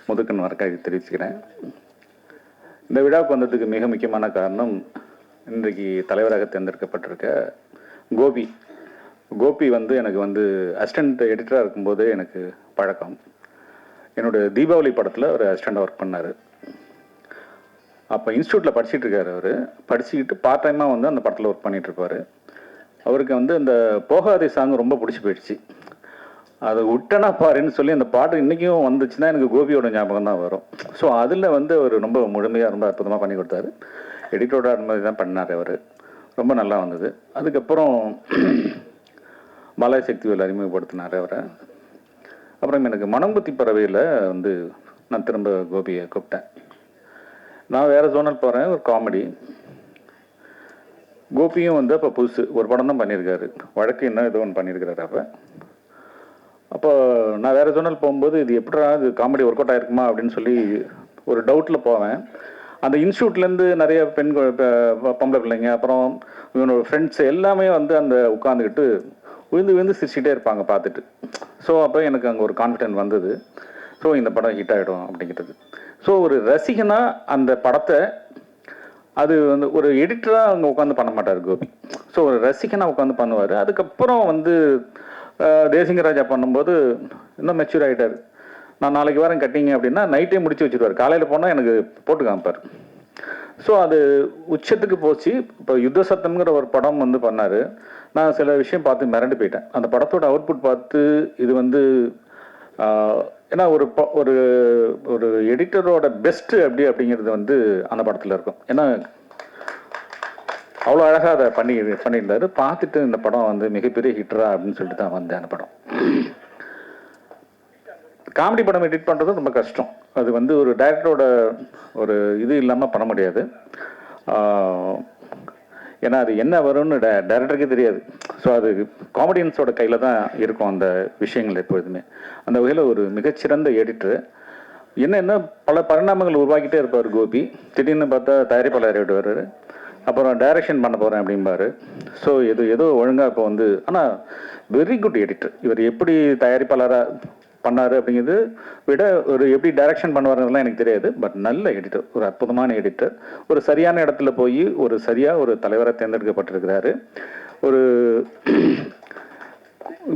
முதுக்கன் வரக்காக தெரிவிச்சுக்கிறேன். இந்த விழாவுக்கு வந்ததுக்கு மிக முக்கியமான காரணம், இன்றைக்கு தலைவராக தேர்ந்தெடுக்கப்பட்டிருக்க கோபி வந்து எனக்கு வந்து அசிஸ்டண்ட் எடிட்டராக இருக்கும்போது எனக்கு பழக்கம். என்னோடய தீபாவளி படத்தில் ஒரு அசிஸ்டண்டாக ஒர்க் பண்ணார். அப்போ இன்ஸ்டியூட்டில் படிச்சுட்டு இருக்காரு. அவர் படிச்சுக்கிட்டு பார்ட் டைமாக வந்து அந்த படத்தில் ஒர்க் பண்ணிகிட்ருப்பார். அவருக்கு வந்து இந்த போகாதே சாங் ரொம்ப பிடிச்சி போயிடுச்சு. அது விட்டனா பாருன்னு சொல்லி அந்த பாட்டு இன்றைக்கும் வந்துச்சுன்னா எனக்கு கோபியோட ஞாபகம் தான் வரும். ஸோ அதில் வந்து அவர் ரொம்ப முழுமையாக ரொம்ப அற்புதமாக பண்ணி கொடுத்தாரு. எடிட்டரோட அனுமதி தான் பண்ணார் அவர், ரொம்ப நல்லா வந்தது. அதுக்கப்புறம் பாலாஜி சக்திவேல் அறிமுகப்படுத்தினார் அவரை. அப்புறம் எனக்கு மனம்புத்தி பறவையில் வந்து நான் திரும்ப கோபியை கூப்பிட்டேன். நான் வேறு ஜோனல் போகிறேன், ஒரு காமெடி. கோபியும் வந்து அப்போ புதுசு ஒரு படம் தான் பண்ணியிருக்காரு, வழக்கு என்ன ஏதோ ஒன்று பண்ணியிருக்கிறாரு. அப்போ நான் வேறு ஜோனல் போகும்போது இது எப்படா இது காமெடி ஒர்க் அவுட் ஆகிருக்குமா அப்படின்னு சொல்லி ஒரு டவுட்டில் போவேன். அந்த இன்ஸ்டியூட்லேருந்து நிறைய பொம்பளை பிள்ளைங்க, அப்புறம் இவனோட ஃப்ரெண்ட்ஸ் எல்லாமே வந்து அந்த உட்காந்துக்கிட்டு விழுந்து சிரிச்சுட்டே இருப்பாங்க பார்த்துட்டு. ஸோ அப்போ எனக்கு அங்கே ஒரு கான்ஃபிடென்ட் வந்தது, ஸோ இந்த படம் ஹிட் ஆகிடும் அப்படிங்கிறது. ஸோ ஒரு ரசிகனாக அந்த படத்தை, அது வந்து ஒரு எடிட்டராக அங்கே உட்காந்து பண்ண மாட்டார் கோபி. ஸோ ஒரு ரசிகனாக உட்காந்து பண்ணுவார். அதுக்கப்புறம் வந்து தேசிங்கராஜா பண்ணும்போது இன்னும் மெச்சூர் ஆகிட்டார். நான் நாளைக்கு வாரம் கட்டிங்க அப்படின்னா நைட்டே முடிச்சு வச்சுருவார், காலையில் போனால் எனக்கு போட்டு காமிப்பார். ஸோ அது உச்சத்துக்கு போச்சு. இப்போ யுத்த சத்தம்ங்கிற ஒரு படம் வந்து பண்ணார். நான் சில விஷயம் பார்த்து மிரண்டு போயிட்டேன். அந்த படத்தோட அவுட்புட் பார்த்து இது வந்து ஏன்னா ஒரு ஒரு எடிட்டரோட பெஸ்ட்டு அப்படிங்கிறது வந்து அந்த படத்தில் இருக்கும். ஏன்னா அவ்வளோ அழகாக அதை பண்ணியிருந்தாரு. பார்த்துட்டு இந்த படம் வந்து மிகப்பெரிய ஹிட்டரா அப்படின்னு சொல்லிட்டு தான் வந்தேன். அந்த படம் காமெடி படம் எடிட் பண்ணுறது ரொம்ப கஷ்டம். அது வந்து ஒரு டைரக்டரோட ஒரு இது இல்லாமல் பண்ண முடியாது. ஏன்னா அது என்ன வரும்னு டைரக்டருக்கே தெரியாது. ஸோ அது காமெடியன்ஸோட கையில் தான் இருக்கும் அந்த விஷயங்கள் எப்பொழுதுமே. அந்த வகையில் ஒரு மிகச்சிறந்த எடிட்டரு. என்ன பல பரிணாமங்கள் உருவாக்கிட்டே இருப்பார் கோபி. திடீர்னு பார்த்தா தயாரிப்பாளர் விடுவார், அப்புறம் டைரக்ஷன் பண்ண போகிறேன் அப்படிம்பாரு. ஸோ ஏதோ ஒழுங்காக இப்போ வந்து, ஆனால் வெரி குட் எடிட்டர். இவர் எப்படி தயாரிப்பாளராக பண்ணார் அப்படிங்கிறது விட ஒரு எப்படி டைரக்ஷன் பண்ணுவாருலாம் எனக்கு தெரியாது. பட் நல்ல எடிட்டர், ஒரு அற்புதமான எடிட்டர். ஒரு சரியான இடத்துல போய் ஒரு தலைவராக தேர்ந்தெடுக்கப்பட்டிருக்கிறாரு. ஒரு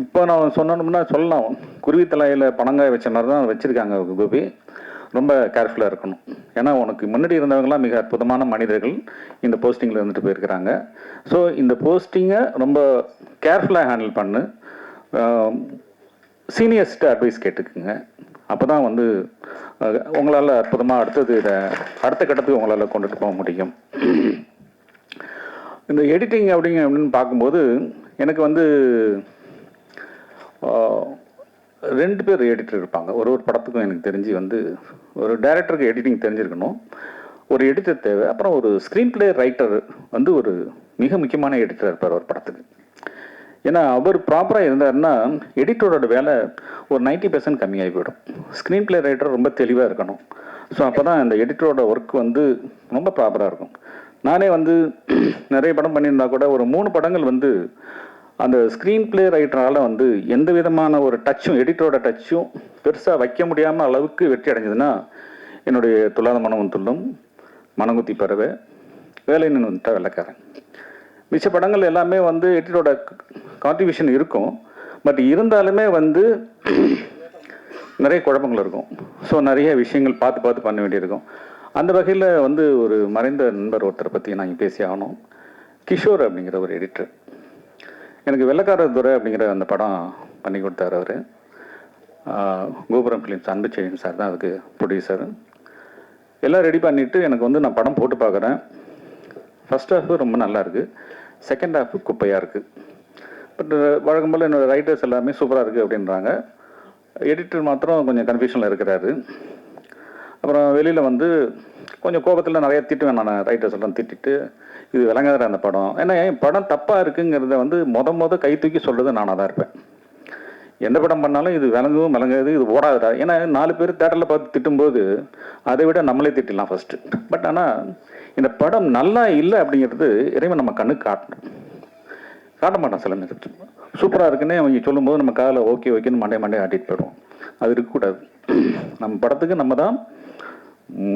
இப்போ நான் சொன்னோம்னா சொல்லலாம், குருவி தலையில் பனங்காய் வச்ச மாதிரி தான் வச்சுருக்காங்க கோபி. ரொம்ப கேர்ஃபுல்லாக இருக்கணும். ஏன்னா உனக்கு முன்னாடி இருந்தவங்களாம் மிக அற்புதமான மனிதர்கள் இந்த போஸ்டிங்கில் இருந்துட்டு போயிருக்கிறாங்க. ஸோ இந்த போஸ்டிங்கை ரொம்ப கேர்ஃபுல்லாக ஹேண்டில் பண்ணு. சீனியர்ஸ்ட்டு அட்வைஸ் கேட்டுக்குங்க. அப்போ தான் வந்து உங்களால் அற்புதமாக அடுத்த கட்டத்துக்கு உங்களால் கொண்டுட்டு போக முடியும். இந்த எடிட்டிங் அப்படின்னு பார்க்கும்போது எனக்கு வந்து 2 பேர் எடிட்டர் இருப்பாங்க. ஒரு படத்துக்கும் எனக்கு தெரிஞ்சு வந்து ஒரு டைரக்டருக்கு எடிட்டிங் தெரிஞ்சிருக்கணும், ஒரு எடிட்டர் தேவை. அப்புறம் ஒரு ஸ்க்ரீன் பிளே ரைட்டர் வந்து ஒரு மிக முக்கியமான எடிட்டர் இருப்பார் ஒரு படத்துக்கு. ஏன்னா அவர் ப்ராப்பராக இருந்தாருன்னா எடிட்டரோட வேலை ஒரு 90% கம்மியாகி போயிடும். ஸ்க்ரீன் பிளே ரைட்டர் ரொம்ப தெளிவாக இருக்கணும். ஸோ அப்போ தான் இந்த எடிட்டரோட ஒர்க் வந்து ரொம்ப ப்ராப்பராக இருக்கும். நானே வந்து நிறைய படம் பண்ணியிருந்தா கூட ஒரு 3 படங்கள் வந்து அந்த ஸ்க்ரீன் பிளே ரைட்டரால் வந்து எந்த விதமான ஒரு டச்சும் எடிட்டரோட டச்சும் பெருசாக வைக்க முடியாமல் அளவுக்கு வெற்றி அடைஞ்சதுன்னா என்னுடைய துல்லாத மனமும் துள்ளும், மனங்குத்தி பறவை, வேலை நின்று வெள்ளைக்காரன். மிச்ச படங்கள் எல்லாமே வந்து எடிட்டரோட கான்ட்ரிபியூஷன் இருக்கும். பட் இருந்தாலுமே வந்து நிறைய குழப்பங்கள் இருக்கும். ஸோ நிறைய விஷயங்கள் பார்த்து பண்ண வேண்டியிருக்கும். அந்த வகையில் வந்து ஒரு மறைந்த நண்பர் ஒருத்தரை பற்றி நான் பேசி ஆகணும். கிஷோர் அப்படிங்கிற ஒரு எடிட்டர். எனக்கு வெள்ளைக்காரர் துறை அப்படிங்கிற அந்த படம் பண்ணி கொடுத்தார் அவர். கோபுரம் ஃபிலிம்ஸ் அன்புச்செழியன் சார் தான் அதுக்கு ப்ரொடியூசர். எல்லாம் ரெடி பண்ணிவிட்டு எனக்கு வந்து நான் படம் போட்டு பார்க்குறேன். ஃபர்ஸ்ட் ஹாஃபு ரொம்ப நல்லா இருக்குது, செகண்ட் ஹாஃபு குப்பையாக இருக்குது. பட் வழக்கம் போல் என்னோடய ரைட்டர்ஸ் எல்லாமே சூப்பராக இருக்குது அப்படின்றாங்க. எடிட்டர் மாத்திரம் கொஞ்சம் கன்ஃபியூஷனில் இருக்கிறாரு. அப்புறம் வெளியில் வந்து கொஞ்சம் கோபத்தில் நிறைய திட்டுவேன் நான். ரைட்டர்ஸ் எல்லாம் திட்டிட்டு இது விளங்காத அந்த படம், ஏன்னா என் படம் தப்பாக இருக்குங்கிறத வந்து மொத கை தூக்கி சொல்கிறது நானாக தான் இருப்பேன். எந்த படம் பண்ணாலும் இது விளங்காது, இது ஓடாதுடா. ஏன்னா 4 பேர் தேட்டரில் பார்த்து திட்டும்போது அதை விட நம்மளே திட்டிடலாம் ஃபஸ்ட்டு. பட் ஆனால் இந்த படம் நல்லா இல்லை அப்படிங்கிறது இறைவன் நம்ம கண்ணுக்கு காட்ட மாட்டான். சில நேரத்தில் சூப்பராக இருக்குன்னு அவங்க சொல்லும்போது நம்ம காதில் ஓகேன்னு மண்டே ஆட்டிட்டு போயிடுவோம். அது இருக்கக்கூடாது. நம்ம படத்துக்கு நம்ம தான்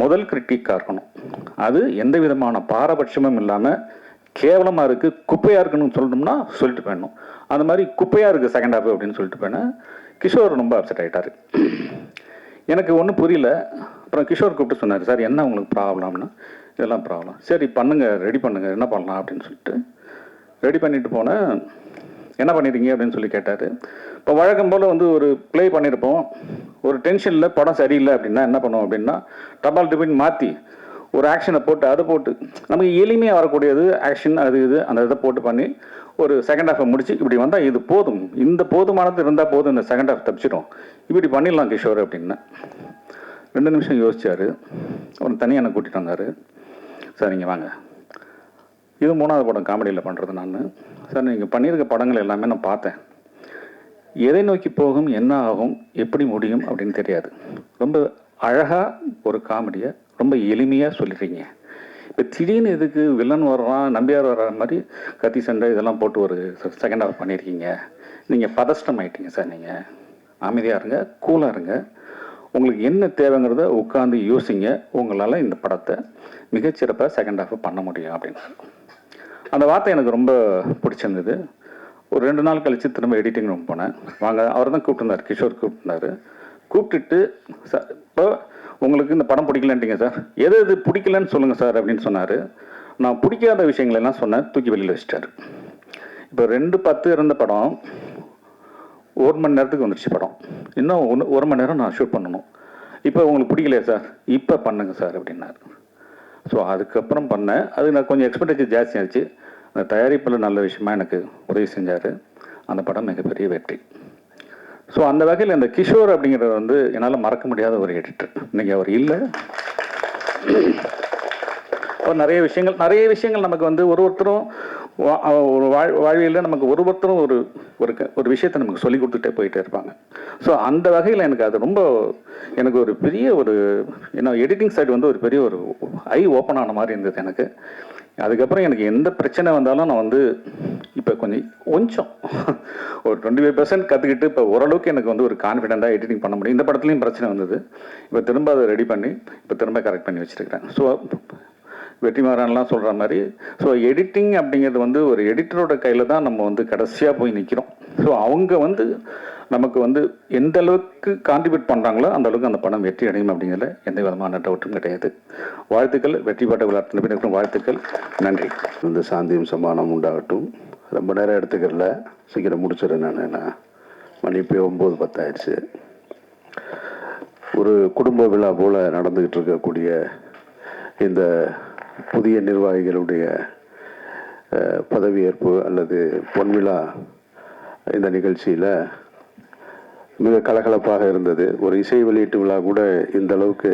முதல் கிரிட்டிக்காக இருக்கணும். அது எந்த விதமான பாரபட்சமும் இல்லாமல் கேவலமாக இருக்குது, குப்பையாக இருக்குன்னு சொல்லணும்னா சொல்லிட்டு போயிடணும். அந்த மாதிரி குப்பையாக இருக்குது செகண்ட் ஹாஃப் அப்படின்னு சொல்லிட்டு போயினேன். கிஷோர் ரொம்ப அப்செட் ஆகிட்டார். எனக்கு ஒன்றும் புரியல. அப்புறம் கிஷோர் கூப்பிட்டு சொன்னார், சார் என்ன உங்களுக்கு ப்ராப்ளம்னா, இதெல்லாம் ப்ராப்ளம், சரி பண்ணுங்கள், ரெடி பண்ணுங்கள், என்ன பண்ணலாம் அப்படின்னு சொல்லிட்டு ரெடி பண்ணிட்டு போனேன். என்ன பண்ணிடுறீங்க அப்படின்னு சொல்லி கேட்டார். இப்போ வழக்கம் போல் வந்து ஒரு ப்ளே பண்ணியிருப்போம், ஒரு டென்ஷனில் படம் சரியில்லை அப்படின்னா என்ன பண்ணுவோம் அப்படின்னா டபால் டிபின் மாற்றி ஒரு ஆக்ஷனை போட்டு அதை போட்டு நமக்கு எளிமையாக வரக்கூடியது ஆக்ஷன் அது இது அந்த இதை போட்டு பண்ணி ஒரு செகண்ட் ஹாஃபை முடிச்சு இப்படி வந்தால் இது போதும், இந்த போதுமானது இருந்தால் போதும், இந்த செகண்ட் ஹாஃப் தப்பிச்சிடும், இப்படி பண்ணிடலாம் கிஷோர் அப்படின்னு 2 நிமிஷம் யோசிச்சார். ஒரு தனியாக என்னை கூட்டிகிட்டு வந்தார். சார் நீங்கள் வாங்க, இது 3வது படம் காமெடியில் பண்ணுறது நான். சார் நீங்கள் பண்ணியிருக்க படங்கள் எல்லாமே நான் பார்த்தேன், எதை நோக்கி போகும், என்ன ஆகும், எப்படி முடியும் அப்படின்னு தெரியாது. ரொம்ப அழகாக ஒரு காமெடியை ரொம்ப எளிமையாக சொல்லிடுறீங்க. இப்போ திடீர்னு இதுக்கு வில்லன் வர்றான், நம்பியார் வர்ற மாதிரி கத்தி சண்டை இதெல்லாம் போட்டு ஒரு செகண்ட் ஹாஃப் பண்ணியிருக்கீங்க. நீங்கள் பதஷ்டம் ஆகிட்டீங்க சார். நீங்கள் அமைதியாக இருங்க, கூலாக இருங்க, உங்களுக்கு என்ன தேவைங்கிறத உட்காந்து யோசிங்க, உங்களால் இந்த படத்தை மிகச்சிறப்பாக செகண்ட் ஹாஃப் பண்ண முடியும் அப்படின்னு. அந்த வார்த்தை எனக்கு ரொம்ப பிடிச்சிருந்தது. ஒரு 2 நாள் கழித்து திரும்ப எடிட்டிங் ரூம் போனேன். வாங்க, அவர் தான் கூப்பிட்டுருந்தார், கிஷோர் கூப்பிட்டுருந்தார். கூப்பிட்டுட்டு சார் இப்போ உங்களுக்கு இந்த படம் பிடிக்கலன்ட்டீங்க சார், எது பிடிக்கலன்னு சொல்லுங்கள் சார் அப்படின்னு சொன்னார். நான் பிடிக்காத விஷயங்களெல்லாம் சொன்னேன், தூக்கி வெளியில் வச்சிட்டார். இப்போ 2:10 இருந்த படம் 1 மணி நேரத்துக்கு வந்துடுச்சு படம். இன்னும் 1 மணி நேரம் நான் ஷூட் பண்ணணும். இப்போ உங்களுக்கு பிடிக்கலையா சார், இப்போ பண்ணுங்க சார் அப்படின்னாரு. ஸோ அதுக்கப்புறம் பண்ணேன். அது நான் கொஞ்சம் எக்ஸ்பெக்டேஷன் ஜாஸ்தி ஆச்சு. அந்த தயாரிப்பில் நல்ல விஷயமா எனக்கு உதவி செஞ்சார். அந்த படம் மிகப்பெரிய வெற்றி. ஸோ அந்த வகையில் இந்த கிஷோர் அப்படிங்கிறது வந்து என்னால் மறக்க முடியாத ஒரு எடிட்டர். இன்னைக்கு அவர் இல்லை. நிறைய விஷயங்கள் நமக்கு வந்து ஒருத்தரும் ஒரு வாழ்வியலில் நமக்கு ஒருத்தரும் ஒரு விஷயத்தை நமக்கு சொல்லி கொடுத்துட்டே போயிட்டே இருப்பாங்க. ஸோ அந்த வகையில் எனக்கு அது ரொம்ப எனக்கு ஒரு பெரிய ஒரு எடிட்டிங் சைடு வந்து ஒரு பெரிய ஒரு ஐ ஓப்பன் ஆன மாதிரி இருந்தது எனக்கு. அதுக்கப்புறம் எனக்கு எந்த பிரச்சனை வந்தாலும் நான் வந்து இப்போ கொஞ்சம் ஒரு 25% கற்றுக்கிட்டு இப்போ ஓரளவுக்கு எனக்கு வந்து ஒரு கான்ஃபிடென்ட்டாக எடிட்டிங் பண்ண முடியும். இந்த படத்துலையும் பிரச்சனை வந்தது, இப்போ திரும்ப அதை ரெடி பண்ணி இப்போ திரும்ப கரெக்ட் பண்ணி வச்சுருக்கிறேன். ஸோ வெற்றிமாறன்லாம் சொல்கிற மாதிரி ஸோ எடிட்டிங் அப்படிங்கிறது வந்து ஒரு எடிட்டரோட கையில் தான் நம்ம வந்து கடைசியாக போய் நிற்கிறோம். ஸோ அவங்க வந்து நமக்கு வந்து எந்த அளவுக்கு கான்ட்ரிபியூட் பண்ணுறாங்களோ அந்த அளவுக்கு அந்த படம் வெற்றி அடையும் அப்படிங்கிறதுல எந்த விதமான டவுட்டும் கிடையாது. வாழ்த்துக்கள். வெற்றி பெற்ற விளையாட்டு வாழ்த்துக்கள். நன்றி. இந்த சாந்தியும் சமானம் உண்டாகட்டும். ரொம்ப நேரம் எடுத்துக்கிறல, சீக்கிரம் முடிச்சிடறேன் நான். மணி இப்போ 9:10 ஆயிடுச்சு. ஒரு குடும்ப விழா போல் நடந்துக்கிட்டு இருக்கக்கூடிய இந்த புதிய நிர்வாகிகளுடைய பதவியேற்பு அல்லது பொன்விழா இந்த நிகழ்ச்சியில் மிக கலகலப்பாக இருந்தது. ஒரு இசை வெளியீட்டு விழா கூட இந்த அளவுக்கு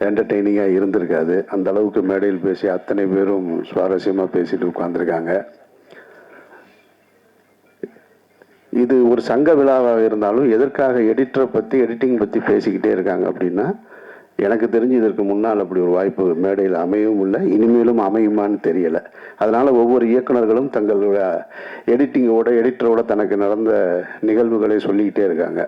என்டர்டெய்னிங்காக இருந்திருக்காது. அந்த அளவுக்கு மேடையில் பேசி அத்தனை பேரும் சுவாரஸ்யமாக பேசிட்டு உட்கார்ந்துருக்காங்க. இது ஒரு சங்க விழாவாக இருந்தாலும் எதற்காக எடிட்டிங் பற்றி பேசிக்கிட்டே இருக்காங்க அப்படின்னா, எனக்கு தெரிஞ்சு இதற்கு முன்னால் அப்படி ஒரு வாய்ப்பு மேடையில் அமையவும் இல்லை, இனிமேலும் அமையுமான்னு தெரியலை. அதனால் ஒவ்வொரு இயக்குநர்களும் தங்களுடைய எடிட்டரோட தனக்கு நடந்த நிகழ்வுகளை சொல்லிக்கிட்டே இருக்காங்க.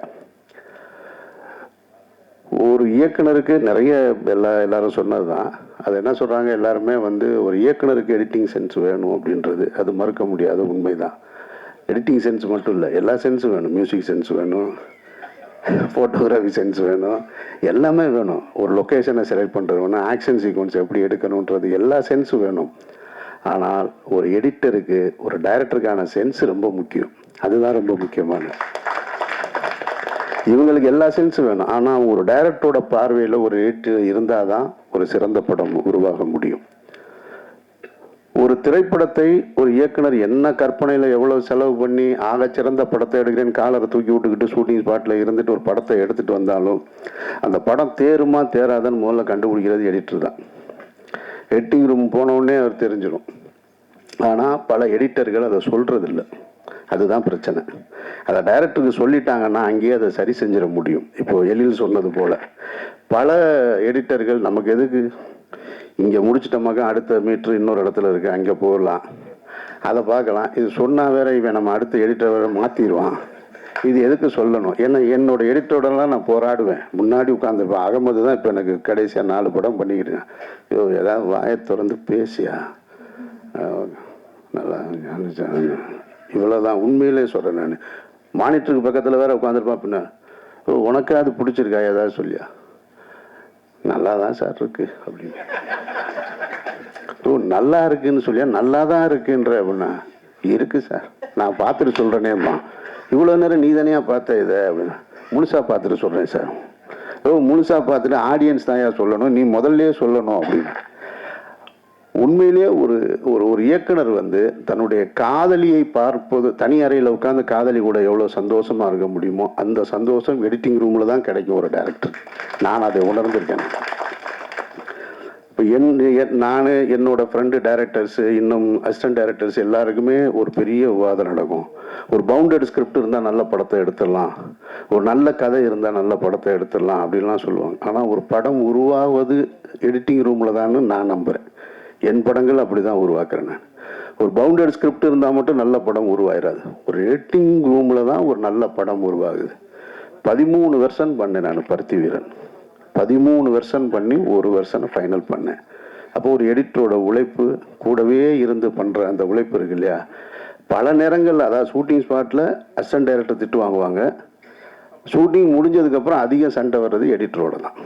ஒரு இயக்குனருக்கு நிறைய எல்லாரும் சொன்னது தான். அது என்ன சொல்கிறாங்க, எல்லாருமே வந்து ஒரு இயக்குனருக்கு எடிட்டிங் சென்ஸ் வேணும் அப்படின்றது அது மறுக்க முடியாத உண்மைதான். எடிட்டிங் சென்ஸ் மட்டும் இல்லை, எல்லா சென்ஸும் வேணும். மியூசிக் சென்ஸ் வேணும், ஃபோட்டோகிராஃபி சென்ஸ் வேணும், எல்லாமே வேணும். ஒரு லொக்கேஷனை செலக்ட் பண்ணுறது வேணும், ஆக்ஷன் சீக்வன்ஸ் எப்படி எடுக்கணுன்றது எல்லா சென்ஸும் வேணும். ஆனால் ஒரு எடிட்டருக்கு, ஒரு டைரக்டருக்கான சென்ஸ் ரொம்ப முக்கியம். அதுதான் ரொம்ப முக்கியமானது. இவங்களுக்கு எல்லா சென்ஸும் வேணும். ஆனால் ஒரு டைரக்டரோட பார்வையில் ஒரு எடிட்டர் இருந்தால் தான் ஒரு சிறந்த படம் உருவாக முடியும். ஒரு திரைப்படத்தை ஒரு இயக்குனர் என்ன கற்பனையில் எவ்வளோ செலவு பண்ணி சிறந்த படத்தை எடுக்கிறேன்னு காலரை தூக்கி விட்டுக்கிட்டு ஷூட்டிங் ஸ்பாட்டில் இருந்துட்டு ஒரு படத்தை எடுத்துகிட்டு வந்தாலும் அந்த படம் தேருமா தேராதன்னு முதல்ல கண்டுபிடிக்கிறது எடிட்டர் தான். எடிட்டிங் ரூம் போனவுடனே அவர் தெரிஞ்சிடும். ஆனால் பல எடிட்டர்கள் அதை சொல்கிறதில்ல. அதுதான் பிரச்சனை. அதை டைரக்டருக்கு சொல்லிட்டாங்கன்னா அங்கேயே அதை சரி செஞ்சிட முடியும். இப்போது எழில் சொன்னது போல் பல எடிட்டர்கள் நமக்கு எதுக்கு, இங்கே முடிச்சிட்டோமாக்கா அடுத்த மீட்ரு இன்னொரு இடத்துல இருக்குது, அங்கே போகலாம், அதை பார்க்கலாம். இது சொன்னால் வேற இவன் நம்ம அடுத்த எடிட்டர் வேற மாற்றிடுவான், இது எதுக்கு சொல்லணும்? ஏன்னா என்னோட எடிட்டரோடலாம் நான் போராடுவேன். முன்னாடி உட்காந்துருப்பேன். அகமது தான் இப்போ எனக்கு கடைசியாக 4 படம் பண்ணிக்கிட்டேன். ஐயோ ஏதாவது வாயை திறந்து பேசியா நல்லா இவ்வளோதான். உண்மையிலே சொல்கிறேன். நான் மானிட்டருக்கு பக்கத்தில் வேற உட்காந்துருப்பேன். பின்ன உனக்கு அது பிடிச்சிருக்கா ஏதாவது சொல்லியா? நல்லா தான் சார் இருக்கு அப்படின்னு. நல்லா இருக்குன்னு சொல்லியா? நல்லா தான் இருக்குன்ற அப்படின்னா இருக்கு சார், நான் பார்த்துட்டு சொல்கிறேனேம்மா. இவ்வளோ நேரம் நீ தானே பார்த்த இதை அப்படின்னா முழுசாக பார்த்துட்டு சொல்கிறேன் சார். முழுசாக பார்த்துட்டு ஆடியன்ஸ் தான் சொல்லணும், நீ முதல்லையே சொல்லணும் அப்படின்னு. உண்மையிலேயே ஒரு ஒரு இயக்குனர் வந்து தன்னுடைய காதலியை பார்ப்பது, தனி அறையில் உட்காந்து காதலி கூட எவ்வளோ சந்தோஷமாக இருக்க முடியுமோ அந்த சந்தோஷம் எடிட்டிங் ரூமில் தான் கிடைக்கும் ஒரு டைரக்டர். நான் அதை உணர்ந்திருக்கேன். இப்போ நான் என்னோட ஃப்ரெண்டு டைரக்டர்ஸு, இன்னும் அசிஸ்டன்ட் டைரக்டர்ஸ் எல்லாருக்குமே ஒரு பெரிய விவாதம் நடக்கும். ஒரு பவுண்டட் ஸ்கிரிப்ட் இருந்தால் நல்ல படத்தை எடுத்துடலாம், ஒரு நல்ல கதை இருந்தால் நல்ல படத்தை எடுத்துடலாம் அப்படின்லாம் சொல்லுவாங்க. ஆனால் ஒரு படம் உருவாவது எடிட்டிங் ரூமில் தான்னு நான் நம்புகிறேன். என் படங்கள் அப்படி தான் உருவாக்குறேன் நான். ஒரு பவுண்டட் ஸ்கிரிப்ட் இருந்தால் மட்டும் நல்ல படம் உருவாயிராது. ஒரு எடிட்டிங் ரூமில் தான் ஒரு நல்ல படம் உருவாகுது. 13 வெர்ஷன் பண்ணேன் நான் பருத்தி வீரன். 13 வெர்ஷன் பண்ணி ஒரு வெர்ஷனை ஃபைனல் பண்ணேன். அப்போ ஒரு எடிட்டரோட உழைப்பு கூடவே இருந்து பண்ணுற அந்த உழைப்பு இருக்கு இல்லையா? பல நேரங்கள் அதாவது ஷூட்டிங் ஸ்பாட்டில் அசிஸ்டன்ட் டைரக்டர் திட்டு வாங்குவாங்க. ஷூட்டிங் முடிஞ்சதுக்கப்புறம் அதிக சண்டை வர்றது எடிட்டரோட தான்.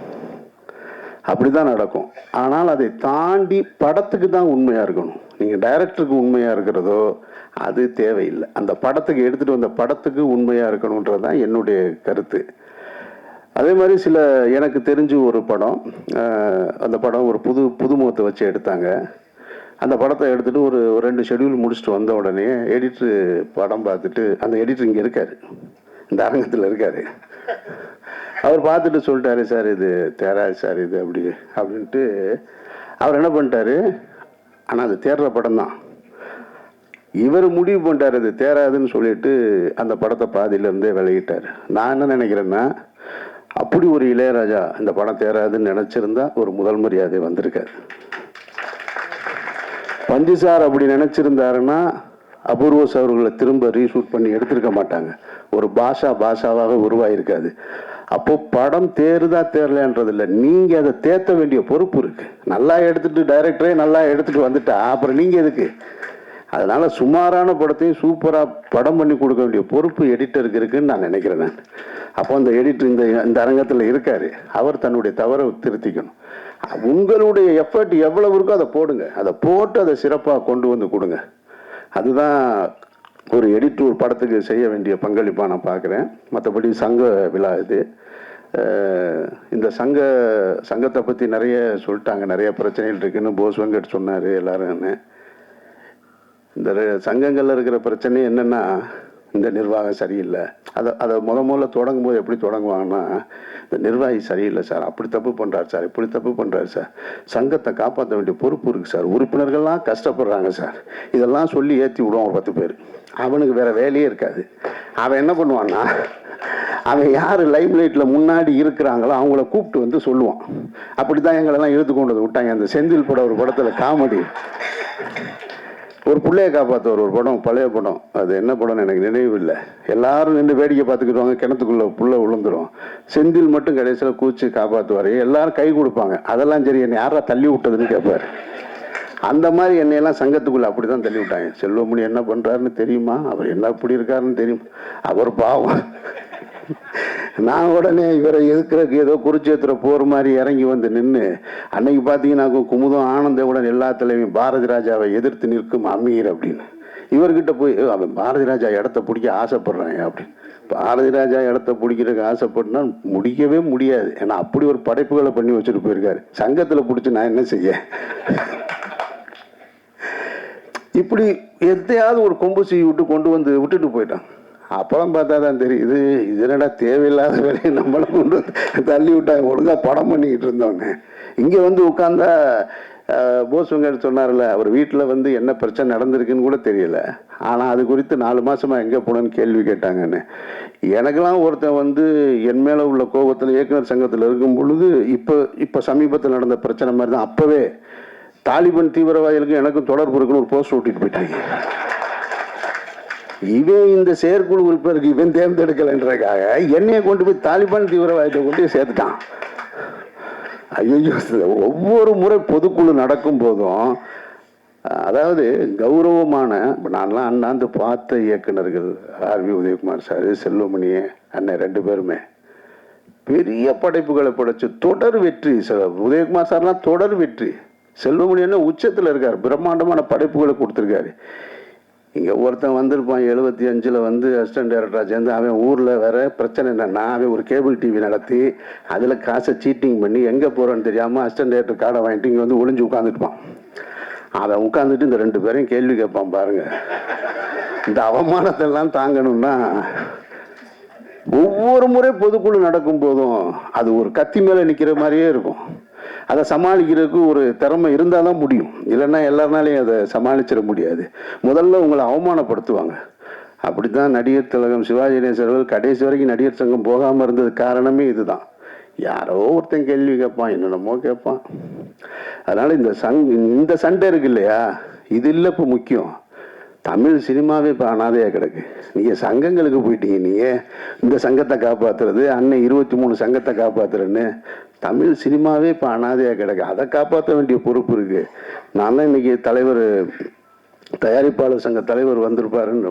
அப்படி தான் நடக்கும். ஆனால் அதை தாண்டி படத்துக்கு தான் உண்மையாக இருக்கணும். நீங்கள் டைரக்டருக்கு உண்மையாக இருக்கிறதோ அது தேவையில்லை. அந்த படத்துக்கு எடுத்துகிட்டு வந்த படத்துக்கு உண்மையாக இருக்கணுன்றது தான் என்னுடைய கருத்து. அதே மாதிரி எனக்கு தெரிஞ்சு ஒரு படம், அந்த படம் ஒரு புதுமுகத்தை வச்சு எடுத்தாங்க. அந்த படத்தை எடுத்துகிட்டு ஒரு 2 ஷெட்யூல் முடிச்சுட்டு வந்த உடனே எடிட்ரு படம் பார்த்துட்டு, அந்த எடிட்டர் இங்கே இருக்கார், இந்த அரங்கத்தில் இருக்கார். அவர் பார்த்துட்டு சொல்லிட்டாரு, சார் இது தேராது சார் இது அப்படின்ட்டு. அவர் என்ன பண்ணிட்டாரு, ஆனால் அது தேர்ற படம் தான். இவர் முடிவு பண்ணிட்டார் அது தேராதுன்னு சொல்லிட்டு அந்த படத்தை பாதியிலேருந்தே விலகிட்டார். நான் என்ன நினைக்கிறேன்னா, அப்படி ஒரு இளையராஜா இந்த படம் தேராதுன்னு நினச்சிருந்தா ஒரு முதல் மரியாதை வந்திருக்காரு. பஞ்சு சார் அப்படி நினச்சிருந்தாருன்னா அபூர்வஸ் அவர்களை திரும்ப ரீஷூட் பண்ணி எடுத்திருக்க மாட்டாங்க. ஒரு பாஷாவாக உருவாயிருக்காது. அப்போ படம் தேருதா தேரலன்றது இல்லை, நீங்கள் அதை தேத்த வேண்டிய பொறுப்பு இருக்கு. நல்லா எடுத்துட்டு டைரக்டரே நல்லா எடுத்துட்டு வந்துட்டா அப்புறம் நீங்கள் எதுக்கு? அதனால சுமாரான படத்தையும் சூப்பராக படம் பண்ணி கொடுக்க வேண்டிய பொறுப்பு எடிட்டருக்கு இருக்குன்னு நான் நினைக்கிறேன். நான் அப்போ அந்த எடிட்டர் இந்த அரங்கத்தில் இருக்காரு, அவர் தன்னுடைய தவறை திருத்திக்கணும். உங்களுடைய எஃபர்ட் எவ்வளவு இருக்கோ அதை போடுங்க, அதை போட்டு அதை சிறப்பாக கொண்டு வந்து கொடுங்க. அதுதான் ஒரு எடிட்டர் ஒரு படத்துக்கு செய்ய வேண்டிய பங்களிப்பாக நான் பார்க்குறேன். மற்றபடி சங்க விழா இது. இந்த சங்கத்தை பற்றி நிறைய சொல்லிட்டாங்க, நிறைய பிரச்சனைகள் இருக்குன்னு போஸ் வெங்கட் சொன்னார் எல்லாரும். இந்த சங்கங்களில் இருக்கிற பிரச்சனை என்னென்னா, இந்த நிர்வாகம் சரியில்லை. அதை முதல்ல தொடங்கும் போது எப்படி தொடங்குவாங்கன்னா, இந்த நிர்வாகி சரியில்லை சார், அப்படி தப்பு பண்ணுறாரு சார், இப்படி தப்பு பண்ணுறாரு சார், சங்கத்தை காப்பாற்ற வேண்டிய பொறுப்பு இருக்குது சார், உறுப்பினர்கள்லாம் கஷ்டப்படுறாங்க சார், இதெல்லாம் சொல்லி ஏற்றி விடுவான் ஒரு 10 பேர். அவனுக்கு வேற வேலையே இருக்காது. அவன் என்ன பண்ணுவான்னா, அவன் யார் லைம் லைட்டில் முன்னாடி இருக்கிறாங்களோ அவங்கள கூப்பிட்டு வந்து சொல்லுவான். அப்படி தான் எங்களெல்லாம் இழுத்து கொண்டு வந்து விட்டாங்க. அந்த செந்தில் படம் ஒரு படத்தில் காமெடி, ஒரு பிள்ளையை காப்பாற்றுவார் ஒரு படம், பழைய படம், அது என்ன படம்னு எனக்கு நினைவு இல்லை. எல்லாரும் நின்று வேடிக்கை பார்த்துக்கிடுவாங்க, கிணத்துக்குள்ள புள்ள விழுந்துடும். செந்தில் மட்டும் கடைசியில் கூச்சி காப்பாற்றுவார், எல்லாரும் கை கொடுப்பாங்க. அதெல்லாம் சரி, என்னை யாரா தள்ளி விட்டதுன்னு கேட்பார். அந்த மாதிரி என்னையெல்லாம் சங்கத்துக்குள்ள அப்படி தான் தள்ளி விட்டாங்க. செல்வமணி என்ன பண்ணுறாருன்னு தெரியுமா, அவர் என்ன இப்படி இருக்காருன்னு தெரியும், அவர் பாவம். நான் உடனே இவரை எதுக்குறதுக்கு ஏதோ குருச்சேத்திர போர் மாதிரி இறங்கி வந்து நின்று, அன்னைக்கு பார்த்தீங்கன்னா குமுதம் ஆனந்தவுடன் எல்லா தலைவையும் பாரதி ராஜாவை எதிர்த்து நிற்கும் அமீர் அப்படின்னு இவர்கிட்ட போய், அவன் பாரதி ராஜா இடத்த பிடிக்க ஆசைப்படுறாங்க அப்படின்னு. பாரதி ராஜா இடத்த பிடிக்கிறதுக்கு ஆசைப்பட்டுனா முடிக்கவே முடியாது. ஏன்னா அப்படி ஒரு படைப்புகளை பண்ணி வச்சுட்டு போயிருக்காரு. சங்கத்தில் பிடிச்சி நான் என்ன செய்ய? இப்படி எதையாவது ஒரு கொம்பு செய்ய விட்டு கொண்டு வந்து விட்டுட்டு போயிட்டான். அப்புறம் பார்த்தா தான் தெரியுது, இது என்னடா தேவையில்லாத வேலையை நம்மளை கொண்டு தள்ளி விட்டாங்க. ஒழுங்காக படம் பண்ணிக்கிட்டு இருந்தோன்னு இங்கே வந்து உட்காந்தா போஸ் வெங்கட் சொன்னார்ல, அவர் வீட்டில் வந்து என்ன பிரச்சனை நடந்திருக்குன்னு கூட தெரியல. ஆனால் அது குறித்து 4 மாசமா எங்கே போனேன்னு கேள்வி கேட்டாங்கன்னு. எனக்கெல்லாம் ஒருத்தன் வந்து என் மேலே உள்ள கோபத்தில் இயக்குனர் சங்கத்தில் இருக்கும் பொழுது இப்போ சமீபத்தில் நடந்த பிரச்சனை மாதிரி தான் அப்போவே தாலிபான் தீவிரவாதிகளுக்கும் எனக்கும் தொடர்பு இருக்குன்னு ஒரு போஸ்ட் ஓட்டிட்டு போயிட்டாங்க. இவன் இந்த செயற்குழு உறுப்பினருக்கு இவன் தேர்ந்தெடுக்கலைன்றதுக்காக என்னைய கொண்டு போய் தாலிபான் தீவிரவாதத்தை கொண்டு சேர்த்துட்டான். ஐயோ, ஒவ்வொரு முறை பொதுக்குழு நடக்கும் போதும், அதாவது கௌரவமான, நான்லாம் அண்ணாந்து பார்த்த இயக்குனர்கள் ஆர்வி உதயகுமார் சார், செல்வமணி அண்ணன் 2 பேருமே பெரிய படைப்புகளை படைச்சு தொடர் வெற்றி. உதயகுமார் சார்லாம் தொடர் வெற்றி. செல்வமணி என்ன உச்சத்தில் இருக்கார், பிரம்மாண்டமான படைப்புகளை கொடுத்துருக்காரு. இங்கே ஒருத்தன் வந்திருப்பான் 75 வந்து அசிஸ்டன்ட் டைரக்டராக சேர்ந்து, அவன் ஊரில் வேற பிரச்சனை என்னன்னா, அவன் ஒரு கேபிள் டிவி நடத்தி அதில் காசை சீட்டிங் பண்ணி எங்கே போகிறோன்னு தெரியாமல் அசிஸ்டன்ட் டைரக்டர் கார்டை வாங்கிட்டு இங்கே வந்து ஒளிஞ்சு உட்காந்துட்டுப்பான். அவன் உட்காந்துட்டு இந்த 2 பேரையும் கேள்வி கேட்பான் பாருங்க. இந்த அவமானத்தெல்லாம் தாங்கணும்னா ஒவ்வொரு முறை பொதுக்குழு நடக்கும் போதும் அது ஒரு கத்தி மேலே நிற்கிற மாதிரியே இருக்கும். அதை சமாளிக்கிறதுக்கு ஒரு திறமை இருந்தால் தான் முடியும், இல்லைன்னா எல்லாருனாலையும் அதை சமாளிச்சிட முடியாது. முதல்ல உங்களை அவமானப்படுத்துவாங்க. அப்படி தான் நடிகர் திலகம் சிவாஜி கணேசன் கடைசி வரைக்கும் நடிகர் சங்கம் போகாமல் இருந்தது காரணமே இதுதான். யாரோ ஒருத்தன் கேள்வி கேட்பான், என்னென்னமோ கேட்பான். அதனால் இந்த சண்டை இருக்கு இல்லையா, இது இல்லை இப்போ முக்கியம். தமிழ் சினிமாவே இப்போ அனாதையாக கிடக்கு. நீங்கள் சங்கங்களுக்கு போயிட்டீங்க, நீங்கள் இந்த சங்கத்தை காப்பாற்றுறது, அன்னை 23 சங்கத்தை காப்பாற்றுறேன்னு. தமிழ் சினிமாவே இப்போ அனாதையாக கிடக்கு. அதை காப்பாற்ற வேண்டிய பொறுப்பு இருக்குது. நான் தான் இன்றைக்கி தயாரிப்பாளர் சங்க தலைவர் வந்திருப்பாருன்னு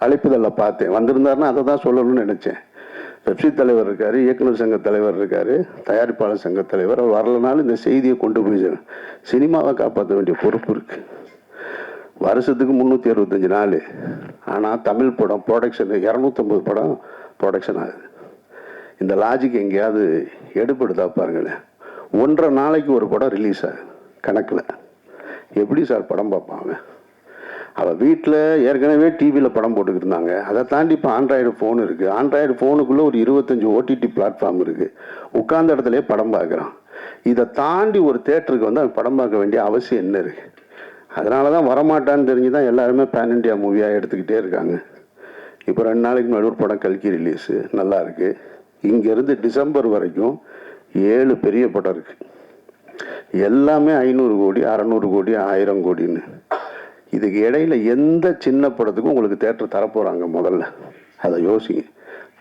அழைப்புதலில் பார்த்தேன். வந்திருந்தாருன்னா அதை தான் சொல்லணும்னு நினச்சேன். பெப்சி தலைவர் இருக்கார், இயக்குனர் சங்க தலைவர் இருக்கார், தயாரிப்பாளர் சங்க தலைவர். அவர் வரலனாலும் இந்த செய்தியை கொண்டு போய் சினிமாவை காப்பாற்ற வேண்டிய பொறுப்பு இருக்குது. வருஷத்துக்கு 365 நாள். ஆனால் தமிழ் படம் ப்ரொடக்ஷன் 250 படம் ப்ரொடக்ஷன் ஆகுது. இந்த லாஜிக் எங்கேயாவது எடுப்படுதா பாருங்களேன். 1.5 நாளைக்கு ஒரு படம் ரிலீஸ் ஆகுது கணக்கில். எப்படி சார் படம் பார்ப்பாங்க? அவள் வீட்டில் ஏற்கனவே டிவியில் படம் போட்டுக்கிட்டு இருந்தாங்க. அதை தாண்டி இப்போ ஆண்ட்ராய்டு ஃபோன் இருக்குது. ஆண்ட்ராய்டு ஃபோனுக்குள்ளே ஒரு 25 ஓடிடி பிளாட்ஃபார்ம் இருக்குது. உட்கார்ந்த இடத்துலையே படம் பார்க்குறான். இதை தாண்டி ஒரு தேட்டருக்கு வந்து அவன் படம் பார்க்க வேண்டிய அவசியம் என்ன இருக்குது? அதனால தான் வரமாட்டான்னு தெரிஞ்சு தான் எல்லாருமே பேன் இண்டியா மூவியாக எடுத்துக்கிட்டே இருக்காங்க. இப்போ 2 நாளைக்கு முன்னாடி ஒரு படம் கல்கி ரிலீஸு நல்லா இருக்குது. இங்கேருந்து டிசம்பர் வரைக்கும் 7 பெரிய படம் இருக்குது. எல்லாமே 500 கோடி 600 கோடி 1000 கோடின்னு. இதுக்கு இடையில எந்த சின்ன படத்துக்கும் உங்களுக்கு தேட்டர் தரப்போகிறாங்க? முதல்ல அதை யோசிங்க.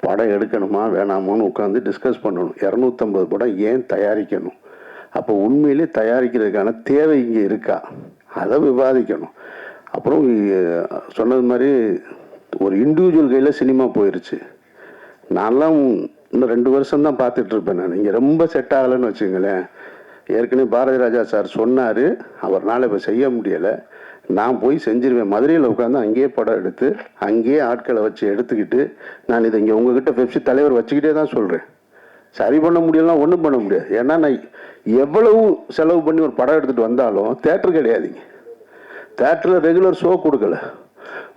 படம் எடுக்கணுமா வேணாமான்னு உட்காந்து டிஸ்கஸ் பண்ணணும். 250 படம் ஏன் தயாரிக்கணும்? அப்போ உண்மையிலே தயாரிக்கிறதுக்கான தேவை இங்கே இருக்கா? அதை விவாதிக்கணும். அப்புறம் சொன்னது மாதிரி ஒரு இண்டிவிஜுவல் கையில் சினிமா போயிருச்சு. நான்லாம் இன்னும் 2 வருஷம் தான் பார்த்துட்ருப்பேன். நான் இங்கே ரொம்ப செட் ஆகலைன்னு வச்சுங்களேன். ஏற்கனவே பாரதி ராஜா சார் சொன்னார், அவர்னால இப்போ செய்ய முடியலை. நான் போய் செஞ்சிருவேன். மதுரையில் உட்காந்து அங்கேயே படம் எடுத்து அங்கேயே ஆட்களை வச்சு எடுத்துக்கிட்டு நான் இதை இங்கே உங்ககிட்ட பெப்சி தலைவர் வச்சுக்கிட்டே தான் சொல்கிறேன். சரி பண்ண முடியலாம், ஒன்றும் பண்ண முடியாது. ஏன்னா நான் எவ்வளவு செலவு பண்ணி ஒரு படம் எடுத்துகிட்டு வந்தாலும் தேட்டர் கிடையாதுங்க. தேட்டரில் ரெகுலர் ஷோ கொடுக்கல.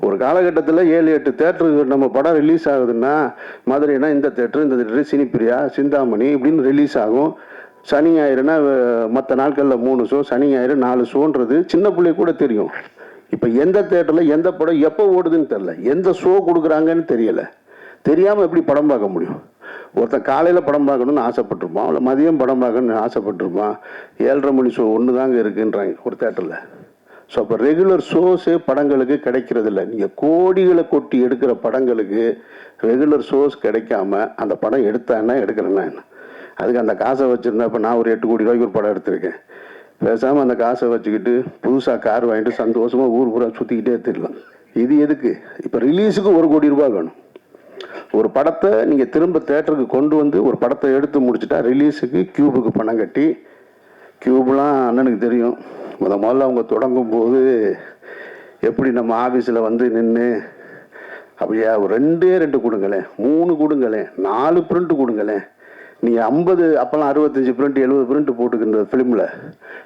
ஒரு காலகட்டத்தில் 7-8 தேட்டருக்கு நம்ம படம் ரிலீஸ் ஆகுதுன்னா, மதுரைனா இந்த தேட்டரு, சினிப்பிரியா, சிந்தாமணி இப்படின்னு ரிலீஸ் ஆகும். சனி ஞாயிறுனா மற்ற நாட்களில் 3 ஷோ, சனி ஞாயிறு 4 ஷோன்றது சின்ன பிள்ளை கூட தெரியும். இப்போ எந்த தேட்டரில் எந்த படம் எப்போ ஓடுதுன்னு தெரில, எந்த ஷோ கொடுக்குறாங்கன்னு தெரியலை. தெரியாமல் எப்படி படம் பார்க்க முடியும்? ஒருத்தன் காலையில் படம் பார்க்கணுன்னு ஆசைப்பட்டிருப்பான், இல்லை மதியம் படம் பார்க்கணுன்னு ஆசைப்பட்டிருப்பான். 7:30 மணி ஷோ ஒன்று தாங்க இருக்குன்றாங்க ஒரு தேட்டரில். ஸோ அப்போ ரெகுலர் ஷோஸே படங்களுக்கு கிடைக்கிறது இல்லை. நீங்கள் கோடிகளை கொட்டி எடுக்கிற படங்களுக்கு ரெகுலர் ஷோஸ் கிடைக்காம அந்த படம் எடுத்தான்னா எடுக்கிறேன்னா என்ன? அதுக்கு அந்த காசை வச்சுருந்தா இப்போ நான் ஒரு 8 கோடி ரூபாய்க்கு ஒரு படம் எடுத்திருக்கேன். பேசாமல் அந்த காசை வச்சுக்கிட்டு புதுசாக கார் வாங்கிட்டு சந்தோஷமாக ஊர் பூரா சுற்றிக்கிட்டே தெரியலாம். இது எதுக்கு? இப்போ ரிலீஸுக்கு 1 கோடி ரூபாய் வேணும். ஒரு படத்தை நீங்கள் திரும்ப தேட்டருக்கு கொண்டு வந்து ஒரு படத்தை எடுத்து முடிச்சுட்டா ரிலீஸுக்கு கியூபுக்கு பணம் கட்டி, கியூப்லாம் அண்ணனுக்கு தெரியும். முதல்ல அவங்க தொடங்கும் போது எப்படி நம்ம ஆஃபீஸில் வந்து நின்று அப்படியா ஒரு 2 கொடுங்களேன், 3 கொடுங்களேன், 4 பிரிண்ட் கொடுங்களேன். நீங்கள் 50 அப்போல்லாம் 65 பிரிண்ட் 70 பிரிண்ட் போட்டுக்கிற ஃபிலிமில்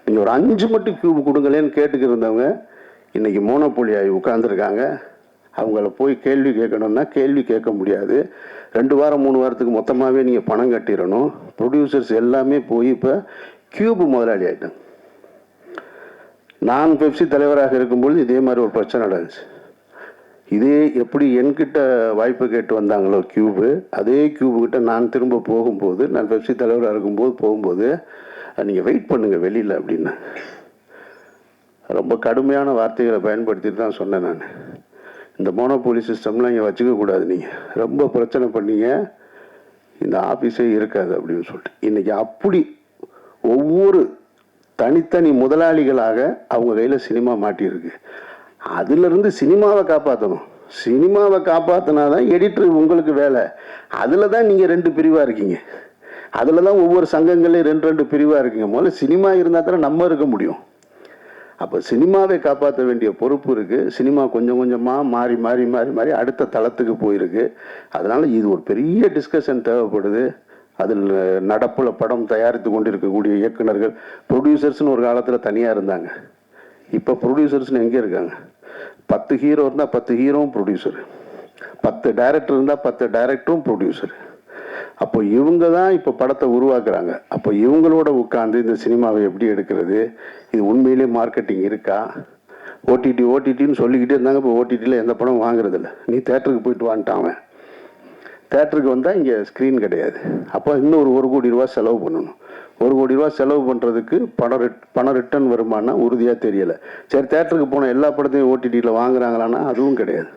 நீங்கள் ஒரு 5 மட்டும் கியூப் கொடுங்களேன்னு கேட்டுக்கிருந்தவங்க இன்றைக்கி மோனோபோலி ஆகி உட்காந்துருக்காங்க. அவங்கள போய் கேள்வி கேட்கணுன்னா கேள்வி கேட்க முடியாது. 2 வாரம் 3 வாரத்துக்கு மொத்தமாகவே நீங்கள் பணம் கட்டிடணும். ப்ரொடியூசர்ஸ் எல்லாமே போய் இப்போ கியூப் முதலாளி ஆகிட்டாங்க. நான் பெப்சி தலைவராக இருக்கும்பொழுது இதே மாதிரி ஒரு பிரச்சனை நடந்துச்சு. இதே எப்படி என்கிட்ட வாய்ப்பு கேட்டு வந்தாங்களோ கியூபு, அதே கியூபுக்கிட்ட நான் திரும்ப போகும்போது, நான் பெப்சி தலைவராக இருக்கும்போது போகும்போது, நீங்கள் வெயிட் பண்ணுங்கள் வெளியில் அப்படின்னு ரொம்ப கடுமையான வார்த்தைகளை பயன்படுத்திட்டு தான் சொன்னேன். நான் இந்த மோனோபோலி சிஸ்டம்லாம் இங்கே வச்சுக்கக்கூடாது, நீங்கள் ரொம்ப பிரச்சனை பண்ணீங்க, இந்த ஆஃபீஸே இருக்காது அப்படின்னு சொல்லிட்டு இன்றைக்கி அப்படி ஒவ்வொரு தனித்தனி முதலாளிகளாக அவங்க கையில் சினிமா மாட்டியிருக்கு. அதிலிருந்து சினிமாவை காப்பாற்றணும். சினிமாவை காப்பாற்றினா தான் எடிட்டர் உங்களுக்கு வேலை. அதில் தான் நீங்கள் 2 பிரிவாக இருக்கீங்க. அதில் தான் ஒவ்வொரு சங்கங்கள்லேயும் 2 பிரிவாக இருக்கீங்க. முதல்ல சினிமா இருந்தால் தானே நம்ம இருக்க முடியும். அப்போ சினிமாவை காப்பாற்ற வேண்டிய பொறுப்பு இருக்குது. சினிமா கொஞ்சம் கொஞ்சமாக மாறி மாறி மாறி மாறி அடுத்த தளத்துக்கு போயிருக்கு. அதனால் இது ஒரு பெரிய டிஸ்கஷன் தேவைப்படுது. அதில் நடப்பில் படம் தயாரித்து கொண்டு இருக்கக்கூடிய இயக்குநர்கள், ப்ரொடியூசர்ஸ்னு ஒரு காலத்தில் தனியாக இருந்தாங்க. இப்போ ப்ரொடியூசர்ஸ்னு எங்கே இருக்காங்க? 10 ஹீரோ இருந்தால் 10 ஹீரோவும் ப்ரொடியூசரு, 10 டைரக்டர் இருந்தால் 10 டைரக்டரும் ப்ரொடியூசரு. அப்போ இவங்க தான் இப்போ படத்தை உருவாக்குறாங்க. அப்போ இவங்களோட உட்காந்து இந்த சினிமாவை எப்படி எடுக்கிறது, இது உண்மையிலே மார்க்கெட்டிங் இருக்கா? ஓடிடின்னு சொல்லிக்கிட்டே இருந்தாங்க. இப்போ ஓடிடியில் எந்த படம் வாங்குறதில்ல. நீ தேட்டருக்கு போயிட்டு வான்ட்டான். தேட்டருக்கு வந்தால் இங்கே ஸ்க்ரீன் கிடையாது. அப்போ இன்னும் ஒரு 1 கோடி ரூபா செலவு பண்ணணும். 1 கோடி ரூபா செலவு பண்ணுறதுக்கு பணம் ரிட்டர்ன் வருமானா உறுதியாக தெரியலை. சரி, தேட்டருக்கு போன எல்லா படத்தையும் ஓடிடியில் வாங்குறாங்களான்னா அதுவும் கிடையாது.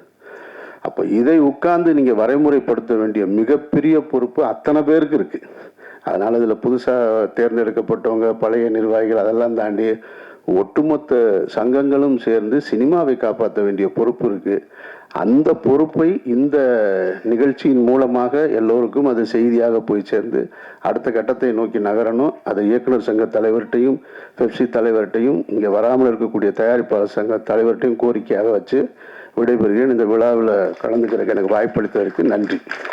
அப்போ இதை உட்கார்ந்து நீங்கள் வரைமுறைப்படுத்த வேண்டிய மிகப்பெரிய பொறுப்பு அத்தனை பேருக்கு இருக்குது. அதனால் இதில் புதுசாக தேர்ந்தெடுக்கப்பட்டவங்க, பழைய நிர்வாகிகள் அதெல்லாம் தாண்டி ஒட்டுமொத்த சங்கங்களும் சேர்ந்து சினிமாவை காப்பாற்ற வேண்டிய பொறுப்பு இருக்குது. அந்த பொறுப்பை இந்த நிகழ்ச்சியின் மூலமாக எல்லோருக்கும் அது செய்தியாக போய் சேர்ந்து அடுத்த கட்டத்தை நோக்கி நகரணும். அதை இயக்குனர் சங்க தலைவர்கிட்டையும் பெப்சி தலைவர்கிட்டையும் இங்கே வராமல் இருக்கக்கூடிய தயாரிப்பாளர் சங்க தலைவர்கிட்டையும் கோரிக்கையாக வச்சு விடைபெறுகிறேன். இந்த விழாவில் கலந்துக்கிறதுக்கு எனக்கு வாய்ப்பளித்ததற்கு நன்றி.